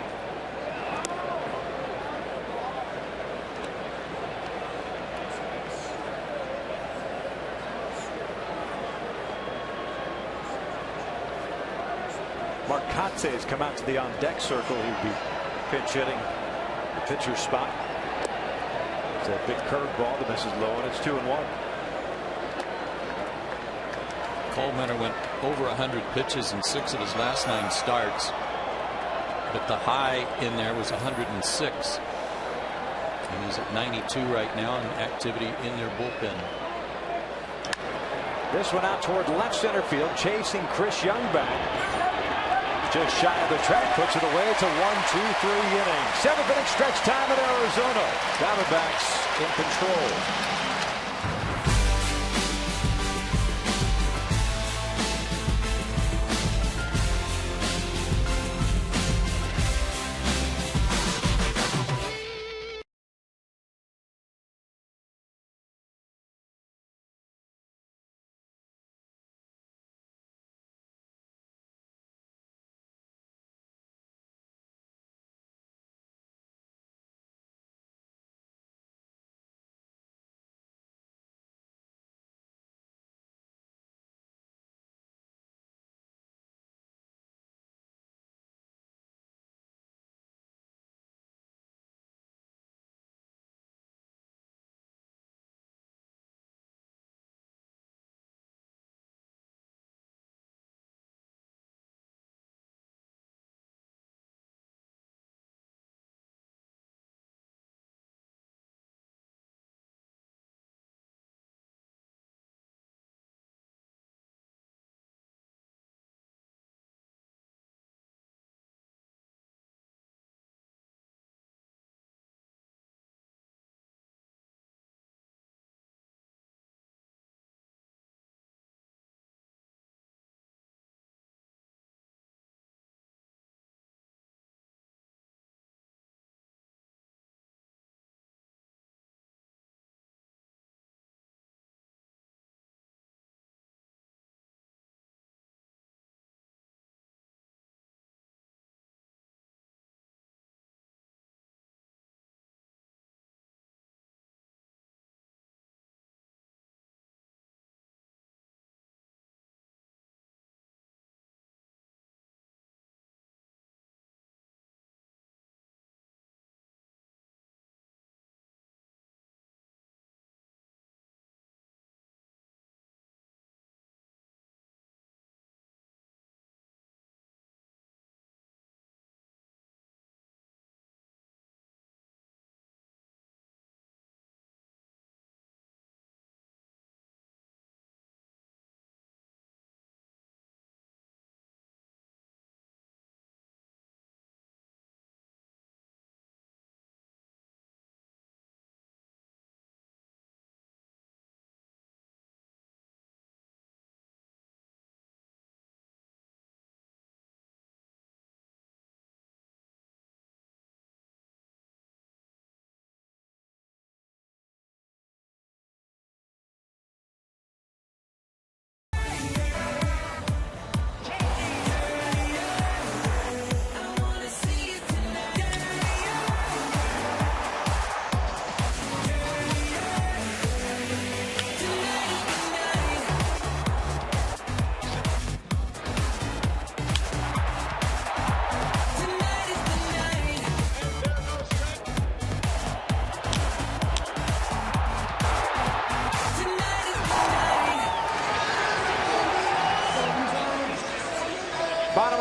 Marcotte has come out to the on-deck circle. He would be pinch hitting the pitcher's spot. It's a big curveball that misses low, and it's 2-1. Colementer went over 100 pitches in 6 of his last 9 starts, but the high in there was 106, and he's at 92 right now in activity in their bullpen. This one out toward left center field, chasing Chris Young back. Just shy of the track, puts it away. It's a 1-2-3 inning. 7th inning stretch time in Arizona. Diamondbacks in control.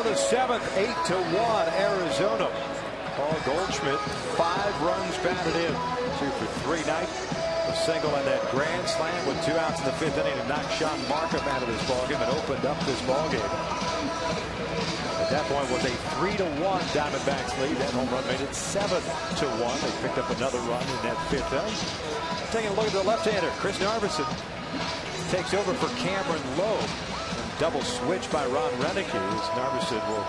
of the 7th, 8-1 Arizona. Paul Goldschmidt, 5 runs batted in, 2 for 3 night. A single and that grand slam with 2 outs in the 5th inning to knock Sean Markham out of this ballgame and opened up this ballgame. At that point was a 3-1 Diamondbacks lead. That home run made it 7-1. They picked up another run in that 5th inning. Taking a look at the left-hander, Chris Narveson takes over for Cameron Lowe. Double switch by Ron Renicky as Narveson will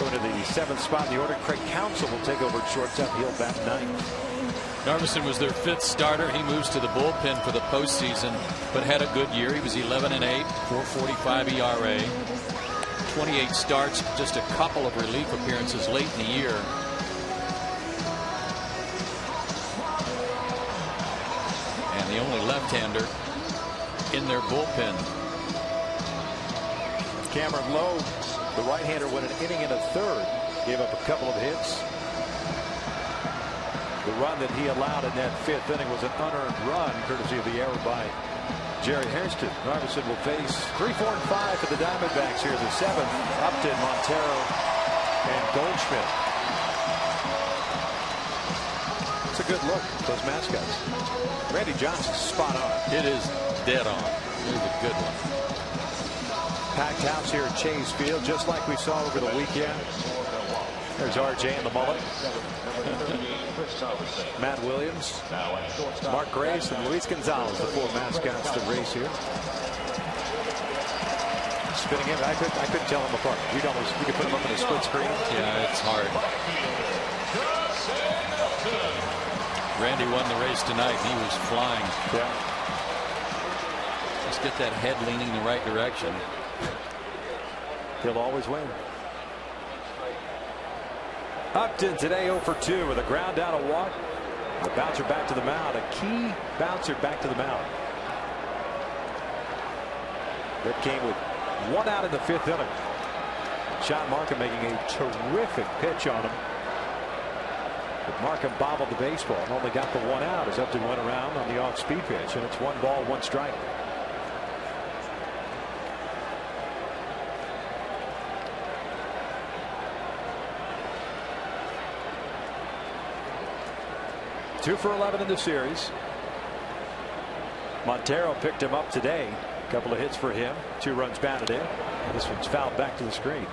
go to the 7th spot in the order. Craig Counsell will take over at shortstop. He'll bat 9th. Narveson was their 5th starter. He moves to the bullpen for the postseason, but had a good year. He was 11-8, 4.45 ERA, 28 starts, just a couple of relief appearances late in the year. And the only left-hander in their bullpen. Cameron Lowe, the right-hander, went an inning and a third. Gave up a couple of hits. The run that he allowed in that 5th inning was an unearned run, courtesy of the error by Jerry Hairston. Narveson will face 3, 4, and 5 for the Diamondbacks here in the 7th. Upton, Montero, and Goldschmidt. It's a good look, those mascots. Randy Johnson's spot on. It is dead on. It is a good one. Packed house here at Chase Field, just like we saw over the weekend. There's RJ in the mullet. Matt Williams, Mark Grace, and Luis Gonzalez, the 4 mascots to race here. Spinning in, I couldn't tell them apart. You could put them up on a split screen. Yeah, it's hard. Randy won the race tonight. He was flying. Yeah. Just get that head leaning the right direction. He'll always win. Upton today 0 for 2 with a ground out, a walk. The bouncer back to the mound. A key bouncer back to the mound. That came with 1 out in the 5th inning. Sean Markham making a terrific pitch on him. But Markham bobbled the baseball and only got the 1 out as Upton went around on the off-speed pitch. And it's 1 ball, 1 strike. Two for 11 in the series. Montero picked him up today. A couple of hits for him. 2 runs batted in. And this one's fouled back to the screen.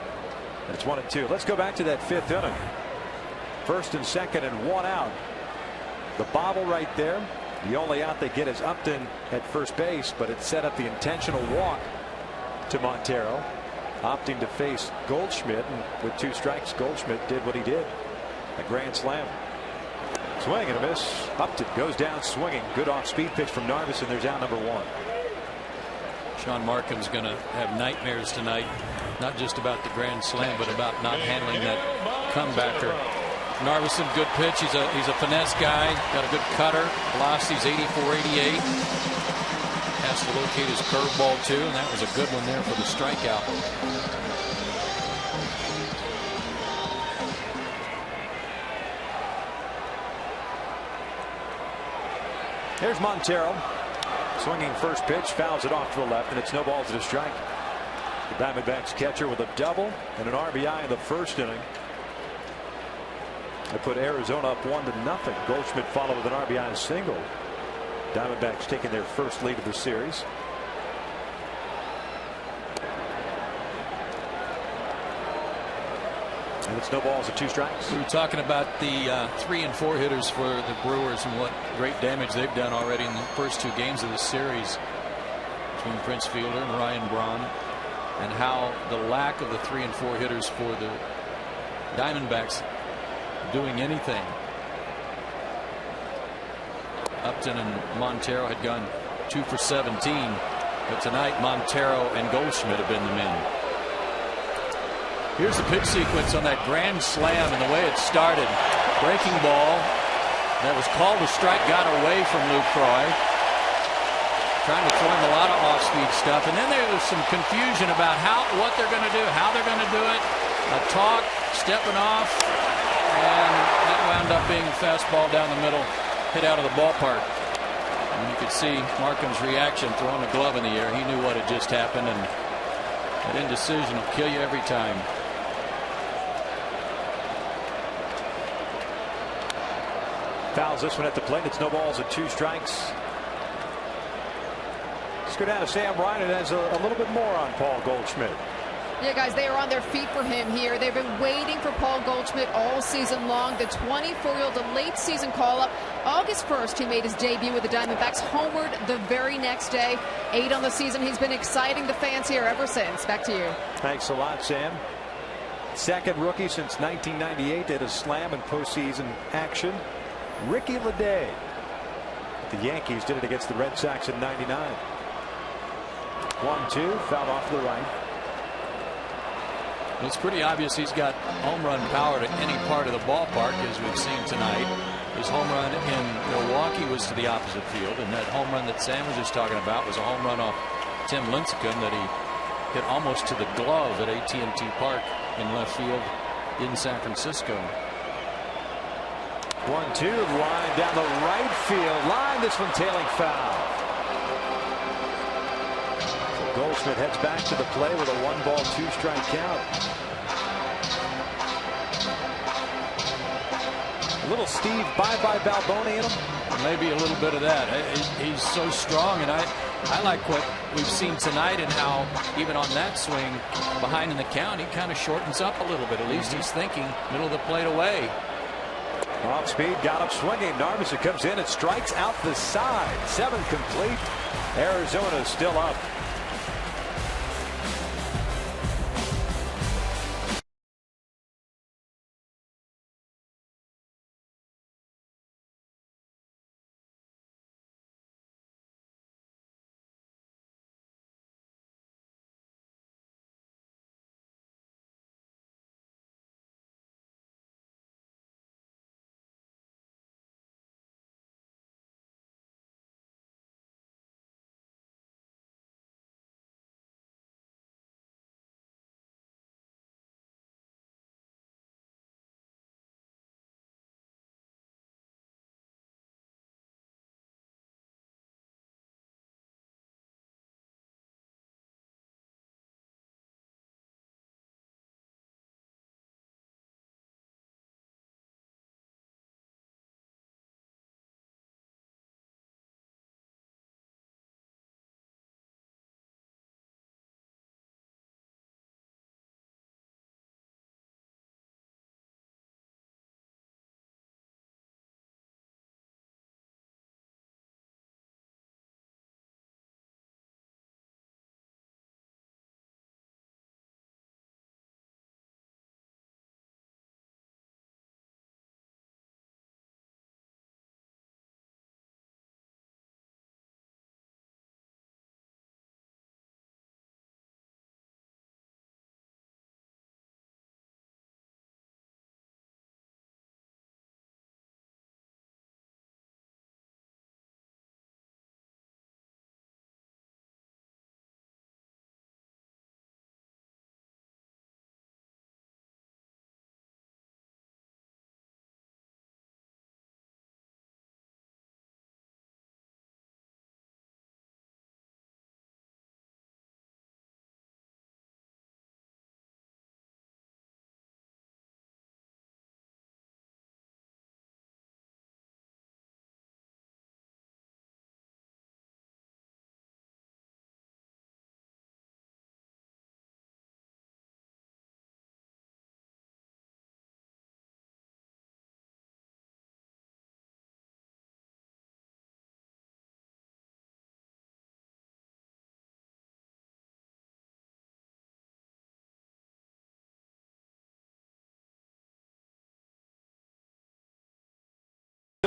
And it's 1-2. Let's go back to that 5th inning. 1st and 2nd and 1 out. The bobble right there. The only out they get is Upton at first base, but it set up the intentional walk to Montero, opting to face Goldschmidt. And with 2 strikes, Goldschmidt did what he did. A grand slam. Swing and a miss. Upton goes down swinging. Good off-speed pitch from Narveson. There's out number 1. Sean Markham's going to have nightmares tonight, not just about the grand slam, but about not handling that comebacker. Narveson, good pitch. He's a finesse guy. Got a good cutter. Velocity's 84-88. Has to locate his curveball too, and that was a good one there for the strikeout. Here's Montero. Swinging first pitch, fouls it off to the left, and it's no balls and a strike. The Diamondbacks catcher with a double and an RBI in the 1st inning. They put Arizona up 1-0. Goldschmidt followed with an RBI single. Diamondbacks taking their first lead of the series. And it's no balls and 2 strikes. We were talking about the 3 and 4 hitters for the Brewers and what great damage they've done already in the first 2 games of the series between Prince Fielder and Ryan Braun, and how the lack of the 3 and 4 hitters for the Diamondbacks doing anything. Upton and Montero had gone 2 for 17, but tonight Montero and Goldschmidt have been the men. Here's the pitch sequence on that grand slam and the way it started. Breaking ball that was called a strike, got away from Lucroy. Trying to throw him a lot of off-speed stuff, and then there was some confusion about what they're going to do, how they're going to do it. A talk, stepping off, and that wound up being a fastball down the middle, hit out of the ballpark. And you could see Markham's reaction, throwing a glove in the air. He knew what had just happened, and that indecision will kill you every time. Fouls this one at the plate. It's no balls and 2 strikes. Let's go down to Sam Ryan and has a little bit more on Paul Goldschmidt. Yeah, guys, they are on their feet for him here. They've been waiting for Paul Goldschmidt all season long. The 24-year-old, a late season call-up. August 1st, he made his debut with the Diamondbacks, homered the very next day. 8 on the season. He's been exciting the fans here ever since. Back to you. Thanks a lot, Sam. Second rookie since 1998 that has slam in postseason action. Ricky Leday. The Yankees did it against the Red Sox in '99. 1-2, fouled off to the right. It's pretty obvious he's got home run power to any part of the ballpark, as we've seen tonight. His home run in Milwaukee was to the opposite field, and that home run that Sam was just talking about was a home run off Tim Lincecum that he hit almost to the glove at AT&T Park in left field in San Francisco. 1-2, line down the right field line. This one tailing foul. Goldschmidt heads back to the play with a 1-ball, 2-strike count. A little Steve bye-bye Balboni in him. Maybe a little bit of that. He's so strong, and I like what we've seen tonight and how even on that swing behind in the count, he kind of shortens up a little bit. At least he's thinking middle of the plate away. Off speed, got up swinging. Narvason comes in and strikes out the side. 7 complete. Arizona still up.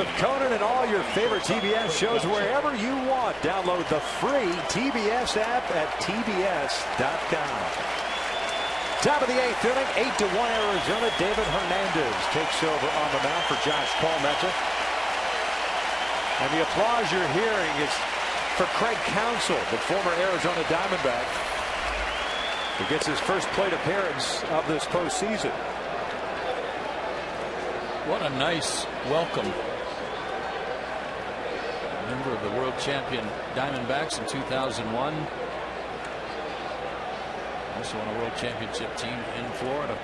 Of Conan and all your favorite TBS shows wherever you want. Download the free TBS app at TBS.com. Top of the 8th inning, 8-1 Arizona. David Hernandez takes over on the mound for Josh Palmetta. And the applause you're hearing is for Craig Counsell, the former Arizona Diamondback, who gets his first plate appearance of this postseason. What a nice welcome. Member of the world champion Diamondbacks in 2001. Also on a world championship team in Florida.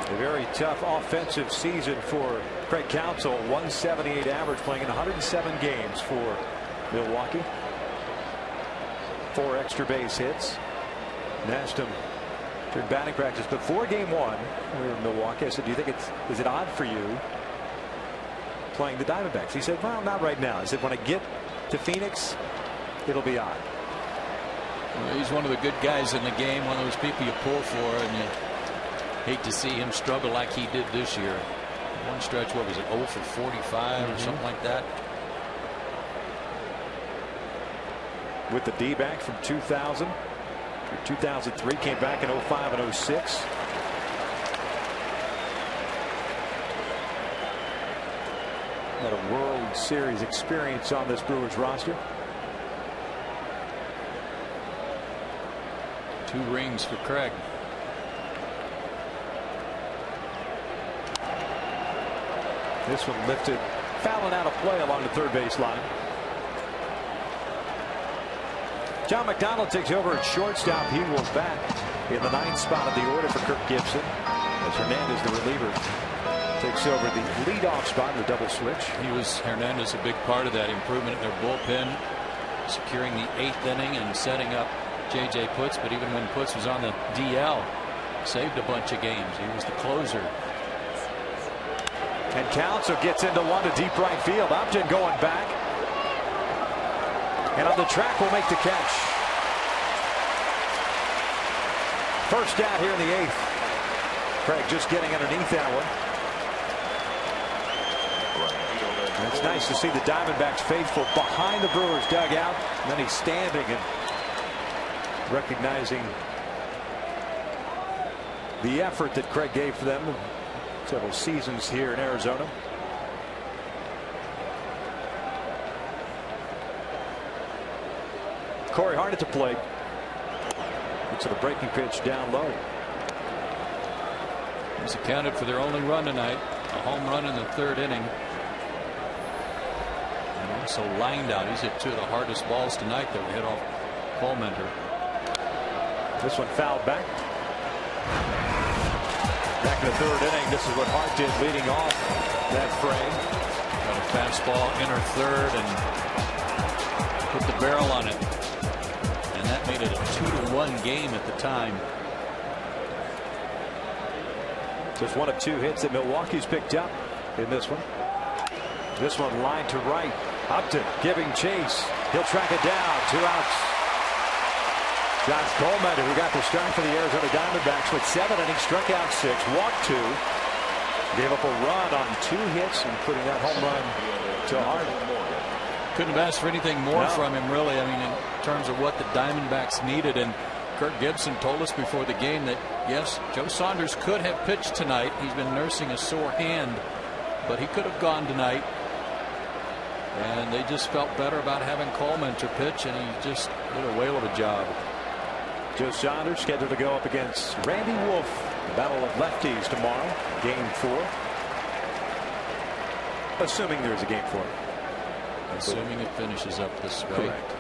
A very tough offensive season for Craig Counsell, 178 average, playing in 107 games for Milwaukee. 4 extra base hits. And asked him during batting practice before game 1, we were in Milwaukee. I said, do you think is it odd for you playing the Diamondbacks? He said, well, not right now. I said, when I get to Phoenix, it'll be odd. Well, he's one of the good guys in the game, one of those people you pull for, and you hate to see him struggle like he did this year. One stretch, what was it, 0 for 45 or something like that? With the D-back from 2000 through 2003, came back in 05 and 06. Got a World Series experience on this Brewers roster. 2 rings for Craig. This one lifted, fouling out of play along the third base line. John McDonald takes over at shortstop. He will bat in the 9th spot of the order for Kirk Gibson, as Hernandez, the reliever, takes over the leadoff spot in the double switch. Hernandez, a big part of that improvement in their bullpen, securing the 8th inning and setting up J.J. Putz. But even when Putz was on the DL, saved a bunch of games. He was the closer. And Counsell gets into one to deep right field. Upton going back, and on the track will make the catch. First out here in the 8th. Craig just getting underneath that one. And it's nice to see the Diamondbacks faithful behind the Brewers dugout. And then he's standing and recognizing the effort that Craig gave for them several seasons here in Arizona. Corey Hart at the plate. Looks at a breaking pitch down low. He's accounted for their only run tonight, a home run in the 3rd inning. And also lined out. He's hit 2 of the hardest balls tonight that were hit off Colementor. This one fouled back. Back in the 3rd inning, this is what Hart did leading off that frame. Got a fastball inner 3rd and put the barrel on it. And that made it a 2-1 game at the time. Just one of 2 hits that Milwaukee's picked up in this one. This one lined to right. Upton giving chase. He'll track it down. 2 outs. Josh Coleman, who got the start for the Arizona Diamondbacks with 7 innings, struck out 6, walked 2, gave up a run on 2 hits, including that home run to Hart. Couldn't have asked for anything more from him, really. I mean, in terms of what the Diamondbacks needed. And Kirk Gibson told us before the game that, yes, Joe Saunders could have pitched tonight. He's been nursing a sore hand, but he could have gone tonight. And they just felt better about having Coleman to pitch, and he just did a whale of a job. Joe Saunders scheduled to go up against Randy Wolf. The battle of lefties tomorrow, game 4. Assuming there's a game 4. Assuming it finishes up this way. Correct.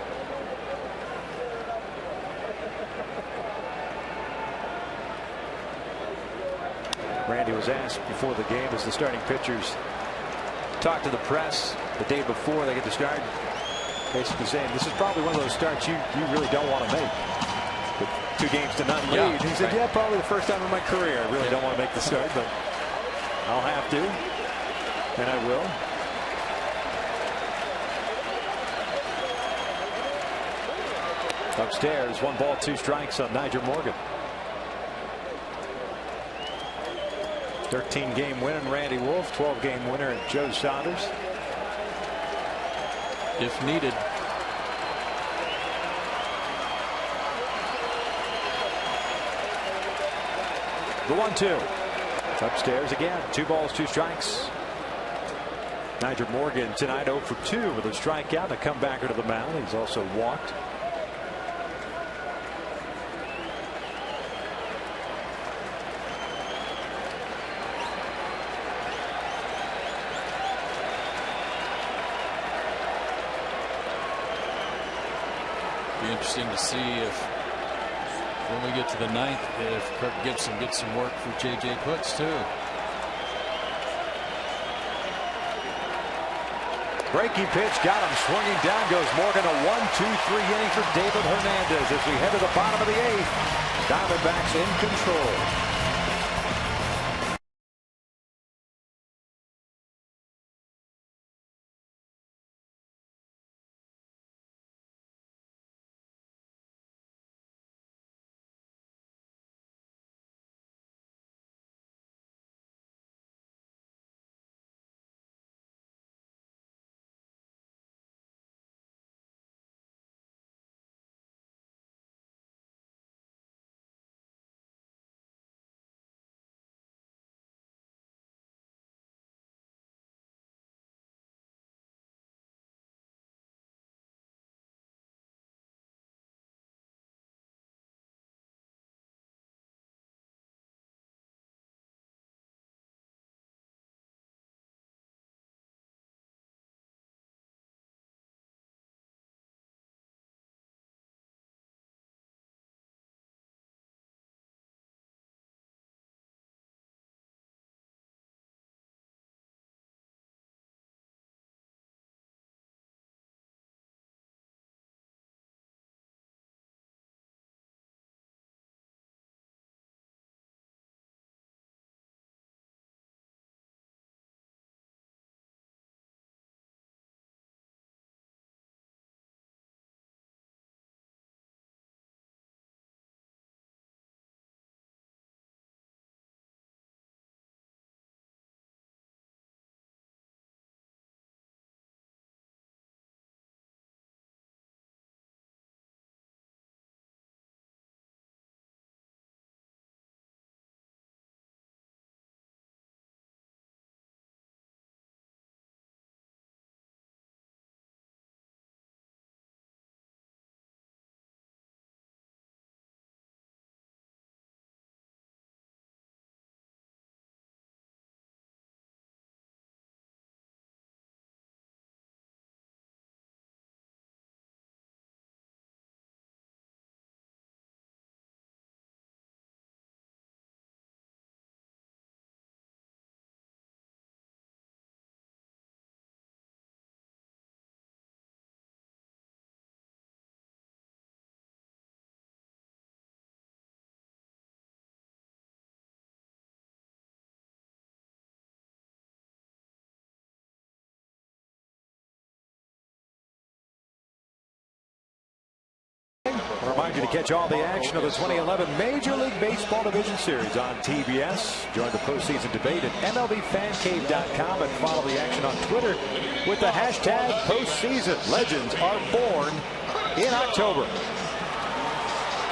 Randy was asked before the game as the starting pitchers talked to the press the day before they get to start, basically saying this is probably one of those starts you really don't want to make. With 2 games to none lead. He said, yeah, probably the first time in my career I really don't want to make the start, but I'll have to, and I will. Upstairs, 1 ball, 2 strikes on Nyjer Morgan. 13-game winner in Randy Wolf, 12-game winner in Joe Saunders. If needed. The 1-2. Upstairs again. 2 balls, 2 strikes. Nyjer Morgan tonight 0 for 2 with a strikeout and a comebacker to the mound. He's also walked. Be interesting to see if, when we get to the 9th, if Kirk Gibson gets some work for J.J. Putz too. Breaking pitch got him swinging. Down goes Morgan. A 1-2-3 inning for David Hernandez as we head to the bottom of the 8th. Diamondbacks in control. I remind you to catch all the action of the 2011 Major League Baseball Division Series on TBS. Join the postseason debate at MLBFancave.com and follow the action on Twitter with the hashtag postseason. Legends are born in October.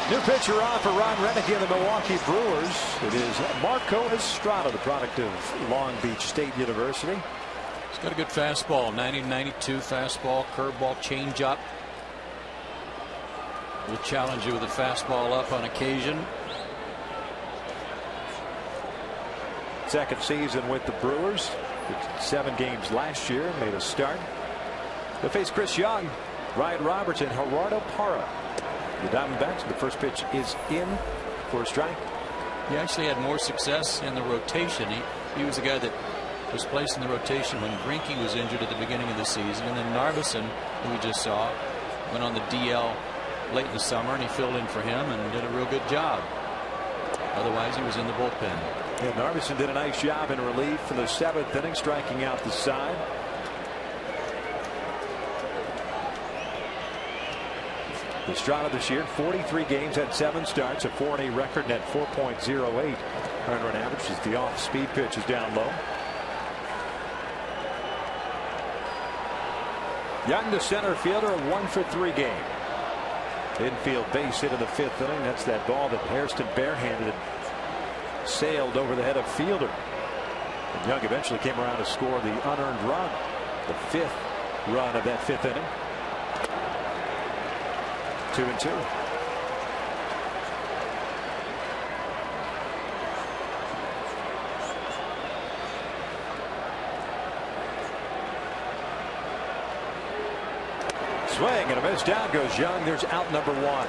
New pitcher on for Ron Renick and the Milwaukee Brewers. It is Marco Estrada, the product of Long Beach State University. He's got a good fastball, 90-92 fastball, curveball, changeup. Will challenge you with a fastball up on occasion. Second season with the Brewers. 7 games last year. Made a start. They'll face Chris Young, Ryan Robertson, Gerardo Parra. The Diamondbacks. The first pitch is in for a strike. He actually had more success in the rotation. He was the guy that was placed in the rotation when Greinke was injured at the beginning of the season. And then Narveson, who we just saw, went on the DL late in the summer, and he filled in for him and did a real good job. Otherwise, he was in the bullpen. Yeah, Narveson did a nice job in relief for the 7th inning, striking out the side. Estrada this year, 43 games, had 7 starts, a 4-8 record, net 4.08 earned run average as the off-speed pitch is down low. Young, the center fielder, a 1-for-3 game. Infield base hit in the 5th inning. That's that ball that Hairston barehanded sailed over the head of fielder. And Young eventually came around to score the unearned run, the 5th run of that 5th inning. 2-2. Swing and a miss. Down goes Young. There's out number 1.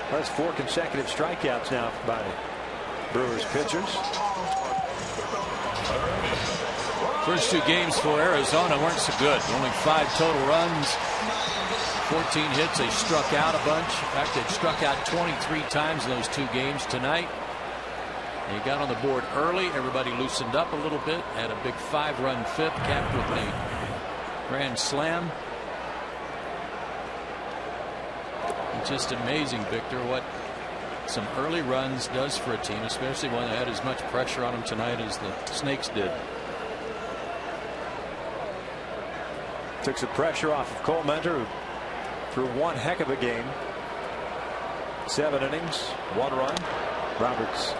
That's 4 consecutive strikeouts now by Brewers pitchers. First 2 games for Arizona weren't so good. Only 5 total runs, 14 hits. They struck out a bunch. In fact, they struck out 23 times in those 2 games tonight. They got on the board early. Everybody loosened up a little bit. Had a big 5-run fifth, capped with a grand slam. It's just amazing, Victor, what some early runs does for a team, especially one that had as much pressure on them tonight as the Snakes did. Took some pressure off of Cole Mentor, who threw one heck of a game. 7 innings, 1 run. Roberts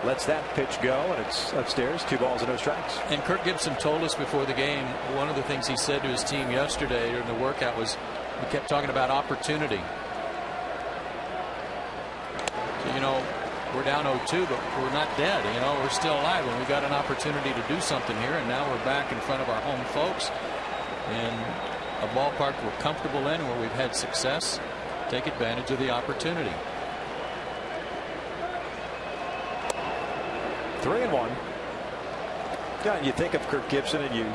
lets that pitch go, and it's upstairs. 2 balls and no strikes. And Kirk Gibson told us before the game, one of the things he said to his team yesterday during the workout was, we kept talking about opportunity. So, you know, we're down 0-2, but we're not dead. You know, we're still alive, and we got an opportunity to do something here. And now we're back in front of our home folks in a ballpark we're comfortable in, where we've had success. Take advantage of the opportunity. 3-1. Yeah, and you think of Kirk Gibson, and you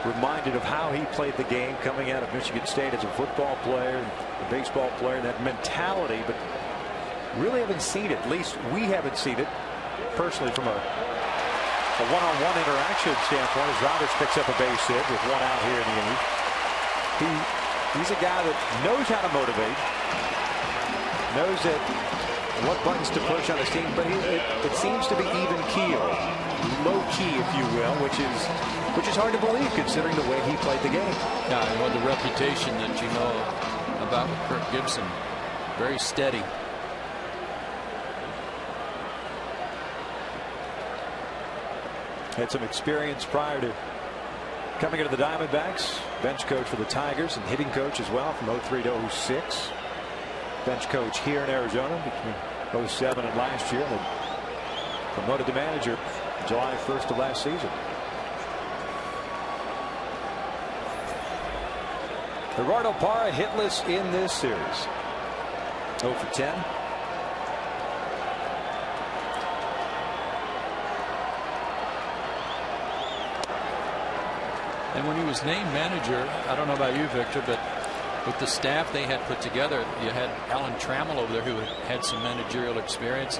reminded of how he played the game coming out of Michigan State as a football player, and a baseball player, and that mentality, but really haven't seen it. At least we haven't seen it personally from a one-on-one interaction standpoint, as Roberts picks up a base hit with 1 out here in the inning. He's a guy that knows how to motivate, knows that what buttons to push on his team, but it seems to be even keel, low key, if you will, which is hard to believe considering the way he played the game. Yeah, you know, the reputation that you know about with Kirk Gibson, very steady. Had some experience prior to coming into the Diamondbacks. Bench coach for the Tigers and hitting coach as well from 03 to 06. Bench coach here in Arizona between 07 and last year. And promoted to manager July 1st of last season. Gerardo Parra hitless in this series. 0 for 10. And when he was named manager, I don't know about you, Victor, but with the staff they had put together, you had Alan Trammell over there who had some managerial experience,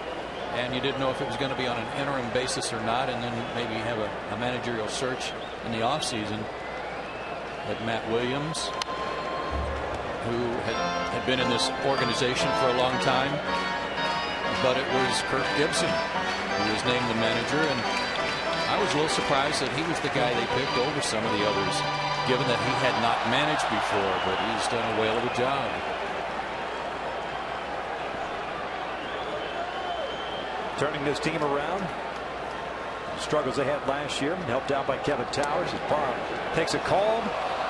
and you didn't know if it was going to be on an interim basis or not, and then maybe have a managerial search in the offseason. Had Matt Williams, who had been in this organization for a long time, but it was Kirk Gibson who was named the manager, and I was a little surprised that he was the guy they picked over some of the others, given that he had not managed before, but he's done a whale of a job. Turning this team around. Struggles they had last year, helped out by Kevin Towers, as Parra takes a call.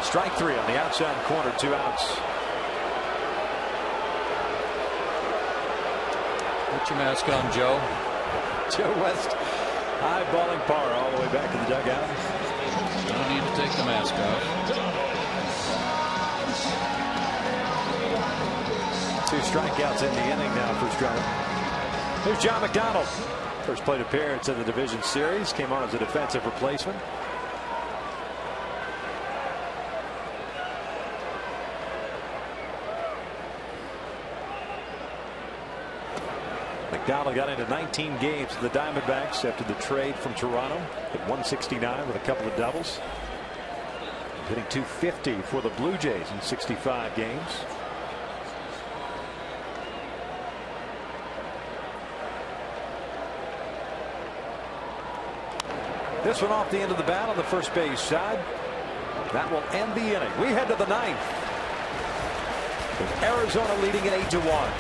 Strike 3 on the outside corner, 2 outs. Put your mask on, Joe. Joe West eyeballing Parra all the way back to the dugout. No need to take the mask off. 2 strikeouts in the inning now for Strummer. Here's John McDonald. First plate appearance in the division series. Came on as a defensive replacement. McDonald got into 19 games for the Diamondbacks after the trade from Toronto. Hit 169 with a couple of doubles. Hitting .250 for the Blue Jays in 65 games. This one off the end of the bat on the first base side. That will end the inning. We head to the 9th, with Arizona leading at 8-1.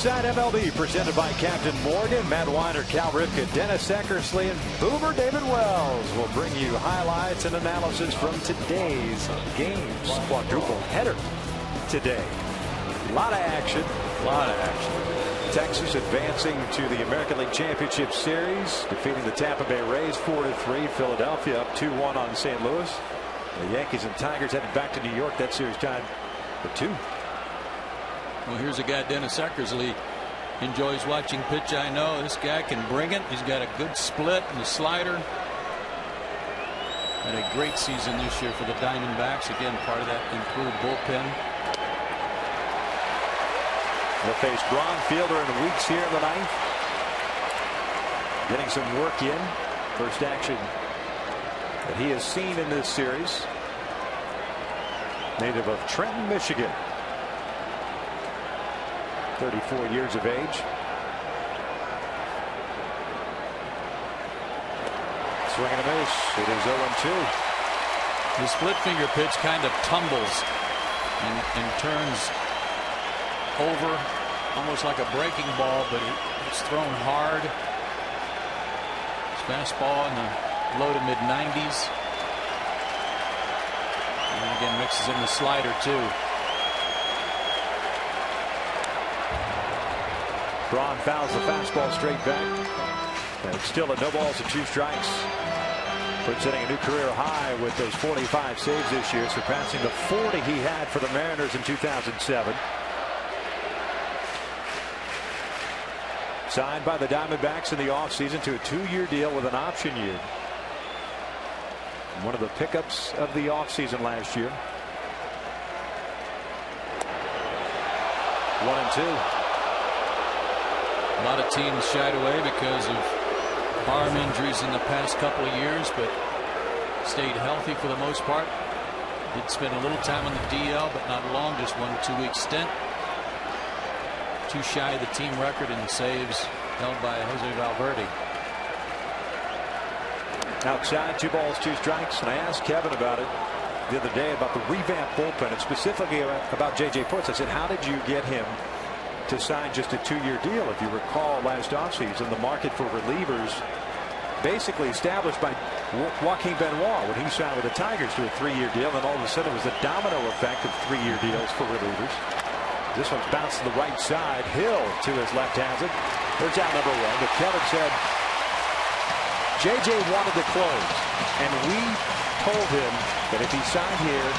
Inside MLB, presented by Captain Morgan. Matt Weiner, Cal Ripken, Dennis Eckersley, and Boomer David Wells will bring you highlights and analysis from today's games. Quadruple header today. A lot of action. Texas advancing to the American League Championship Series, defeating the Tampa Bay Rays 4-3. Philadelphia up 2-1 on St. Louis. The Yankees and Tigers headed back to New York. That series tied for 2. Well, here's a guy, Dennis Eckersley, enjoys watching pitch. I know this guy can bring it. He's got a good split and a slider. Had a great season this year for the Diamondbacks. Again, part of that improved bullpen. They'll face Braun, Fielder, in the weeks here in the ninth. Getting some work in. First action that he has seen in this series. Native of Trenton, Michigan. 34 years of age. Swing and a miss. It is 0-2. The split finger pitch kind of tumbles and turns over almost like a breaking ball, but it's thrown hard. His fastball in the low to mid 90s. And again mixes in the slider too. Braun fouls the fastball straight back. And it's still a no balls and 2 strikes. Puts setting a new career high with those 45 saves this year, surpassing the 40 he had for the Mariners in 2007. Signed by the Diamondbacks in the offseason to a 2-year deal with an option year. One of the pickups of the offseason last year. 1-2. A lot of teams shied away because of arm injuries in the past couple of years, but stayed healthy for the most part. Did spend a little time on the DL, but not long, just 1 2-week stint. Too shy of the team record in saves held by Jose Valverde. Outside, 2 balls, 2 strikes. And I asked Kevin about it the other day about the revamped bullpen, and specifically about J.J. Putz. I said, how did you get him to sign just a 2-year deal? If you recall, last offseason, the market for relievers basically established by Joaquin Benoit when he signed with the Tigers to a 3-year deal. And all of a sudden it was the domino effect of 3-year deals for relievers. This one's bounced to the right side. Hill to his left has it. There's out number 1. But Kevin said J.J. wanted to close, and we told him that if he signed here,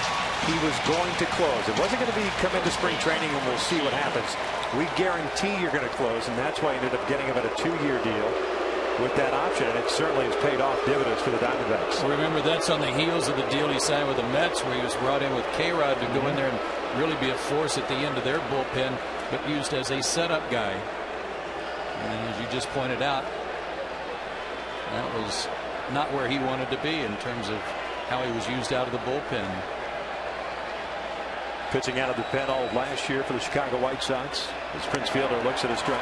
he was going to close. It wasn't going to be come into spring training and we'll see what happens. We guarantee you're going to close, and that's why he ended up getting him at a 2-year deal with that option, and it certainly has paid off dividends for the Diamondbacks. Well, remember, that's on the heels of the deal he signed with the Mets, where he was brought in with K-Rod to go in there and really be a force at the end of their bullpen, but used as a setup guy. And as you just pointed out, that was not where he wanted to be in terms of how he was used out of the bullpen. Pitching out of the pen all of last year for the Chicago White Sox as Prince Fielder looks at his strike.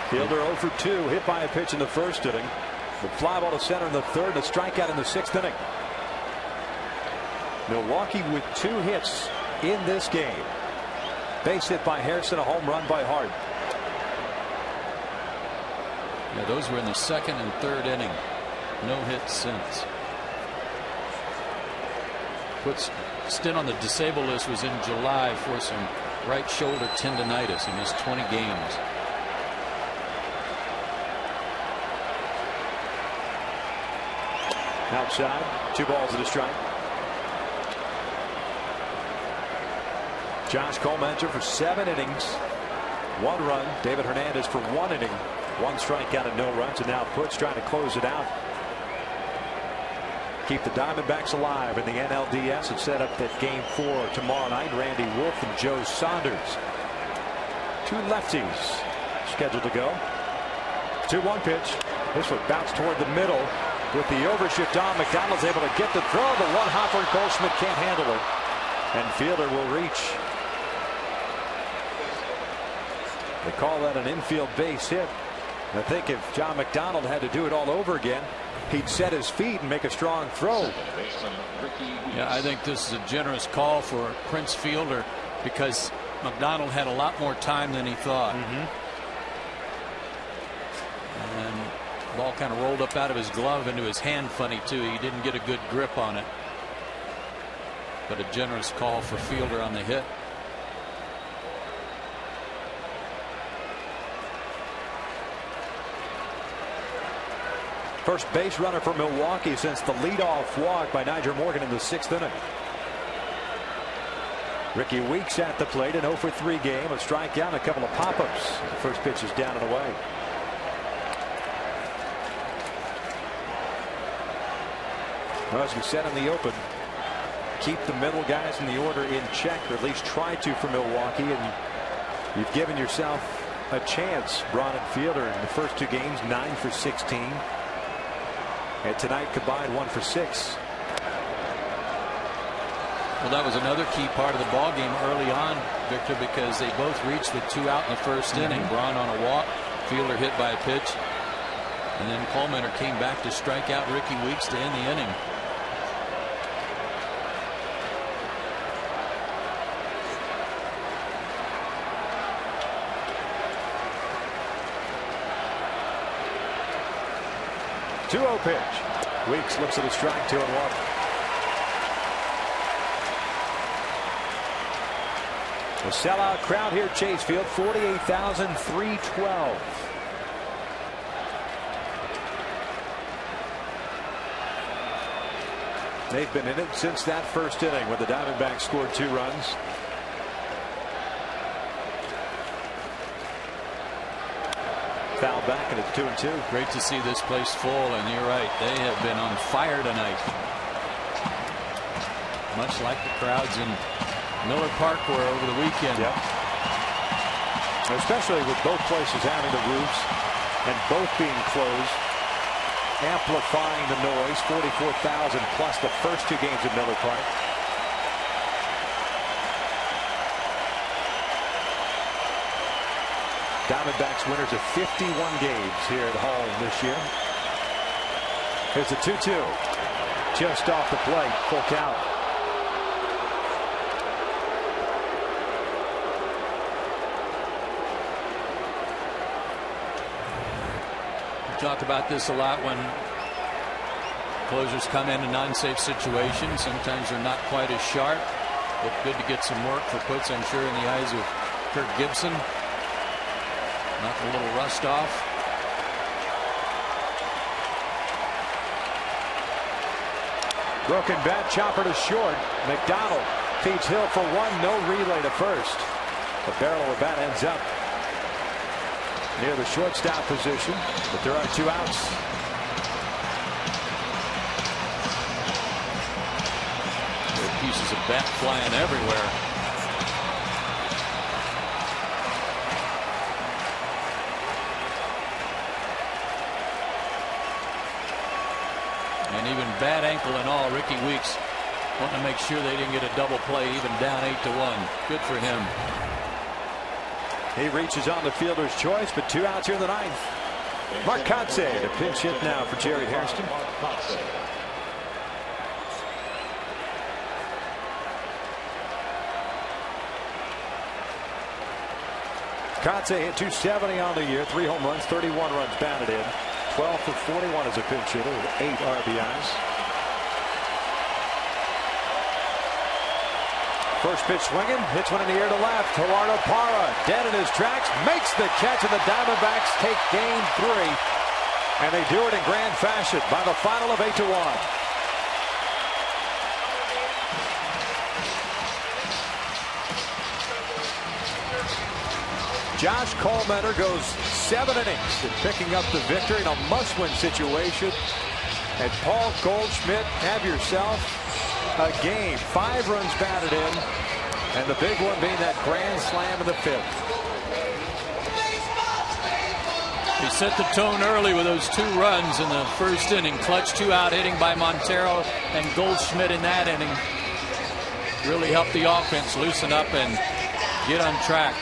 Fielder 0 for 2, hit by a pitch in the first inning. The fly ball to center in the third, and a strikeout in the 6th inning. Milwaukee with 2 hits in this game. Base hit by Harrison, a home run by Hart. Yeah, those were in the 2nd and 3rd inning. No hits since. Puts stint on the disabled list was in July for some right shoulder tendonitis. He missed 20 games. Outside, 2 balls and a strike. Josh Coleman entered for 7 innings, 1 run. David Hernandez for 1 inning, 1 strikeout and no runs, and now Putz trying to close it out. Keep the Diamondbacks alive in the NLDS and set up that game 4 tomorrow night. Randy Wolf and Joe Saunders. 2 lefties scheduled to go. 2-1 pitch. This one bounced toward the middle with the overshift on. McDonald's able to get the throw. The one hopper, Goldschmidt can't handle it. And Fielder will reach. They call that an infield base hit. I think if John McDonald had to do it all over again, he'd set his feet and make a strong throw. Yeah, I think this is a generous call for Prince Fielder because McDonald had a lot more time than he thought. And the ball kind of rolled up out of his glove into his hand funny too. He didn't get a good grip on it. But a generous call for Fielder on the hit. First base runner for Milwaukee since the leadoff walk by Nyjer Morgan in the 6th inning. Ricky Weeks at the plate, an 0-for-3 game, a strikeout, a couple of pop-ups. The first pitch is down and away. Well, as we said in the open, keep the middle guys in the order in check, or at least try to for Milwaukee, and you've given yourself a chance. Braun and Fielder in the first 2 games, 9 for 16. And tonight combined 1 for 6. Well, that was another key part of the ball game early on, Victor, because they both reached the 2 out in the first inning. Braun on a walk, Fielder hit by a pitch, and then Coleman came back to strike out Ricky Weeks to end the inning. Two-0 pitch. Weeks looks at a strike, 2-1. A sellout crowd here at Chase Field, 48,312. They've been in it since that first inning when the Diamondbacks scored 2 runs. Foul back, and it's 2-2. Great to see this place full, and you're right, they have been on fire tonight. Much like the crowds in Miller Park were over the weekend. Yep. Especially with both places having the roofs and both being closed, amplifying the noise. 44,000 plus the first 2 games at Miller Park. Diamondbacks winners of 51 games here at home this year. Here's the 2-2. Just off the plate. Full count. We talk about this a lot when closers come into non-safe situations. Sometimes they're not quite as sharp, but good to get some work for puts, I'm sure, in the eyes of Kirk Gibson. Knock a little rust off. Broken bat, chopper to short. McDonald feeds Hill for 1, no relay to first. The barrel of the bat ends up near the shortstop position, but there are 2 outs. There are pieces of bat flying everywhere. And even bad ankle and all, Ricky Weeks wanting to make sure they didn't get a double play, even down 8-1. Good for him. He reaches on the fielder's choice, but 2 outs here in the 9th. Mark Kotsay to pinch hit now for Jerry Hairston. Kotsay hit .270 on the year, 3 home runs, 31 runs batted in. 12 for 41 as a pinch hitter with 8 RBIs. First pitch swinging, hits one in the air to left. Gerardo Parra dead in his tracks, makes the catch, and the Diamondbacks take game 3. And they do it in grand fashion by the final of 8-1. Josh Coleman goes 7 innings in picking up the victory in a must-win situation. And Paul Goldschmidt, have yourself a game. 5 runs batted in, and the big one being that grand slam in the 5th. He set the tone early with those 2 runs in the first inning. Clutch 2-out hitting by Montero and Goldschmidt in that inning really helped the offense loosen up and get on track.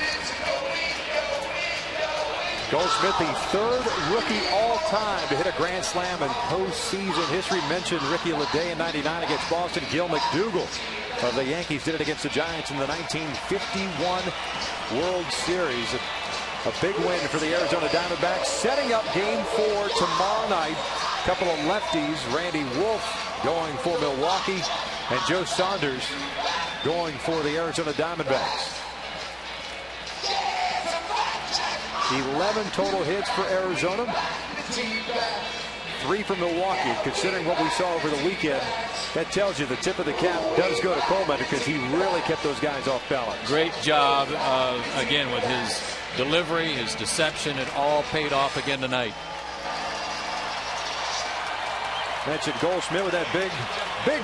Goldschmidt, the third rookie all-time to hit a grand slam in postseason history. Mentioned Ricky Leday in '99 against Boston. Gil McDougall of the Yankees did it against the Giants in the 1951 World Series. A big win for the Arizona Diamondbacks, setting up Game 4 tomorrow night. A couple of lefties, Randy Wolf going for Milwaukee, and Joe Saunders going for the Arizona Diamondbacks. 11 total hits for Arizona, 3 for Milwaukee. Considering what we saw over the weekend, that tells you the tip of the cap does go to Coleman, because he really kept those guys off balance. Great job, again, with his delivery, his deception. It all paid off again tonight. Mentioned Goldschmidt with that big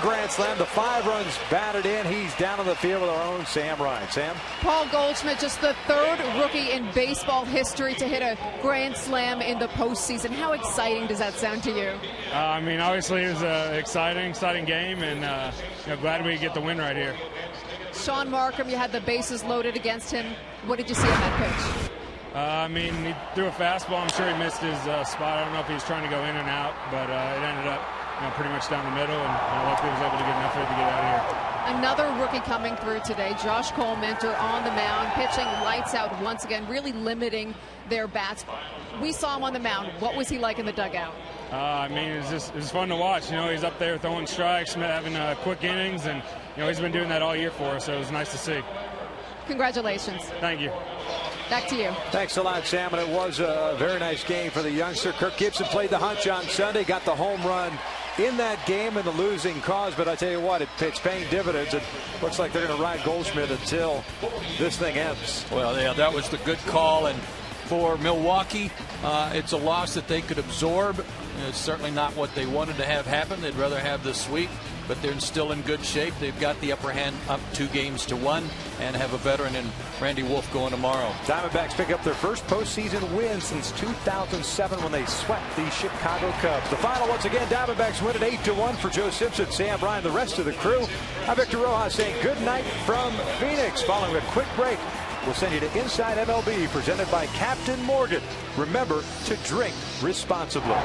grand slam. The 5 runs batted in. He's down on the field with our own Sam Ryan. Sam? Paul Goldschmidt, just the third rookie in baseball history to hit a grand slam in the postseason. How exciting does that sound to you? I mean, obviously it was an exciting game, and glad we get the win right here. Sean Markham, you had the bases loaded against him. What did you see on that pitch? I mean, he threw a fastball. I'm sure he missed his spot. I don't know if he was trying to go in and out, but it ended up pretty much down the middle, and luckily was able to get enough of it to get out of here. Another rookie coming through today, Josh Colementor on the mound, pitching lights out once again, really limiting their bats. We saw him on the mound. What was he like in the dugout? I mean, it was fun to watch. He's up there throwing strikes, having quick innings, and he's been doing that all year for us, so it was nice to see. Congratulations. Thank you. Back to you. Thanks a lot, Sam. And it was a very nice game for the youngster. Kirk Gibson played the hunch on Sunday, got the home run in that game in the losing cause. But I tell you what, it's paying dividends. It looks like they're going to ride Goldschmidt until this thing ends. Well, yeah, that was the good call. And for Milwaukee, it's a loss that they could absorb. It's certainly not what they wanted to have happen. They'd rather have the sweep, but they're still in good shape. They've got the upper hand, up 2-1, and have a veteran in Randy Wolf going tomorrow. Diamondbacks pick up their first postseason win since 2007 when they swept the Chicago Cubs. The final, once again, Diamondbacks win at 8-1. For Joe Simpson, Sam Ryan, the rest of the crew, I'm Victor Rojas saying good night from Phoenix. Following a quick break, we'll send you to Inside MLB, presented by Captain Morgan. Remember to drink responsibly.